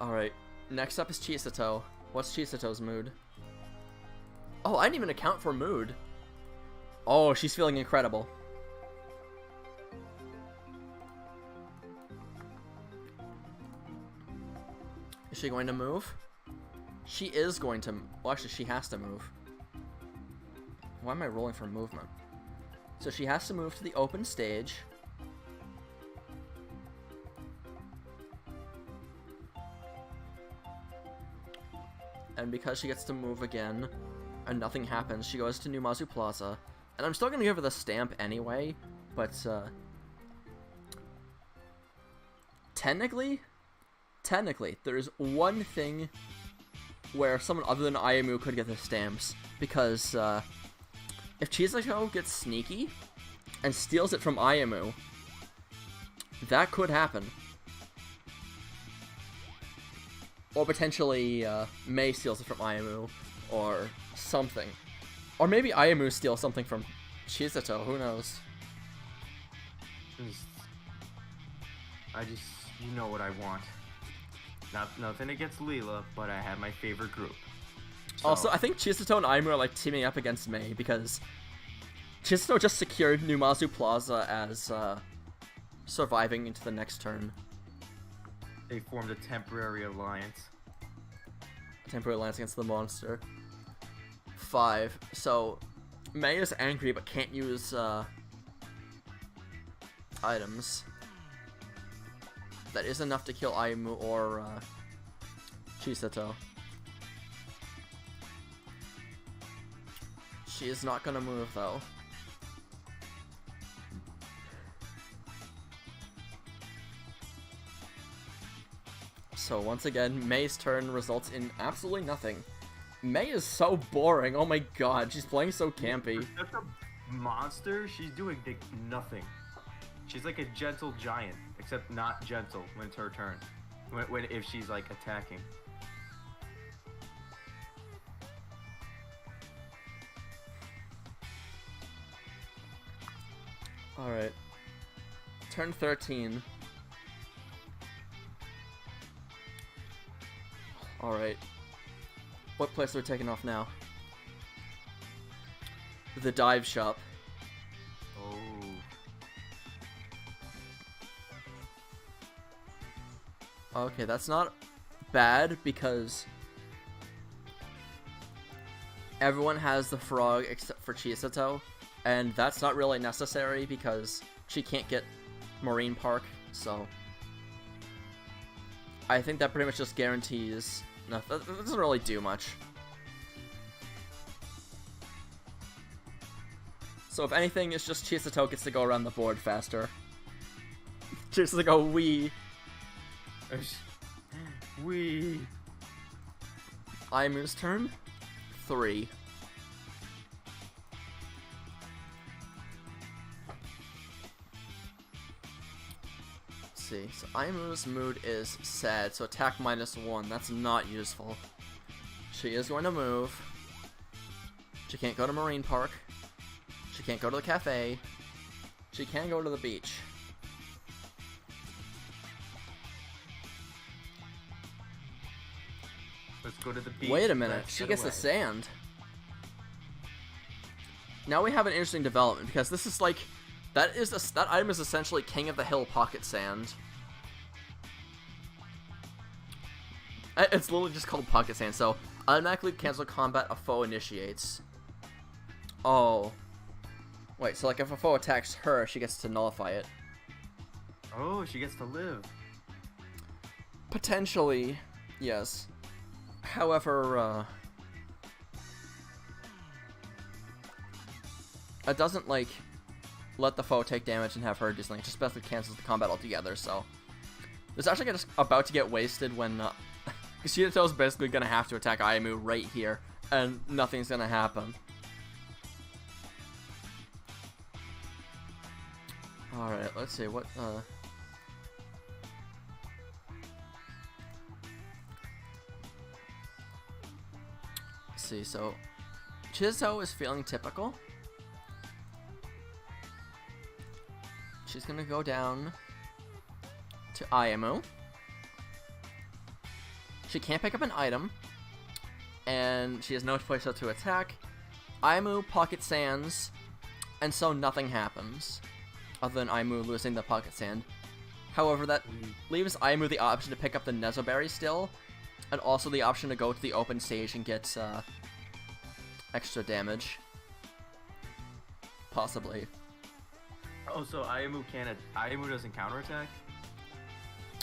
Alright, next up is Chisato. What's Chisato's mood? Oh, I didn't even account for mood. Oh, she's feeling incredible. Is she going to move? She is going to... Well, actually, she has to move. Why am I rolling for movement? So she has to move to the open stage. And because she gets to move again, and nothing happens, she goes to Numazu Plaza. And I'm still going to give her the stamp anyway, but, technically, there's one thing where someone other than Ayamu could get the stamps, because, if Chisato gets sneaky and steals it from Ayamu, that could happen. Or potentially, Mei steals it from Ayamu, or something. Or maybe Ayamu steals something from Chisato, who knows? You know what I want. Nothing against Leela, but I have my favorite group. So. Also, I think Chisato and Aimu are like teaming up against Mei because Chisato just secured Numazu Plaza as surviving into the next turn. They formed a temporary alliance. Temporary alliance against the monster. 5. So Mei is angry but can't use items. That is enough to kill Aimu or Chisato. She is not gonna move though. So once again, Mei's turn results in absolutely nothing. Mei is so boring, oh my god, she's playing so campy. You're such a monster, she's doing nothing. She's like a gentle giant, except not gentle when it's her turn. If she's like attacking. Alright. Turn 13. Alright. What place are we taking off now? The dive shop. Oh. Okay, that's not bad because everyone has the frog except for Chisato, and that's not really necessary because she can't get Marine Park, so I think that pretty much just guarantees. No, that doesn't really do much. So if anything, it's just Chisato gets to go around the board faster. Just like a wee. Wee. Aimu's turn. 3. Let's see. So Aimu's mood is sad, so attack -1. That's not useful. She is going to move. She can't go to Marine Park. She can't go to the cafe. She can go to the beach. Let's go to the beach. Wait a minute. Let's She get gets away. the sand. Now we have an interesting development because this is like that item is essentially King of the Hill pocket sand. It's literally just called pocket sand. So automatically cancel combat a foe initiates. Oh. Wait, so like if a foe attacks her, she gets to nullify it. Oh, she gets to live. Potentially, yes. However, it doesn't like let the foe take damage and have her do something. It just basically cancels the combat altogether. So this actually just about to get wasted when Kushida is basically gonna have to attack Aimu right here, and nothing's gonna happen. All right, let's see what. Let's see. So Chizo is feeling typical. She's gonna go down to Aimu. She can't pick up an item, and she has no place to attack. Aimu pocket sands, and so nothing happens, other than Aimu losing the pocket sand. However, that leaves Aimu the option to pick up the Nezoberry still, and also the option to go to the open stage and get extra damage. Possibly. Oh, so Aimu doesn't counterattack?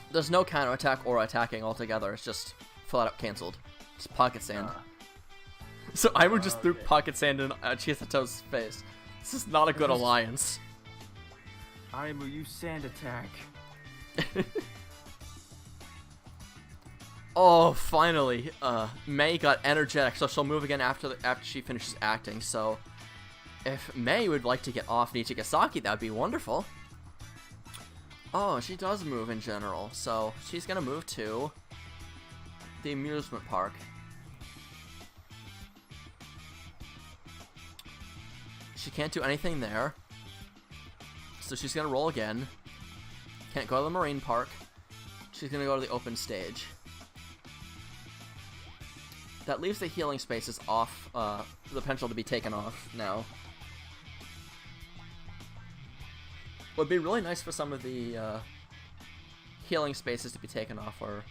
There's no counterattack or attacking altogether. It's just flat out cancelled. Just pocket sand. So Aimu just threw pocket sand in Chisato's face. This is not a good alliance. Aimu, you sand attack. Oh, finally. Mei got energetic, so she'll move again after she finishes acting. So if Mei would like to get off Nichigasaki, that would be wonderful. Oh, she does move in general, so she's gonna move to the amusement park. She can't do anything there, so she's gonna roll again. Can't go to the marine park. She's gonna go to the open stage. That leaves the healing spaces off, the potential to be taken off now. Would be really nice for some of the healing spaces to be taken off, or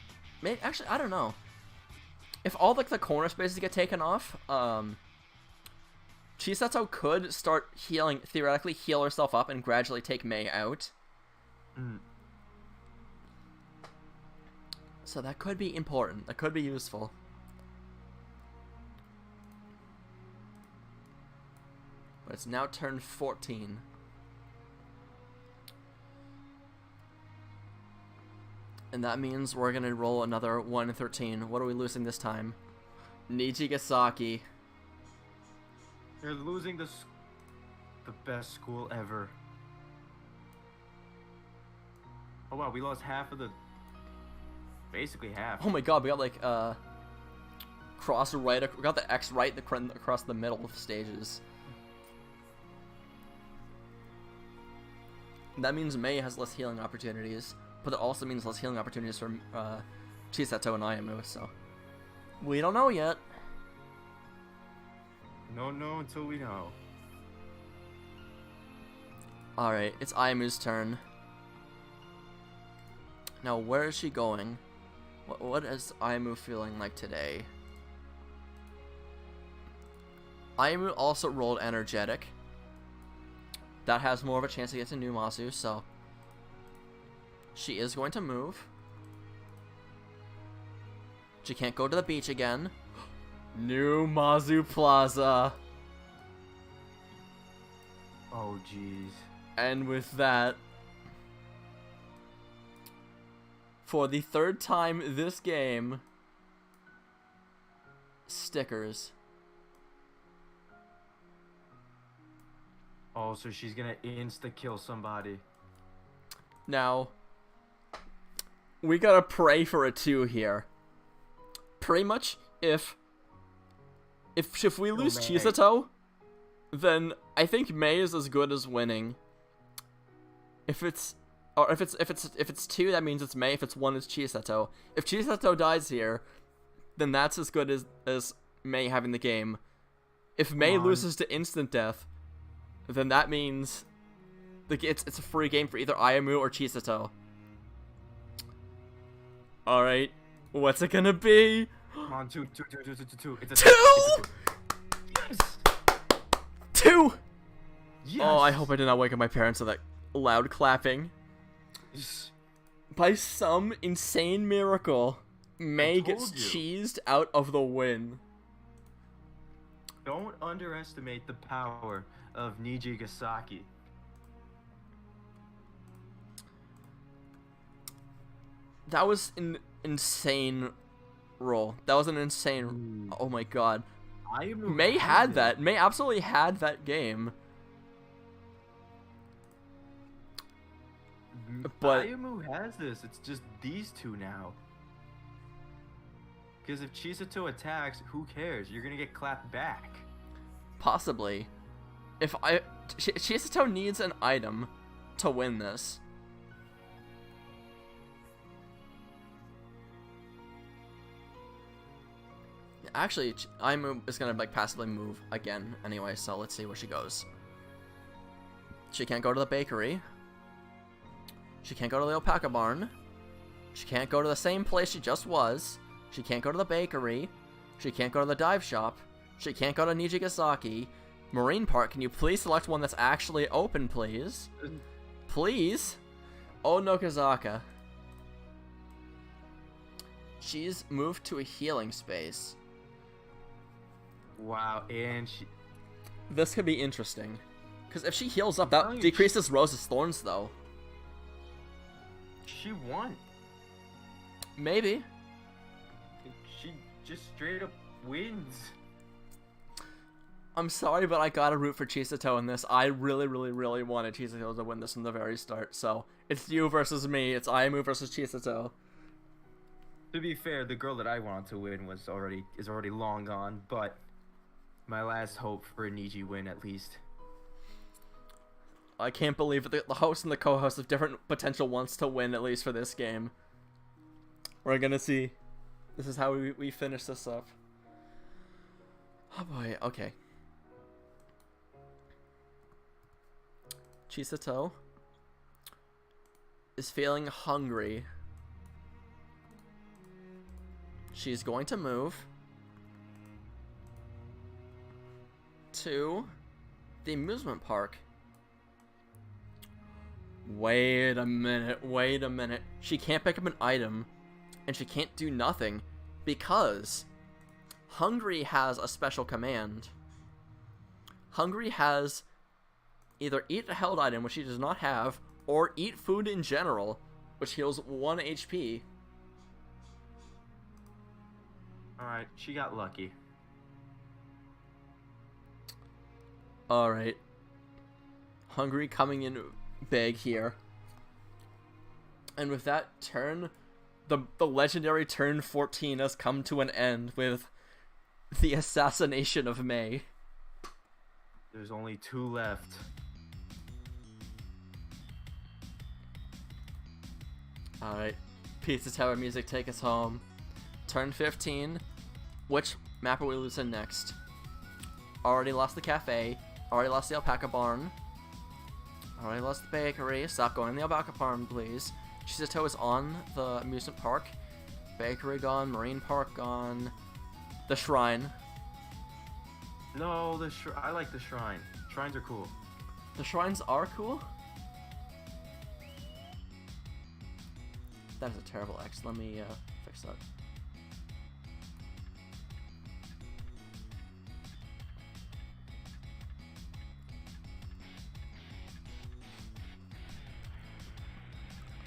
maybe actually I don't know. If all like the corner spaces get taken off, Chisato could start healing, theoretically heal herself up and gradually take Mei out. So that could be important. That could be useful. But it's now turn 14. And that means we're gonna roll another 1 in 13. What are we losing this time? Nichigasaki. You're losing the The best school ever. Oh wow, we lost half of the... Basically half. Oh my god, we got like cross right. We got the X right across the middle of stages. That means May has less healing opportunities, but it also means less healing opportunities for Chisato and Ayamu. So we don't know yet. No, until we know. All right, it's Ayamu's turn. Now, where is she going? What is Ayamu feeling like today? Ayamu also rolled energetic. That has more of a chance to get to Numazu, so she is going to move. She can't go to the beach again. Numazu Plaza. Oh jeez. And with that, for the third time this game, stickers. Oh, so she's gonna insta-kill somebody. Now, we gotta pray for a 2 here. Pretty much, if we lose Chisato, then I think May is as good as winning. If it's 2, that means it's May. If it's 1, it's Chisato. If Chisato dies here, then that's as good as May having the game. If May loses to instant death, then that means it's a free game for either Ayamu or Chisato. Alright, what's it gonna be? Come on, two. It's a 2! Yes! 2! Yes! Oh, I hope I did not wake up my parents with that loud clapping. Yes. By some insane miracle, May gets cheesed out of the win. Don't underestimate the power of Nijigasaki. That was an insane roll. That was an insane... Oh my god. May had that. May absolutely had that game. But Ayamu has this. It's just these two now. Because if Chisato attacks, who cares? You're gonna get clapped back. possibly. Chisato needs an item to win this. Actually, Aimu is gonna like passively move again anyway, so let's see where she goes. She can't go to the bakery. She can't go to the alpaca barn. She can't go to the same place she just was. She can't go to the bakery. She can't go to the dive shop. She can't go to Nijigasaki. Marine Park, can you please select one that's actually open, please? Please? Oh, Nokazaka. She's moved to a healing space. Wow, and she... This could be interesting. Because if she heals up, that decreases Rose's thorns, though. She won. Maybe. She just straight up wins. I'm sorry, but I gotta root for Chisato in this. I really, really, really wanted Chisato to win this from the very start. So, it's you versus me. It's Aimu versus Chisato. To be fair, the girl that I wanted to win is already long gone, but my last hope for a Niji win, at least. I can't believe it. The host and the co-host have different potential ones to win, at least for this game. We're gonna see. This is how we finish this up. Oh boy, okay. Chisato is feeling hungry. She's going to move to the amusement park. Wait a minute. She can't pick up an item, and she can't do nothing, because Hungry has a special command. Hungry has either eat a held item, which she does not have, or eat food in general, which heals 1 HP. Alright, she got lucky. Alright. Hungary coming in big here. And with that turn, the legendary turn 14 has come to an end with the assassination of May. There's only 2 left. Alright. Pizza Tower music, take us home. Turn 15. Which map are we losing next? Already lost the cafe. Already lost the alpaca barn. Already lost the bakery. Stop going in the alpaca barn, please. Chisato is on the amusement park. Bakery gone. Marine park gone. The shrine. No, I like the shrine. Shrines are cool. The shrines are cool? That is a terrible X. Let me fix that.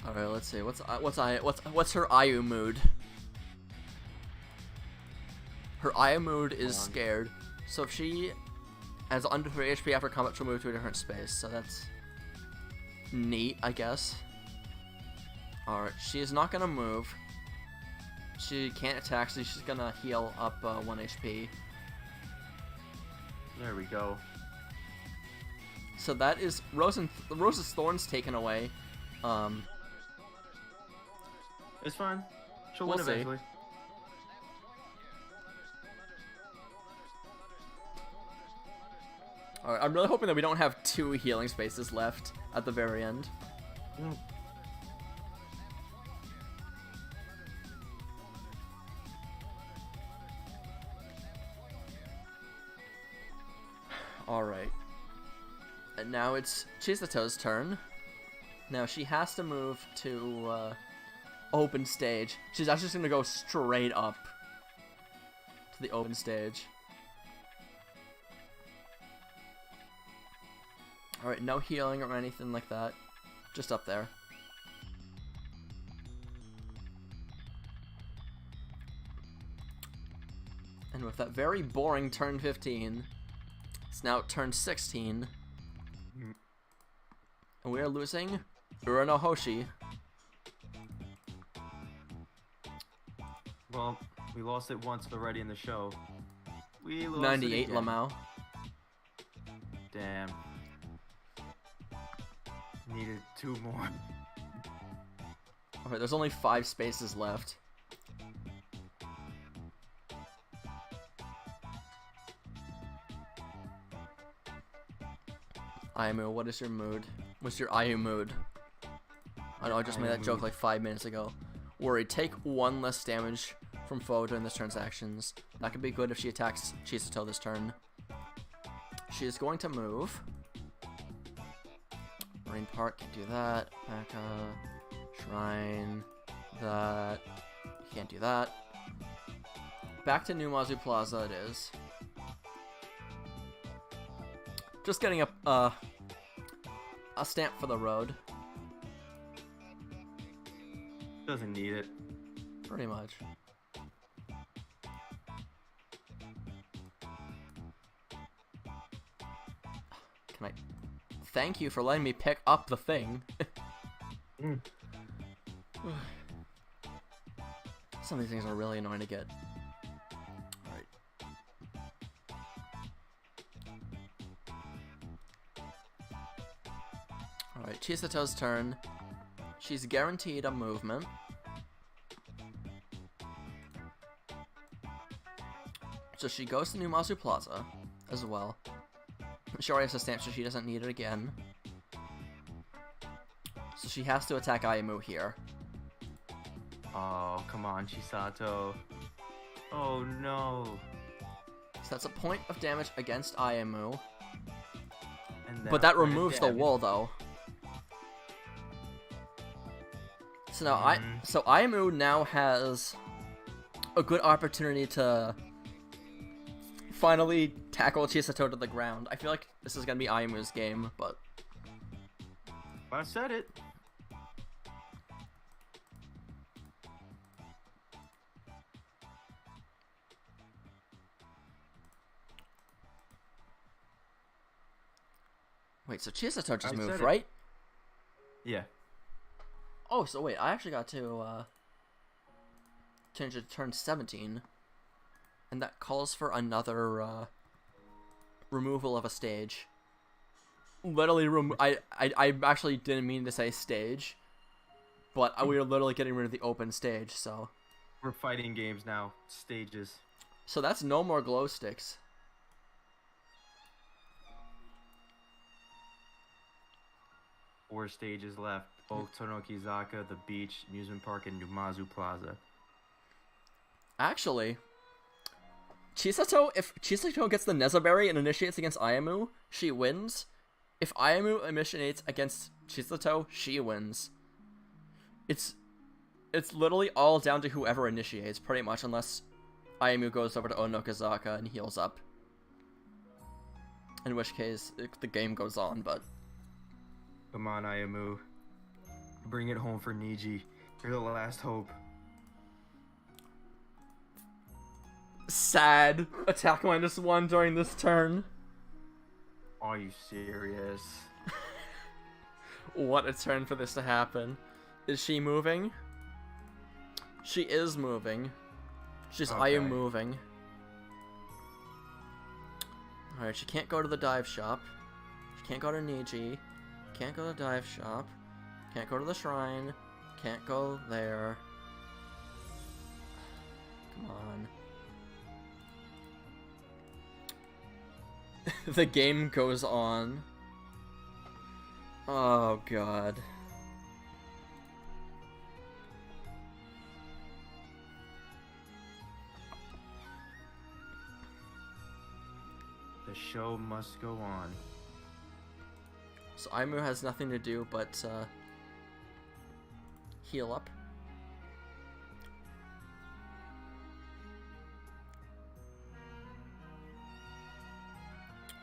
All right, let's see. What's her Ayu mood? Her Ayu mood is scared. So if she has under 3 HP after combat, she'll move to a different space. So that's neat, I guess. Alright, she is not gonna move. She can't attack, so she's gonna heal up 1 HP. There we go. So that is Rose's Thorns taken away. It's fine. She'll We'll win see. eventually. Alright, I'm really hoping that we don't have 2 healing spaces left at the very end. Mm. Alright. And now it's Chisato's turn. Now she has to move to open stage. She's actually just gonna go straight up to the open stage. Alright, no healing or anything like that. Just up there. And with that very boring turn 15, it's now turn 16. And we are losing Urano Hoshi. Well, we lost it once already in the show. We lost 98 it again. Lamau. Damn. Needed 2 more. Alright, there's only 5 spaces left. Ayamu, what is your mood? What's your Ayu mood? I know I just made that joke like 5 minutes ago. Worry, take 1 less damage from foe during this turn's actions. That could be good if she attacks Chisato this turn. She is going to move. Marine Park, can't do that. Alpaca, Shrine, that. Can't do that. Back to New Mazu Plaza it is. Just getting a stamp for the road. Doesn't need it. Pretty much. Can I... Thank you for letting me pick up the thing. Some of these things are really annoying to get. Alright. Alright, Chisato's turn. She's guaranteed a movement. So she goes to New Mazu Plaza as well. She already has a stamp, so she doesn't need it again. So she has to attack Ayamu here. Oh, come on, Chisato. Oh, no. So that's a point of damage against Ayamu. And But that point of removes the damage. wool, though. So now so Ayamu now has a good opportunity to finally tackle Chisato to the ground. I feel like this is gonna be Ayamu's game, but I said it. Wait, so Chisato just I moved, said it. right? Yeah. Oh, so wait, I actually got to change it to turn 17. And that calls for another removal of a stage. Literally, I actually didn't mean to say stage. But we were literally getting rid of the open stage, so... We're fighting games now. Stages. So that's no more glow sticks. Four stages left. Otonokizaka, the beach, amusement park, and Numazu Plaza. Actually, Chisato, if Chisato gets the Nezaberry and initiates against Ayamu, she wins. If Ayamu initiates against Chisato, she wins. It's literally all down to whoever initiates, pretty much, unless Ayamu goes over to Onokazaka and heals up. In which case, the game goes on, but... Come on, Ayamu. Bring it home for Niji. You're the last hope. Sad. Attack -1 during this turn. Are you serious? What a turn for this to happen. Is she moving? She is moving. She's Okay. I am moving. Alright, she can't go to the dive shop. She can't go to Niji. Can't go to the dive shop. Can't go to the shrine. Can't go there. Come on. The game goes on. Oh god. The show must go on. So Aimu has nothing to do but heal up.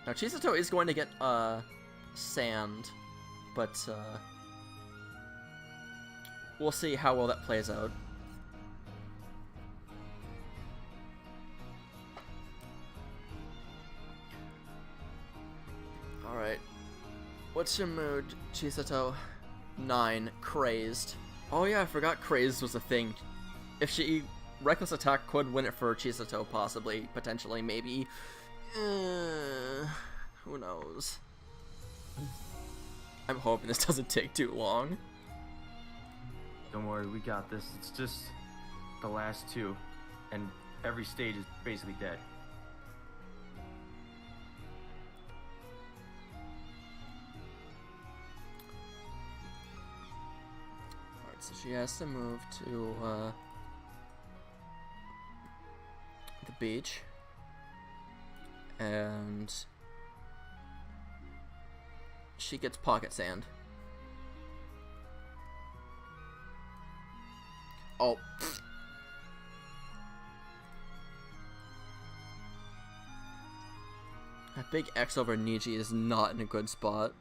Now Chisato is going to get sand, but we'll see how well that plays out. Alright. What's your mood, Chisato? 9. Crazed. Oh yeah, I forgot Crazed was a thing. If she... Reckless Attack could win it for Chisato, possibly, potentially, maybe. Who knows? I'm hoping this doesn't take too long. Don't worry, we got this. It's just the last two, and every stage is basically dead. Alright, so she has to move to the beach. And she gets pocket sand. Oh. That big X over Niji is not in a good spot.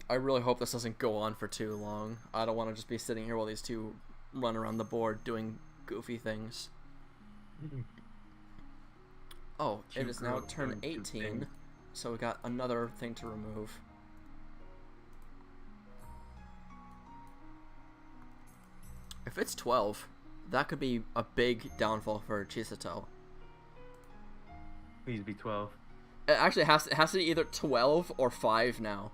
I really hope this doesn't go on for too long. I don't want to just be sitting here while these two run around the board doing goofy things. Oh, it is now turn 18, so we got another thing to remove. If it's 12, that could be a big downfall for Chisato. Please be 12. It actually has to be either 12 or 5 now.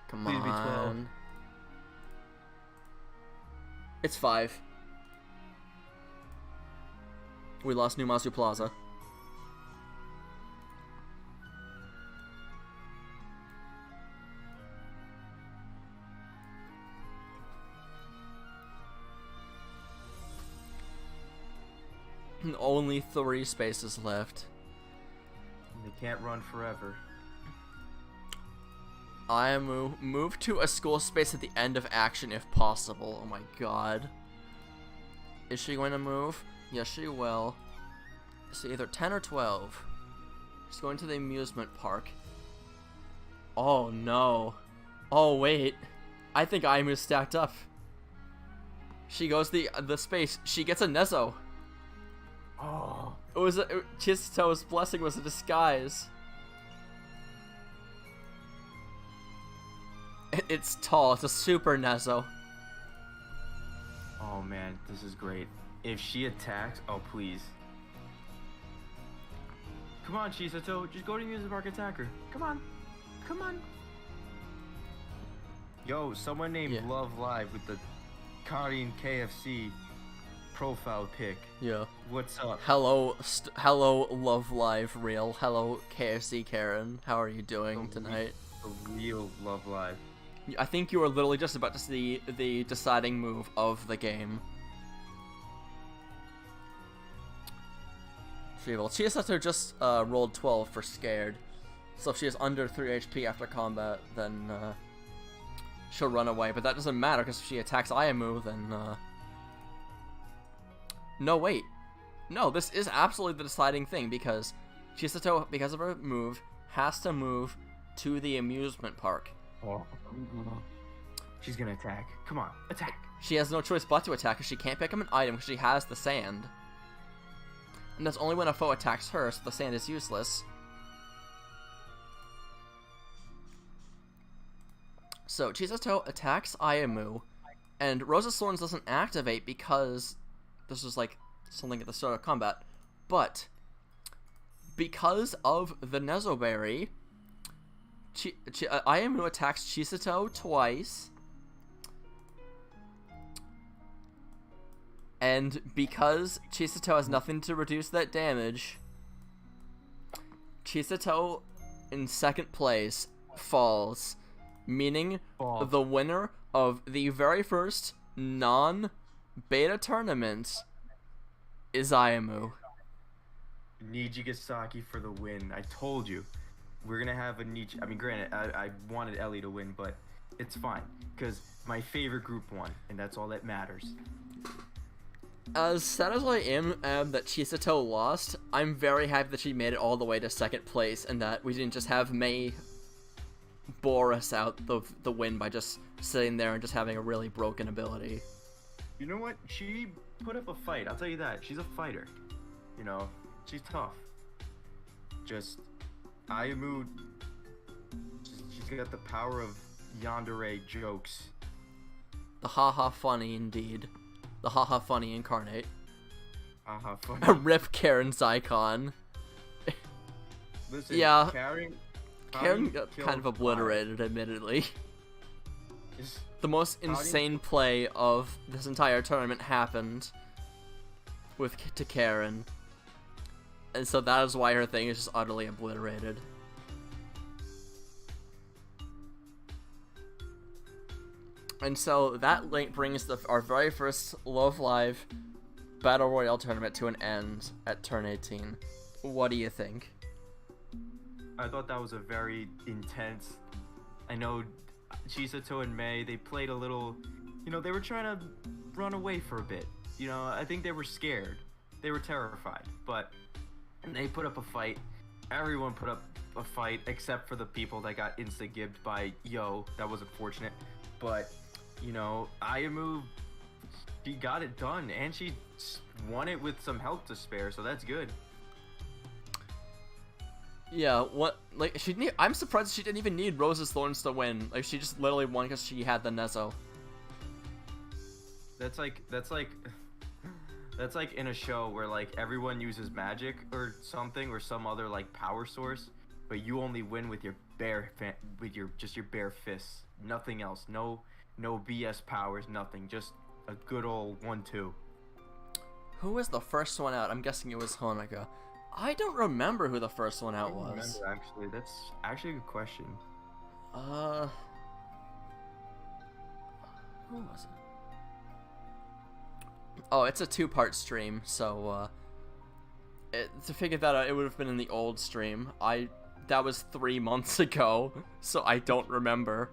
Come Please be 12. on. It's 5. We lost Numazu Plaza. Only 3 spaces left. They can't run forever. Ayamu, move to a school space at the end of action if possible. Oh my god. Is she going to move? Yes, she will. So either 10 or 12. She's going to the amusement park. Oh no. Oh wait. I think Ayamu's stacked up. She goes the space. She gets a Nezo. Oh. Chisato's blessing was a disguise. It's tall. It's a super Nezo. Oh man, this is great. If she attacks, oh please. Come on, Chisato, just go to music mark attacker. Come on. Come on. Yo, someone named Love Live with the Korean KFC profile pic. Yeah. What's up? Hello, Love Live real. Hello, KFC Karen. How are you doing tonight? The real Love Live. I think you were literally just about to see the deciding move of the game. Well, Chisato just rolled 12 for scared. So if she is under 3 HP after combat, then she'll run away. But that doesn't matter, because if she attacks Ayamu, then... No, wait. No, this is absolutely the deciding thing, because Chisato, because of her move, has to move to the amusement park. Oh. She's gonna attack. Come on, attack. She has no choice but to attack, because she can't pick up an item because she has the sand. And that's only when a foe attacks her, so the sand is useless. So, Chisato attacks Ayamu, and Rosa's Thorns doesn't activate because this was like something at the start of combat. But, because of the Nezo Berry, Ayamu attacks Chisato twice. And because Chisato has nothing to reduce that damage, Chisato in second place falls, meaning the winner of the very first non-beta tournament is Ayamu. Nijigasaki for the win. I told you. We're gonna have a Niji. I mean, granted, I wanted Ellie to win, but it's fine, because my favorite group won, and that's all that matters. As sad as I am that Chisato lost, I'm very happy that she made it all the way to second place, and that we didn't just have Mei bore us out the win by just sitting there and just having a really broken ability. You know what? She put up a fight, I'll tell you that. She's a fighter. You know, she's tough. Just, Ayamu, she's got the power of yandere jokes. The haha funny indeed. The haha funny incarnate. Haha funny. A rip Karen's icon. Listen, yeah. Karen got kind of obliterated, admittedly. The most insane play of this entire tournament happened to Karen. And so that is why her thing is just utterly obliterated. And so that link brings our very first Love Live Battle Royale tournament to an end at turn 18. What do you think? I thought that was a very intense... I know Chisato and Mei, they played a little... You know, they were trying to run away for a bit. You know, I think they were scared. They were terrified. But they put up a fight. Everyone put up a fight, except for the people that got insta-gibbed by Yo. That was unfortunate. But... You know, Ayamu, she got it done, and she won it with some health to spare, so that's good. Yeah, I'm surprised she didn't even need Rose's Thorns to win. Like, she just literally won because she had the Nezo. That's like in a show where, like, everyone uses magic or something, or some other, like, power source, but you only win with your bare fists. Nothing else. No BS powers, nothing. Just a good old 1-2. Who was the first one out? I'm guessing it was Honoka. I don't remember who the first one out was. I don't remember, actually. That's actually a good question. Who was it? Oh, it's a 2-part stream, so, to figure that out, it would have been in the old stream. That was 3 months ago, so I don't remember.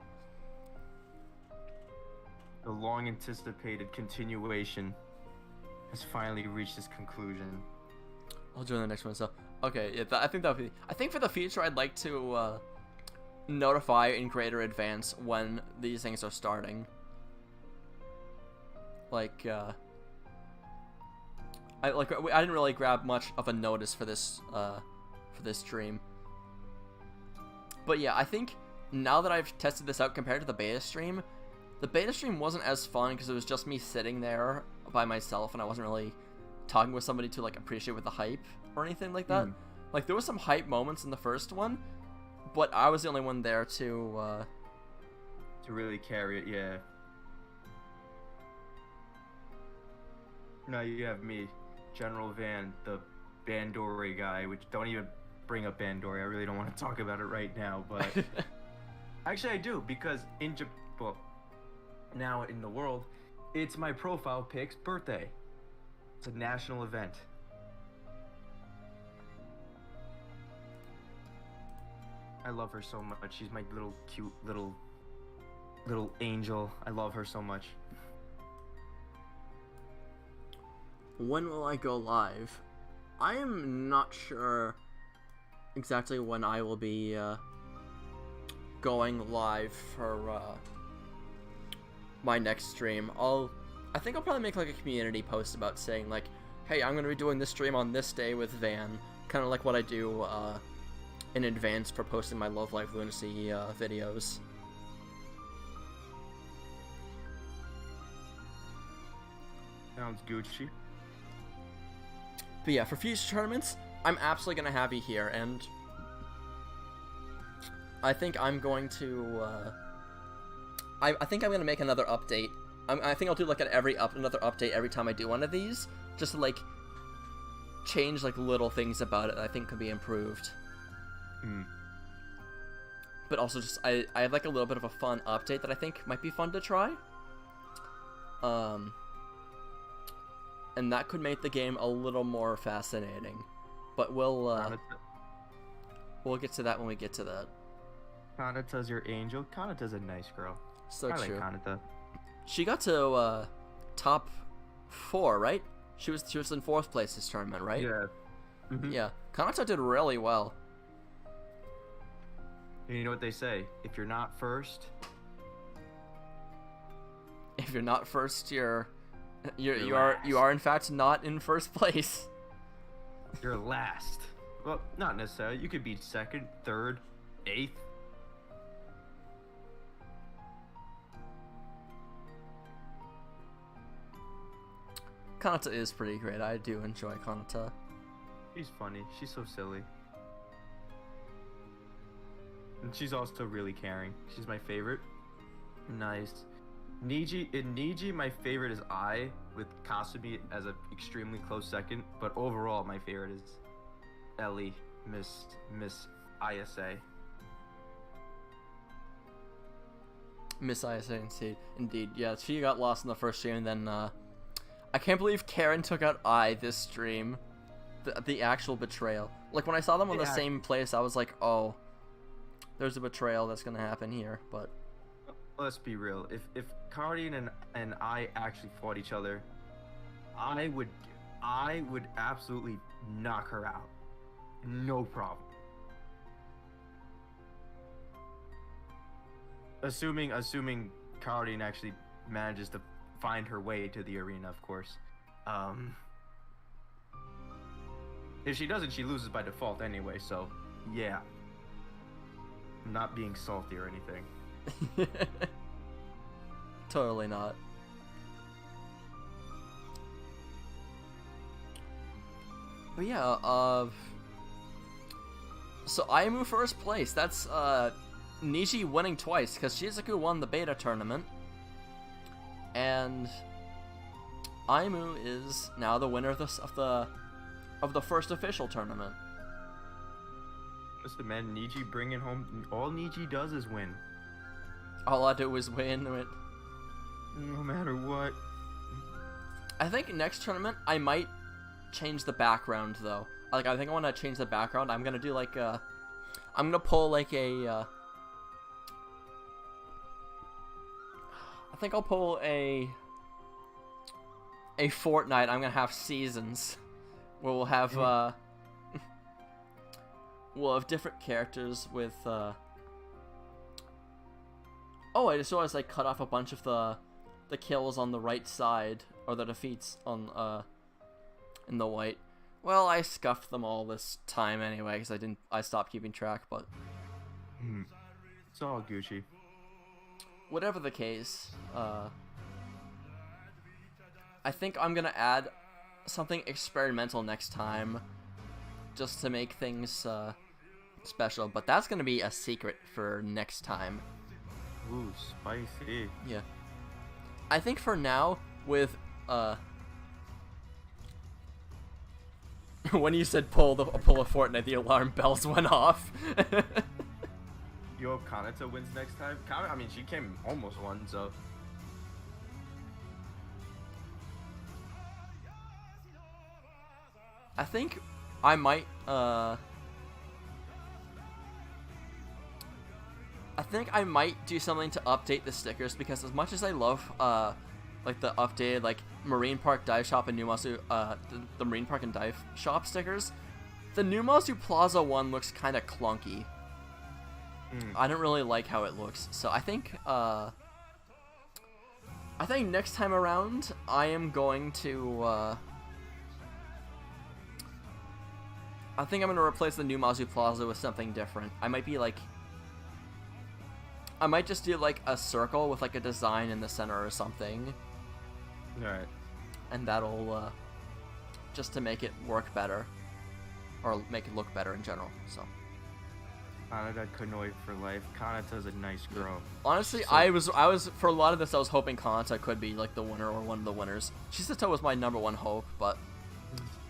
The long-anticipated continuation has finally reached its conclusion. I'll join the next one. So, okay, yeah, I think for the future, I'd like to notify in greater advance when these things are starting. Like, I didn't really grab much of a notice for this stream. But yeah, I think now that I've tested this out compared to the beta stream wasn't as fun because it was just me sitting there by myself and I wasn't really talking with somebody to like appreciate with the hype or anything like that. Like there was some hype moments in the first one, but I was the only one there to really carry it, yeah. Now you have me, GeneralVan, the Bandori guy, which don't even bring up Bandori. I really don't want to talk about it right now, but actually I do, because well, now in the world, it's my profile pic's birthday. It's a national event. I love her so much. She's my little cute little angel. I love her so much. When will I go live? I am not sure exactly when I will be going live for my next stream. I think I'll probably make like a community post about saying like, hey, I'm gonna be doing this stream on this day with Van, kind of like what I do in advance for posting my Love Life Lunacy videos. Sounds Gucci. But yeah, for future tournaments, I'm absolutely gonna have you here, and I think I'm going to. I think I'm gonna make another update. I think I'll do like another update every time I do one of these, just to like change like little things about it that I think could be improved. But also just I have like a little bit of a fun update that I think might be fun to try. And that could make the game a little more fascinating. But we'll get to that when we get to that. Kanata's your angel. Kanata's a nice girl. So I true. like Kanata. She got to top 4, right? She was in 4th place this tournament, right? Yeah. Yeah. Kanata did really well. And you know what they say? If you're not first, you are in fact not in first place. You're last. Well, not necessarily. You could be 2nd, 3rd, 8th. Kanata is pretty great. I do enjoy Kanata. She's funny. She's so silly. And she's also really caring. She's my favorite. Nice. Niji, my favorite is I, with Kasumi as an extremely close second. But overall, my favorite is Ellie, Miss ISA. Miss ISA, indeed. Yeah, she got lost in the first stream, and then I can't believe Karen took out I this stream. The actual betrayal. Like, when I saw them on the same place, I was like, oh, there's a betrayal that's gonna happen here, but... Let's be real. If Guardian and I actually fought each other, I would absolutely knock her out. No problem. Assuming Guardian actually manages to find her way to the arena, of course. If she doesn't, she loses by default anyway, so yeah. I'm not being salty or anything. Totally not. But yeah, so Aimu first place. That's Niji winning twice, because Shizuku won the beta tournament. And Aimu is now the winner of the first official tournament. Listen, man, Niji bringing home. All Niji does is win. All I do is win. No matter what. I think next tournament I might change the background though. Like, I think I want to change the background. I'm gonna do like I'm gonna pull like a. I think I'll pull a Fortnite. I'm gonna have seasons where we'll have we'll have different characters with Oh, I just realized I cut off a bunch of the the kills on the right side, or the defeats on in the white. Well, I scuffed them all this time anyway, because I stopped keeping track, but it's all Gucci. Whatever the case, I think I'm gonna add something experimental next time, just to make things special, but that's gonna be a secret for next time. Ooh, spicy. Yeah. I think for now, with when you said pull a Fortnite, the alarm bells went off. You hope Kanata wins next time? I mean, she came almost won, so. I think I might, do something to update the stickers, because as much as I love, like the updated, like, Marine Park Dive Shop and Numazu, the Marine Park and Dive Shop stickers, the Numazu Plaza one looks kind of clunky. I don't really like how it looks, so I think next time around, I am going to, I think I'm going to replace the Numazu Plaza with something different. I might just do, like, a circle with, like, a design in the center or something. Alright. And that'll, just to make it work better. Or make it look better in general, so. Kanata Kanoi for life. Kanata's a nice girl. Honestly, so, I was for a lot of this, I was hoping Kanata could be, like, the winner or one of the winners. Chisato was my #1 hope, but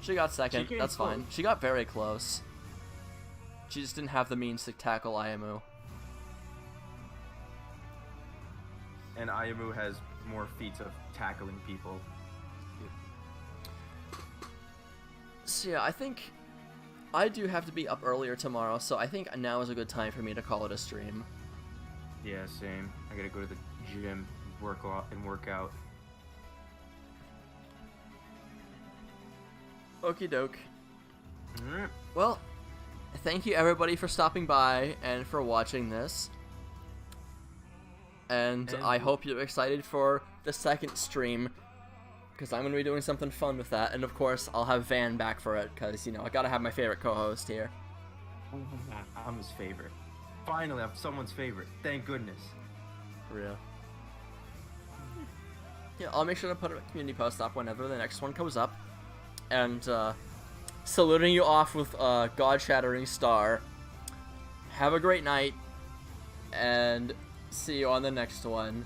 she got second. That's fine. She got very close. She just didn't have the means to tackle Ayamu. And Ayamu has more feats of tackling people. So yeah, I think I do have to be up earlier tomorrow, so I think now is a good time for me to call it a stream. Yeah, same. I gotta go to the gym, work out. Okie doke. Alright. Well, thank you everybody for stopping by and for watching this. And I hope you're excited for the second stream, because I'm going to be doing something fun with that. And of course, I'll have Van back for it, because, you know, I got to have my favorite co-host here. I'm his favorite. Finally, I'm someone's favorite. Thank goodness. For real. Yeah, I'll make sure to put a community post up whenever the next one comes up. And, saluting you off with a God-shattering star. Have a great night. And see you on the next one.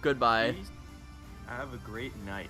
Goodbye. Please have a great night.